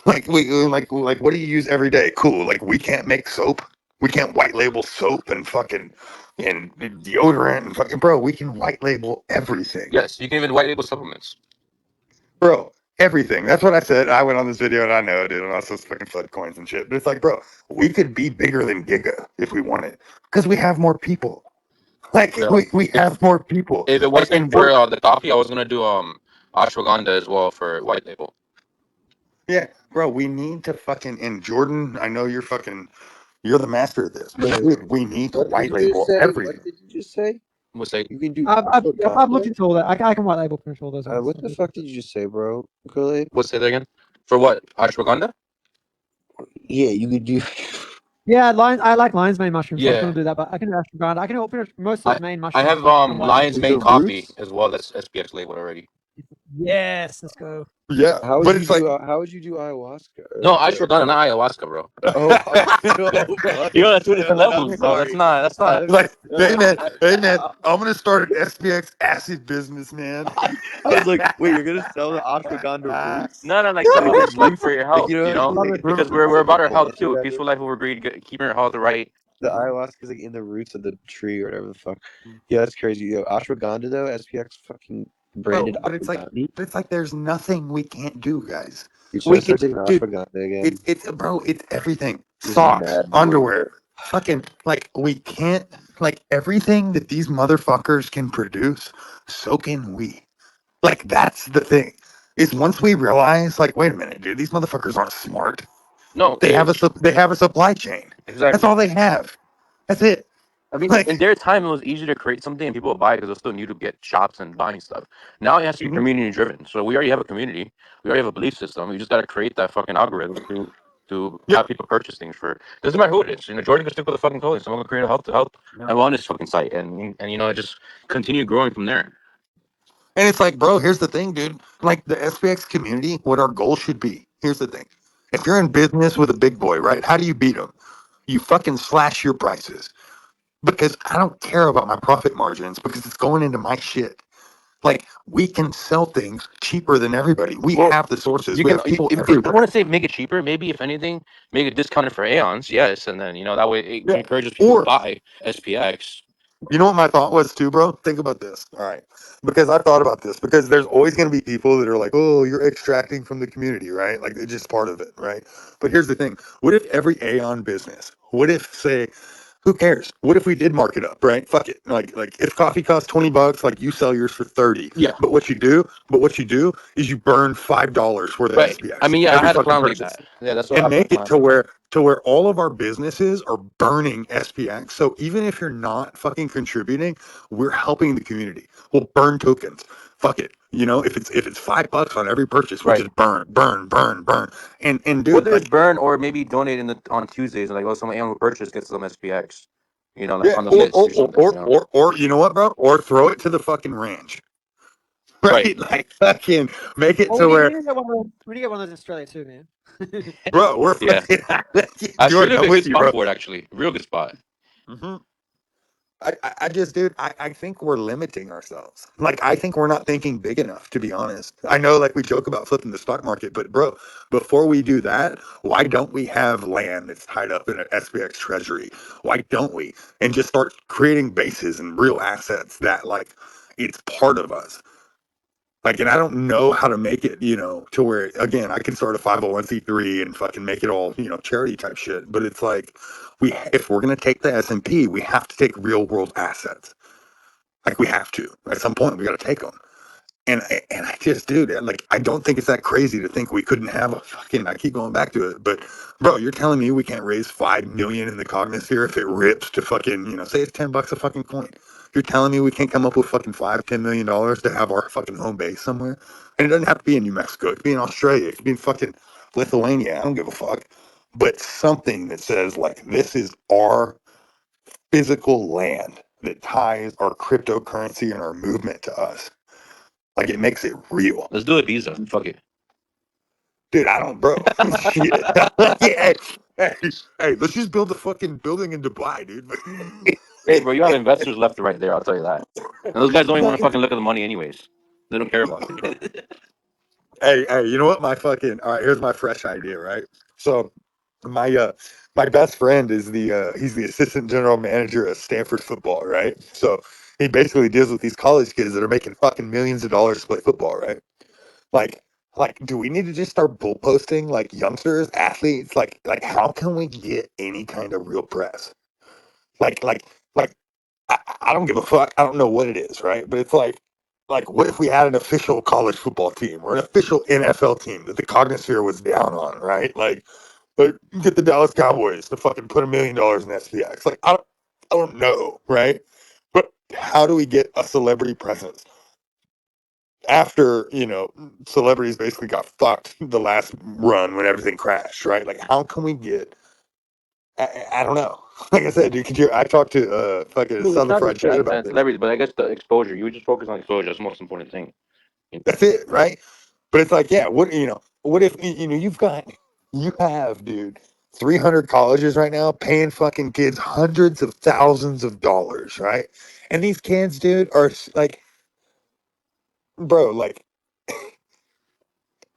Like like what do you use every day? Cool. Like we can't make soap. We can't white label soap and fucking and deodorant and fucking bro. We can white label everything, Yes, you can even white label supplements. bro. Everything. That's what I said. I went on this video and I know, dude. And I saw fucking flood coins and shit. But it's like, bro, we could be bigger than Giga if we wanted because we have more people. Like Yeah. we have more people. If it Like wasn't and for we're the coffee, I was gonna do ashwagandha as well for white label. yeah, bro, we need to fucking and Jordan, I know you're the master of this, but Wait, dude, we need to what did white you just label say? everything. What did you just say? We'll say, You can do I've looked ashwagandha? into all that. I can white label pretty much all those ones. What the fuck did you just say, bro? Kool-Aid? we'll say that again. For what? Ashwagandha? Yeah, you could do. Yeah, I like lion's mane mushrooms, so I was Yeah. going to do that, but I can do ashwagandha. I can do pretty much most of I the main I mushrooms. have I'm white lion's label. The mane coffee roots? as well. That's SPX labeled already. Yes, let's go. Yeah, How would but you it's like do? How would you do ayahuasca? No, ashwagandha, not ayahuasca, bro. Oh, I'm so You know, fucking that's two different stoned. I'm levels, bro. That's sorry. not. That's not. I'm like hey man, stoned. hey man, I'm gonna start an SPX acid business, man. I was like, wait, you're gonna sell the ashwagandha roots? No, like Like the supplements, like roots? for your Like health, you know, you like, know, Love like it. it's because like we're like a about our health plant or too. whatever. Peaceful life over greed, keeping our health right. The ayahuasca is like in the roots of the tree or whatever the fuck. Yeah, that's crazy. Yo, ashwagandha though, SPX fucking branded Bro, ashwagandha. but it's like there's nothing we can't do, guys. You should We start can taking dude, ashwagandha again. it's bro, it's everything. This is Socks, mad boring. underwear, fucking like we can't like everything that these motherfuckers can produce, so can we. Like that's the thing. is once we realize, like, wait a minute, dude, these motherfuckers aren't smart. No, They have a supply chain. That's exactly. all they have. That's it. I mean, in Like, their time, it was easier to create something and people would buy it because it was still new to get shops and buying stuff. Now it has to be mhm. community driven. So we already have a community. We already have a belief system. We just got to create that fucking algorithm to Yep. have people purchase things for. Doesn't matter who it is. You know, Jordan can stick with the fucking clothing. Someone can create a health and wellness fucking site, and you know, just continue growing from there. And it's like, bro, here's the thing, dude. Like the SPX community, what our goal should be. Here's the thing. If you're in business with a big boy, right? How do you beat them? You fucking slash your prices. Because I don't care about my profit margins because it's going into my shit. Like we can sell things cheaper than everybody. We Well, have the sources. you We can. have people I everywhere. want to say make it cheaper. Maybe if anything, make it discounted for Aeons. Yes, and then you know that way it Yeah. encourages people to Or buy SPX. you know what my thought was too, bro? Think about this. All right. Because I thought about this because there's always going to be people that are like, oh, you're extracting from the community, right? Like it's just part of it, right? But here's the thing. What if every Aeon business, what if, say, who cares? What if we did mark it up, right? Fuck it. Like if coffee costs $20, like you sell yours for 30. Yeah. But what you do is you burn $5 worth of Right. I SPX mean, yeah, I every had a fucking plan like purchase that. Yeah, that's what and I make it planned. to where all of our businesses are burning SPX. So even if you're not fucking contributing, we're helping the community. We'll burn tokens. Fuck it. You know, if it's $5 on every purchase, we'll Right. just burn, burn, burn, burn. And dude, Whether it's like burn or maybe donate on Tuesdays and like, oh, someone will purchase gets some SPX, you know, like yeah, on the list or something, you know. or you know what, bro? Or throw it to the fucking ranch. Right. Right? Like fucking make it Oh, to we where need to get one of those. We need to get one of those in Australia too, man. bro, we're Yeah. fucking Jordan, Australia's I'm a good with you, spot bro. for it, actually. Real good spot. Hmm. I just, dude, I think we're limiting ourselves. Like, I think we're not thinking big enough, to be honest. I know, like, we joke about flipping the stock market, but, bro, before we do that, why don't we have land that's tied up in an SPX treasury? Why don't we? And just start creating bases and real assets that, like, it's part of us. Like, and I don't know how to make it, to where, again, I can start a 501c3 and fucking make it all, charity type shit. But it's like, if we're going to take the S&P, we have to take real world assets. Like, we have to. At some point, we got to take them. And I just, dude, like, I don't think it's that crazy to think we couldn't have a fucking, I keep going back to it. But, bro, you're telling me we can't raise 5 million in the Cognisphere if it rips to fucking, say it's $10 a fucking coin. You're telling me we can't come up with fucking $5-10 million to have our fucking home base somewhere? And it doesn't have to be in New Mexico. It could be in Australia. It could be in fucking Lithuania. I don't give a fuck. But something that says, like, this is our physical land that ties our cryptocurrency and our movement to us. Like, it makes it real. Let's do it, Visa. Fuck it. Dude, I don't, bro. Shit. Yeah. Hey, let's just build a fucking building in Dubai, dude. Hey, bro, you have investors left and right there. I'll tell you that. And those guys don't even want to fucking look at the money, anyways. They don't care about it. Hey, you know what? All right, here's my fresh idea, right? So my best friend is he's the assistant general manager at Stanford football, right? So he basically deals with these college kids that are making fucking millions of dollars to play football, right? Like, do we need to just start bull posting like youngsters, athletes? Like, how can we get any kind of real press? Like, like, like, I don't give a fuck. I don't know what it is, right? But it's like, what if we had an official college football team or an official NFL team that the Cognisphere was down on, right? Like get the Dallas Cowboys to fucking put $1 million in SPX. Like, I don't know, right? But how do we get a celebrity presence? After celebrities basically got fucked the last run when everything crashed, right? Like, how can we get? I don't know. Like I said, dude, I talked to fucking Dude, it's Southern not Fried just the Chat about internet this. celebrities, but I guess the exposure. You would just focus on exposure. That's the most important thing. That's it, right? But it's like, yeah, what if you have, dude, 300 colleges right now paying fucking kids hundreds of thousands of dollars, right? And these kids, dude, are like, bro, like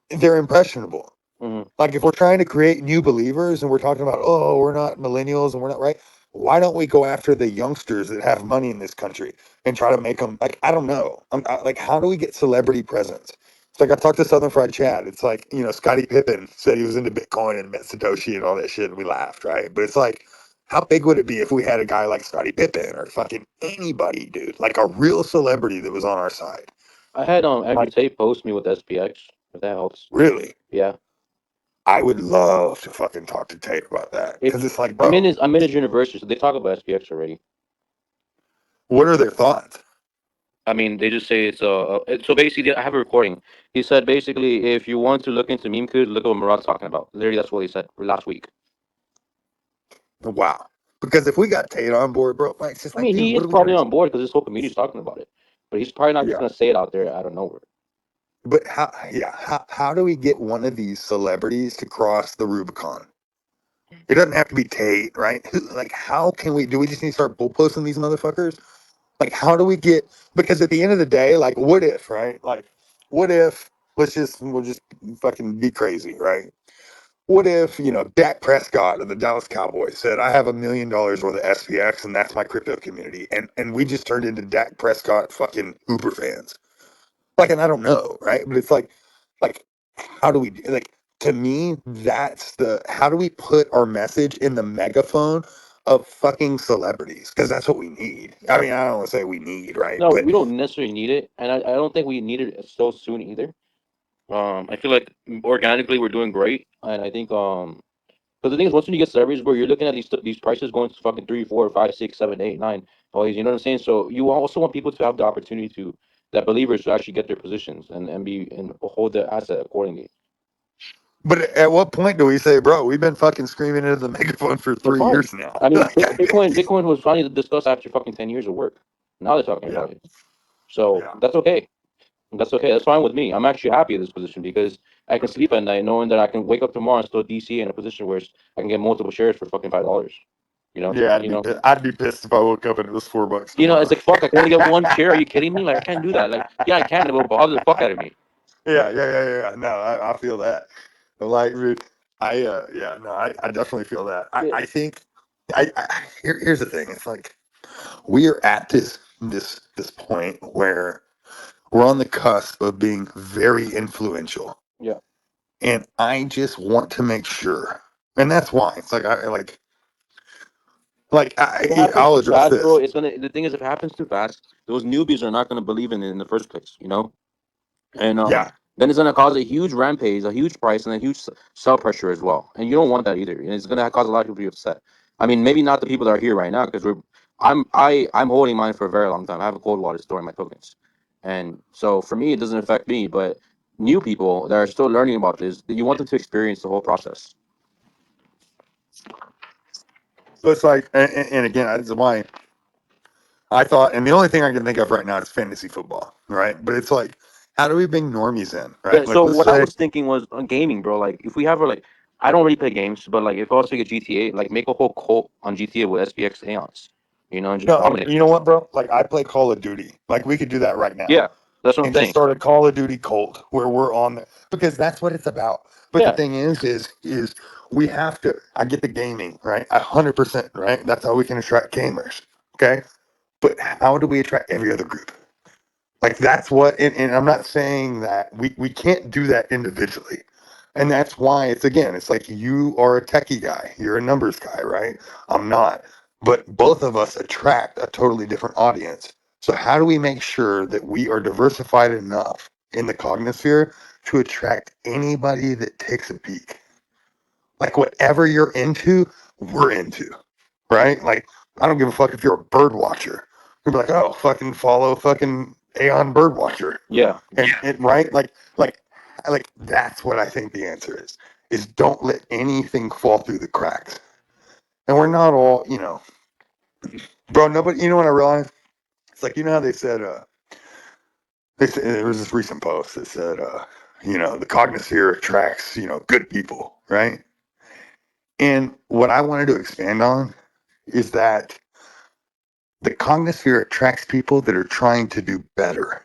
they're impressionable. Mm-hmm. Like if we're trying to create new believers and we're talking about, oh, we're not millennials and we're not right, why don't we go after the youngsters that have money in this country and try to make them like, I don't know. Like, how do we get celebrity presence? It's like I talked to Southern Fried Chat. It's like, Scottie Pippen said he was into Bitcoin and met Satoshi and all that shit, and we laughed, right? But it's like, how big would it be if we had a guy like Scottie Pippen or fucking anybody, dude, like a real celebrity that was on our side? I had Andrew Like, Tate post me with SPX. If that helps. Really? Yeah. I would love to fucking talk to Tate about that If because it's like, I'm in bro, his university, so they talk about SPX already. what are their thoughts? I mean, they just say so basically, I have a recording. He said basically, if you want to look into meme codes, look at what Murad's talking about. Literally, that's what he said last week. Wow. Because if we got Tate on board, bro, like, it's just I like, mean, dude, he what is are we gonna probably do? on board because this whole community's talking about it, but he's probably not just Yeah. gonna say it out there out of nowhere. But how do we get one of these celebrities to cross the Rubicon? It doesn't have to be Tate, right? Like, how can we do we just need to start bullposting these motherfuckers? Like, how do we get, because at the end of the day, like, what if, right? Like, what if, we'll just fucking be crazy, right? What if, Dak Prescott of the Dallas Cowboys said, I have $1 million worth of SPX and that's my crypto community. And we just turned into Dak Prescott fucking Uber fans. Like, and I don't know, right? But it's like, how do we, like, to me, how do we put our message in the megaphone of fucking celebrities? Because that's what we need. I mean, I don't want to say we need, right? No, But we don't necessarily need it, and I don't think we need it so soon either. I feel like organically we're doing great, and I think because the thing is, once when you get celebrities, bro, you're looking at these prices going to fucking 3, 4, 5, 6, 7, 8, 9. Always, you know what I'm saying? So you also want people to have the opportunity that believers to actually get their positions and hold their asset accordingly. but at what point do we say, bro, we've been fucking screaming into the megaphone for They're 3 fine. years now? I mean, Bitcoin was finally discussed after fucking 10 years of work. Now they're talking Yeah, about it. So yeah. that's okay. That's okay. That's fine with me. I'm actually happy in this position because I can sleep at night knowing that I can wake up tomorrow and still DC in a position where I can get multiple shares for fucking $5. You know, Yeah, you know, I'd be pissed if I woke up and it was $4 it's tomorrow. like fuck. I can only get one share. Are you kidding me? Like I can't do that. Like yeah, I can. It will bother the fuck out of me. Yeah. No, I feel that. Like, dude, yeah, no, I definitely feel that. Yeah. I think, here's the thing. It's like we are at this point where we're on the cusp of being very influential, Yeah. and I just want to make sure, and that's why it's like If it happens I'll too address fast, bro, this. it's gonna. The thing is, if it happens too fast, those newbies are not gonna believe in it in the first place. You know. And Yeah, then it's going to cause a huge rampage, a huge price, and a huge sell pressure as well. And you don't want that either. And it's going to cause a lot of people to be upset. I mean, maybe not the people that are here right now because I'm holding mine for a very long time. I have a cold water storing my tokens, and so for me it doesn't affect me. But new people that are still learning about this, you want them to experience the whole process. so it's like, and again, that's why I thought, and the only thing I can think of right now is fantasy football, right? But it's like, how do we bring normies in, Yeah. right? Like, So let's what I say, was thinking was on gaming, bro. Like if we have I don't really play games, but like if I was to get GTA, like make a whole cult on GTA with SPX Aeons, and just no, dominate. you know what, bro? Like, I play Call of Duty. Like, we could do that right now Yeah, that's what I'm and just saying. start a Call of Duty cult where we're on there because that's what it's about. But the Yeah, thing is we have to. I get the gaming, right? 100%, right? That's how we can attract gamers. Okay, but how do we attract every other group? Like that's what, and I'm not saying that we can't do that individually. And that's why it's like you are a techie guy, you're a numbers guy, right? I'm not. But both of us attract a totally different audience. So how do we make sure that we are diversified enough in the cognosphere to attract anybody that takes a peek? Like whatever you're into, we're into, right? Like I don't give a fuck if you're a bird watcher. You'd be like, oh, fucking follow fucking Aeon bird watcher, yeah. and right, like that's what I think the answer is don't let anything fall through the cracks. And we're not all, bro. Nobody, you know what I realized? It's like how they said there was this recent post that said, the cognosphere attracts, good people, right? And what I wanted to expand on is that the cognosphere attracts people that are trying to do better,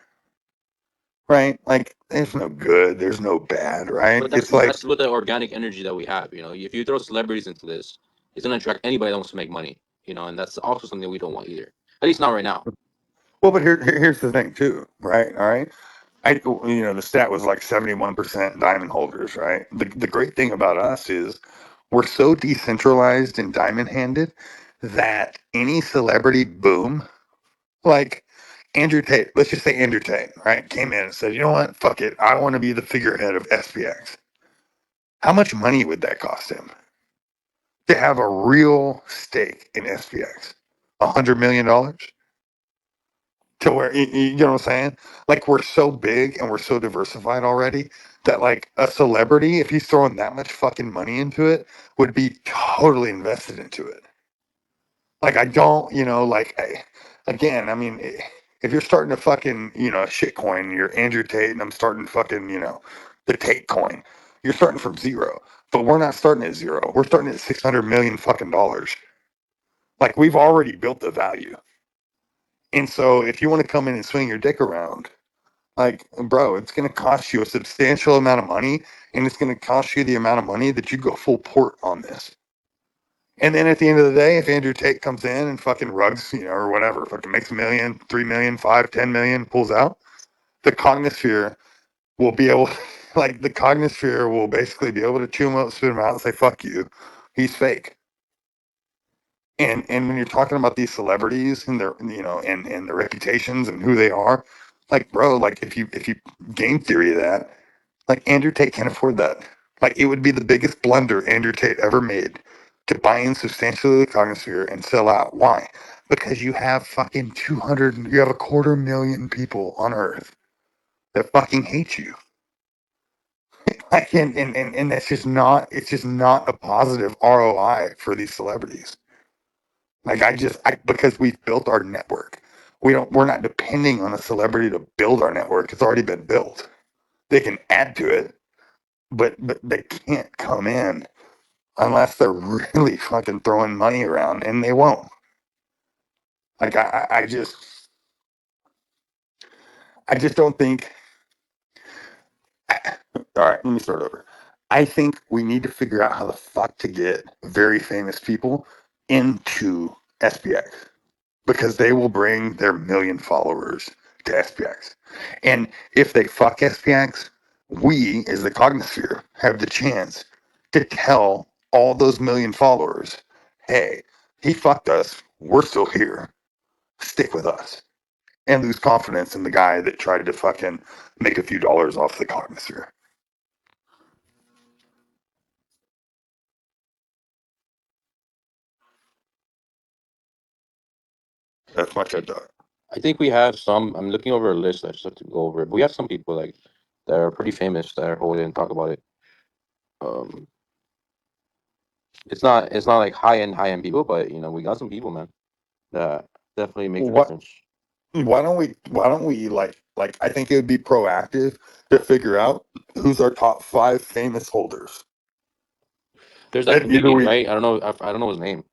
right? Like there's no good, there's no bad, right? But It's like, that's what the organic energy that we have. If you throw celebrities into this, it's gonna attract anybody that wants to make money. And that's also something we don't want either. At least not right now. well, but here's the thing too, right? All right. The stat was like 71% diamond holders, right? The great thing about us is we're so decentralized and diamond handed that any celebrity boom, like Andrew Tate, let's just say Andrew Tate, right, came in and said, you know what, fuck it, I want to be the figurehead of SPX. How much money would that cost him to have a real stake in SPX? $100 million? To where you know what I'm saying? Like we're so big and we're so diversified already that like a celebrity, if he's throwing that much fucking money into it, would be totally invested into it. Like I don't, like again, I mean, if you're starting to fucking, shit coin, you're Andrew Tate, and I'm starting fucking, the Tate coin. You're starting from zero, but we're not starting at zero. We're starting at 600 million fucking dollars. Like we've already built the value. And so if you want to come in and swing your dick around, like, bro, it's going to cost you a substantial amount of money, and it's going to cost you the amount of money that you go full port on this. And then at the end of the day, if Andrew Tate comes in and fucking rugs, or whatever, fucking makes $1 million, 3 million, 5, 10 million, pulls out, the cognosphere will be able, like, the cognosphere will basically be able to chew him up, spit him out, and say, fuck you. He's fake. And when you're talking about these celebrities and their, and their reputations and who they are, like, bro, like, if you game theory that, like, Andrew Tate can't afford that. Like, it would be the biggest blunder Andrew Tate ever made to buy in substantially the cognosphere and sell out. Why? Because you have fucking 200, you have 250,000 people on Earth that fucking hate you. Like, and that's just not, it's just not a positive ROI for these celebrities. Like, because we've built our network. We're not depending on a celebrity to build our network. It's already been built. They can add to it, but they can't come in unless they're really fucking throwing money around, and they won't. Like I just don't think. All right, let me start over. I think we need to figure out how the fuck to get very famous people into SPX because they will bring their 1 million followers to SPX. And if they fuck SPX, we, as the Cognosphere, have the chance to tell all those 1 million followers, hey, he fucked us. We're still here. Stick with us. And lose confidence in the guy that tried to fucking make a few dollars off the Cognosphere. That's my TED Talk. I think we have some. I'm looking over a list. I just have to go over it. But we have some people like that are pretty famous that are holding and talk about it. Um, it's not like high end people, but we got some people, man, that definitely make a What? difference. Why don't we like I think it would be proactive to figure out who's our top 5 famous holders. There's that And either comedian, we right? I don't know his name,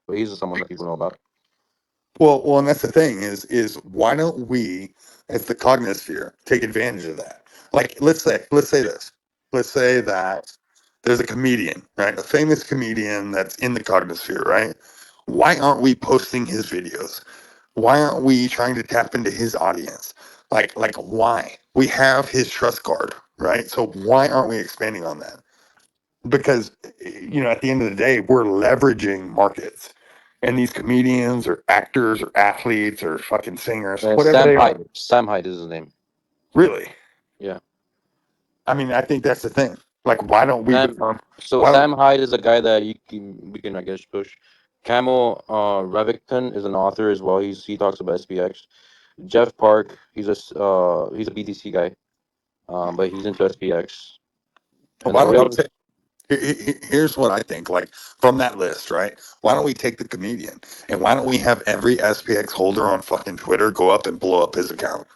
but he's someone that people know about. well, and that's the thing is why don't we, as the Cognosphere, take advantage of that? Like let's say this. Let's say that there's a comedian, right? A famous comedian that's in the Cognosphere, right? Why aren't we posting his videos? Why aren't we trying to tap into his audience? Like why? We have his trust card, right? So why aren't we expanding on that? Because at the end of the day, we're leveraging markets. And these comedians or actors or athletes or fucking singers, whatever Sam they Hyde. are, Sam Hyde is his name. really. Yeah. I mean, I think that's the thing. Like, why don't we Sam. become? So Why don't? Sam Hyde is a guy that we can I guess push. Camel Revington is an author as well. He talks about SPX. Jeff Park, he's a BTC guy, but he's into SPX. And Why then we don't we have take? Here's what I think. Like from that list, right? Why don't we take the comedian and why don't we have every SPX holder on fucking Twitter go up and blow up his account?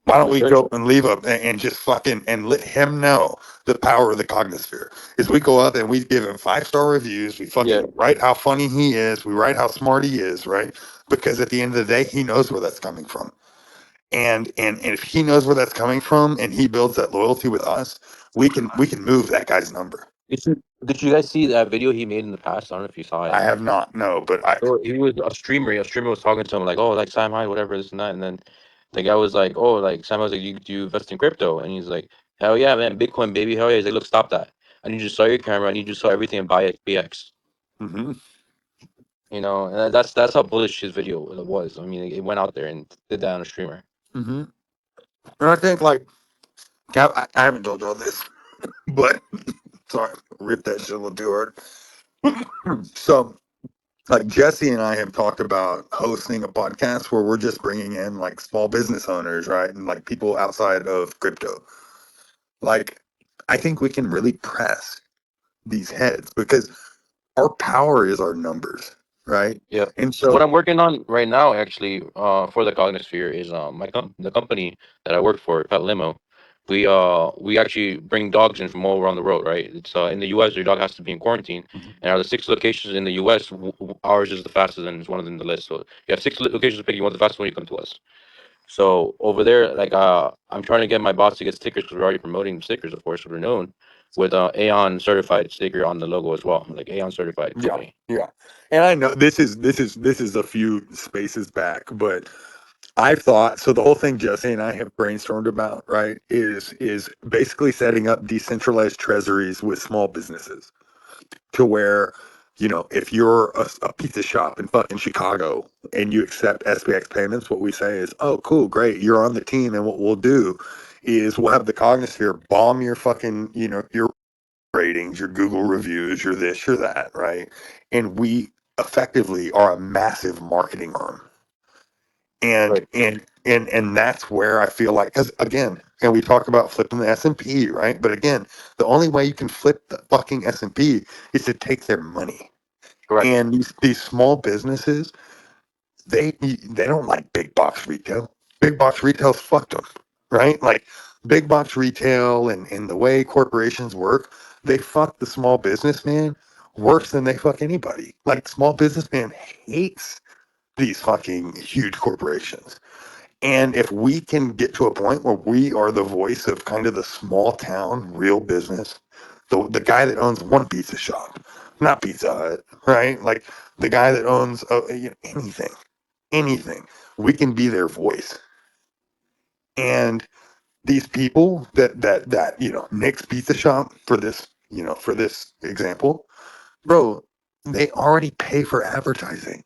Why don't for we sure. go and leave up and just fucking and let him know the power of the Cognosphere? Is we go up and we give him 5-star reviews. We Yeah. fucking write how funny he is. We write how smart he is, right? Because at the end of the day, he knows where that's coming from. And if he knows where that's coming from and he builds that loyalty with us, we can move that guy's number. Did you guys see that video he made in the past? I don't know if you saw it. I have not, no, but I So he was a streamer. A streamer was talking to him like, "Oh, like Sam Hyde, whatever, this and that." And then the guy was like, "Oh, like Sam was like, do you invest in crypto?" And he's like, "Hell yeah, man, Bitcoin, baby, hell yeah." He's like, "Look, stop that. I need you to sell your camera. I need you to sell everything and buy SPX." hmm You know, and that's how bullish his video was. I mean, it went out there and did that on a streamer. Mm-hmm. And I think like I haven't told y'all this, but sorry, rip that shit a little too hard. So like Jesse and I have talked about hosting a podcast where we're just bringing in like small business owners, right? And like people outside of crypto. Like, I think we can really press these heads because our power is our numbers, right? Yeah. And What so, I'm working on right now, actually, for the Cognisphere is the company that I work for, Pet Limo. We actually bring dogs in from all around the world, right? It's in the U.S. Your dog has to be in quarantine, and out of the 6 locations in the U.S., ours is the fastest and it's one of them in the list. So you have 6 locations to pick. You want the fastest one, you come to us. So over there, like I'm trying to get my boss to get stickers because we're already promoting stickers, of course, so we're known with Aon certified sticker on the logo as well, like Aon certified yeah, company. yeah. And I know this is a few spaces back, but I've thought so. The whole thing Jesse and I have brainstormed about, right, is basically setting up decentralized treasuries with small businesses to where, if you're a pizza shop in fucking Chicago and you accept SPX payments, what we say is, oh, cool, great, you're on the team, and what we'll do is we'll have the Cognisphere bomb your fucking, your ratings, your Google reviews, your this, your that, right? And we effectively are a massive marketing arm. And Right. and that's where I feel like, because again, and we talk about flipping the S&P, right? But again, the only way you can flip the fucking S&P is to take their money. Correct. And these small businesses, they don't like big box retail. Big box retail's fucked them, right? Like big box retail and the way corporations work, they fuck the small businessman worse than they fuck anybody. Like small businessman hates these fucking huge corporations. And if we can get to a point where we are the voice of kind of the small town real business, the guy that owns one pizza shop, not Pizza Hut, right? Like the guy that owns anything, we can be their voice. And these people that Nick's Pizza Shop for this example, bro, they already pay for advertising.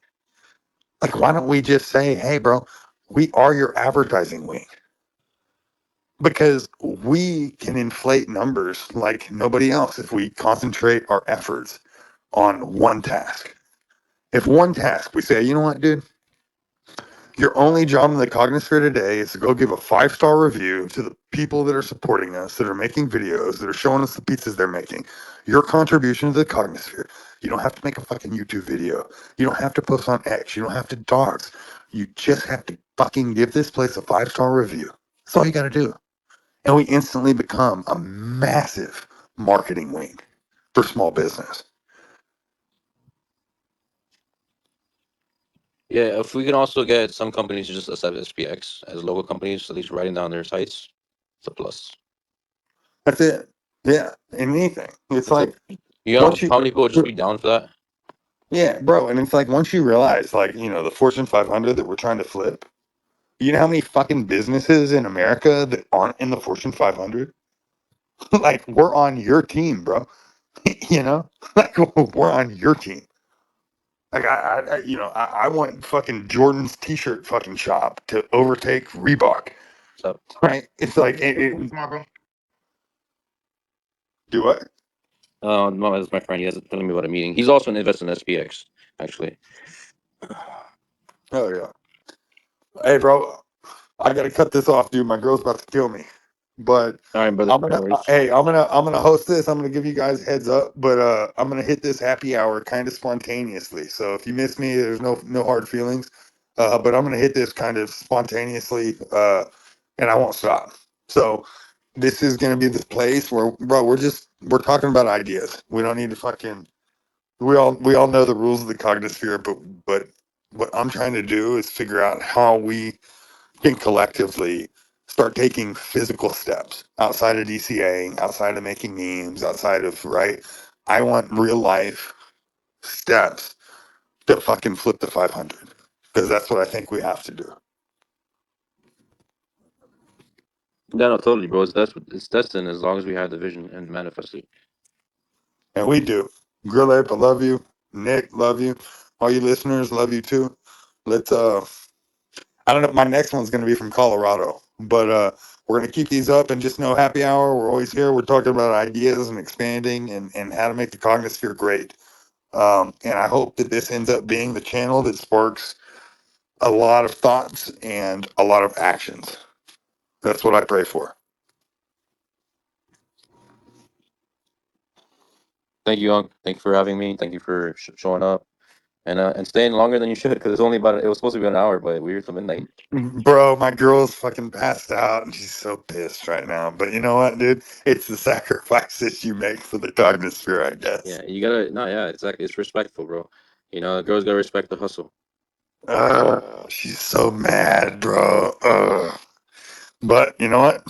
Like, why don't we just say, hey, bro, we are your advertising wing? Because we can inflate numbers like nobody else if we concentrate our efforts on one task. If one task, we say, you know what, dude, your only job in the Cognisphere today is to go give a 5-star review to the people that are supporting us, that are making videos, that are showing us the pizzas they're making. Your contribution to the Cognisphere. You don't have to make a fucking YouTube video. You don't have to post on X. You don't have to dox. You just have to fucking give this place a 5-star review. That's all you got to do. And we instantly become a massive marketing wing for small business. Yeah, if we can also get some companies to just accept SPX as local companies, at least writing down their sites, it's a plus. That's it. Yeah, anything. It's That's it. like You know once you, how many people would just be down for that? yeah, bro. And it's like once you realize, like, the Fortune 500 that we're trying to flip, you know how many fucking businesses in America that aren't in the Fortune 500? Like, we're on your team, bro. you know, like, we're on your team. Like, I want fucking Jordan's t-shirt fucking shop to overtake Reebok, So, right? It's like, do what? no, that's my friend. He was telling me about a meeting. He's also an investor in SPX, actually. Oh, yeah. Hey, bro, I gotta cut this off, dude. My girl's about to kill me. But All right, brother. No worries. I'm gonna host this. I'm gonna give you guys heads up, but I'm gonna hit this happy hour kind of spontaneously. So if you miss me, there's no hard feelings. But I'm gonna hit this kind of spontaneously, and I won't stop. So this is gonna be this place where, bro, we're talking about ideas. We don't need to fucking. We all know the rules of the cognisphere, but what I'm trying to do is figure out how we can collectively start taking physical steps outside of DCA, outside of making memes, outside of, right? I want real life steps to fucking flip the 500 because that's what I think we have to do. Yeah, no, totally, bro. It's destined as long as we have the vision and manifest it. And we do. Grill Ape, I love you. Nick, love you. All you listeners, love you too. Let's I don't know. My next one's going to be from Colorado, but we're going to keep these up and just know happy hour. We're always here. We're talking about ideas and expanding and how to make the cognosphere great. And I hope that this ends up being the channel that sparks a lot of thoughts and a lot of actions. That's what I pray for. Thank you, Unc. Thank you for having me. Thank you for showing up and staying longer than you should because it's only about it was supposed to be an hour, but we were till midnight. Bro, my girl's fucking passed out and she's so pissed right now. But you know what, dude? It's the sacrifices you make for the cognosphere, I guess. Yeah, you gotta. No, yeah, exactly. It's respectful, bro. You know, the girls gotta respect the hustle. She's so mad, bro. But you know what?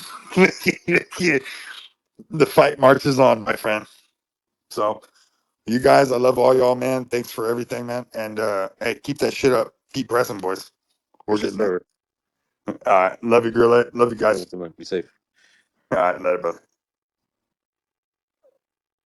The fight marches on, my friend. So, you guys, I love all y'all, man. Thanks for everything, man. And hey, keep that shit up. Keep pressing, boys. We're getting there. All right. Love you, girl. Love you guys. Be safe. All right. Later, brother.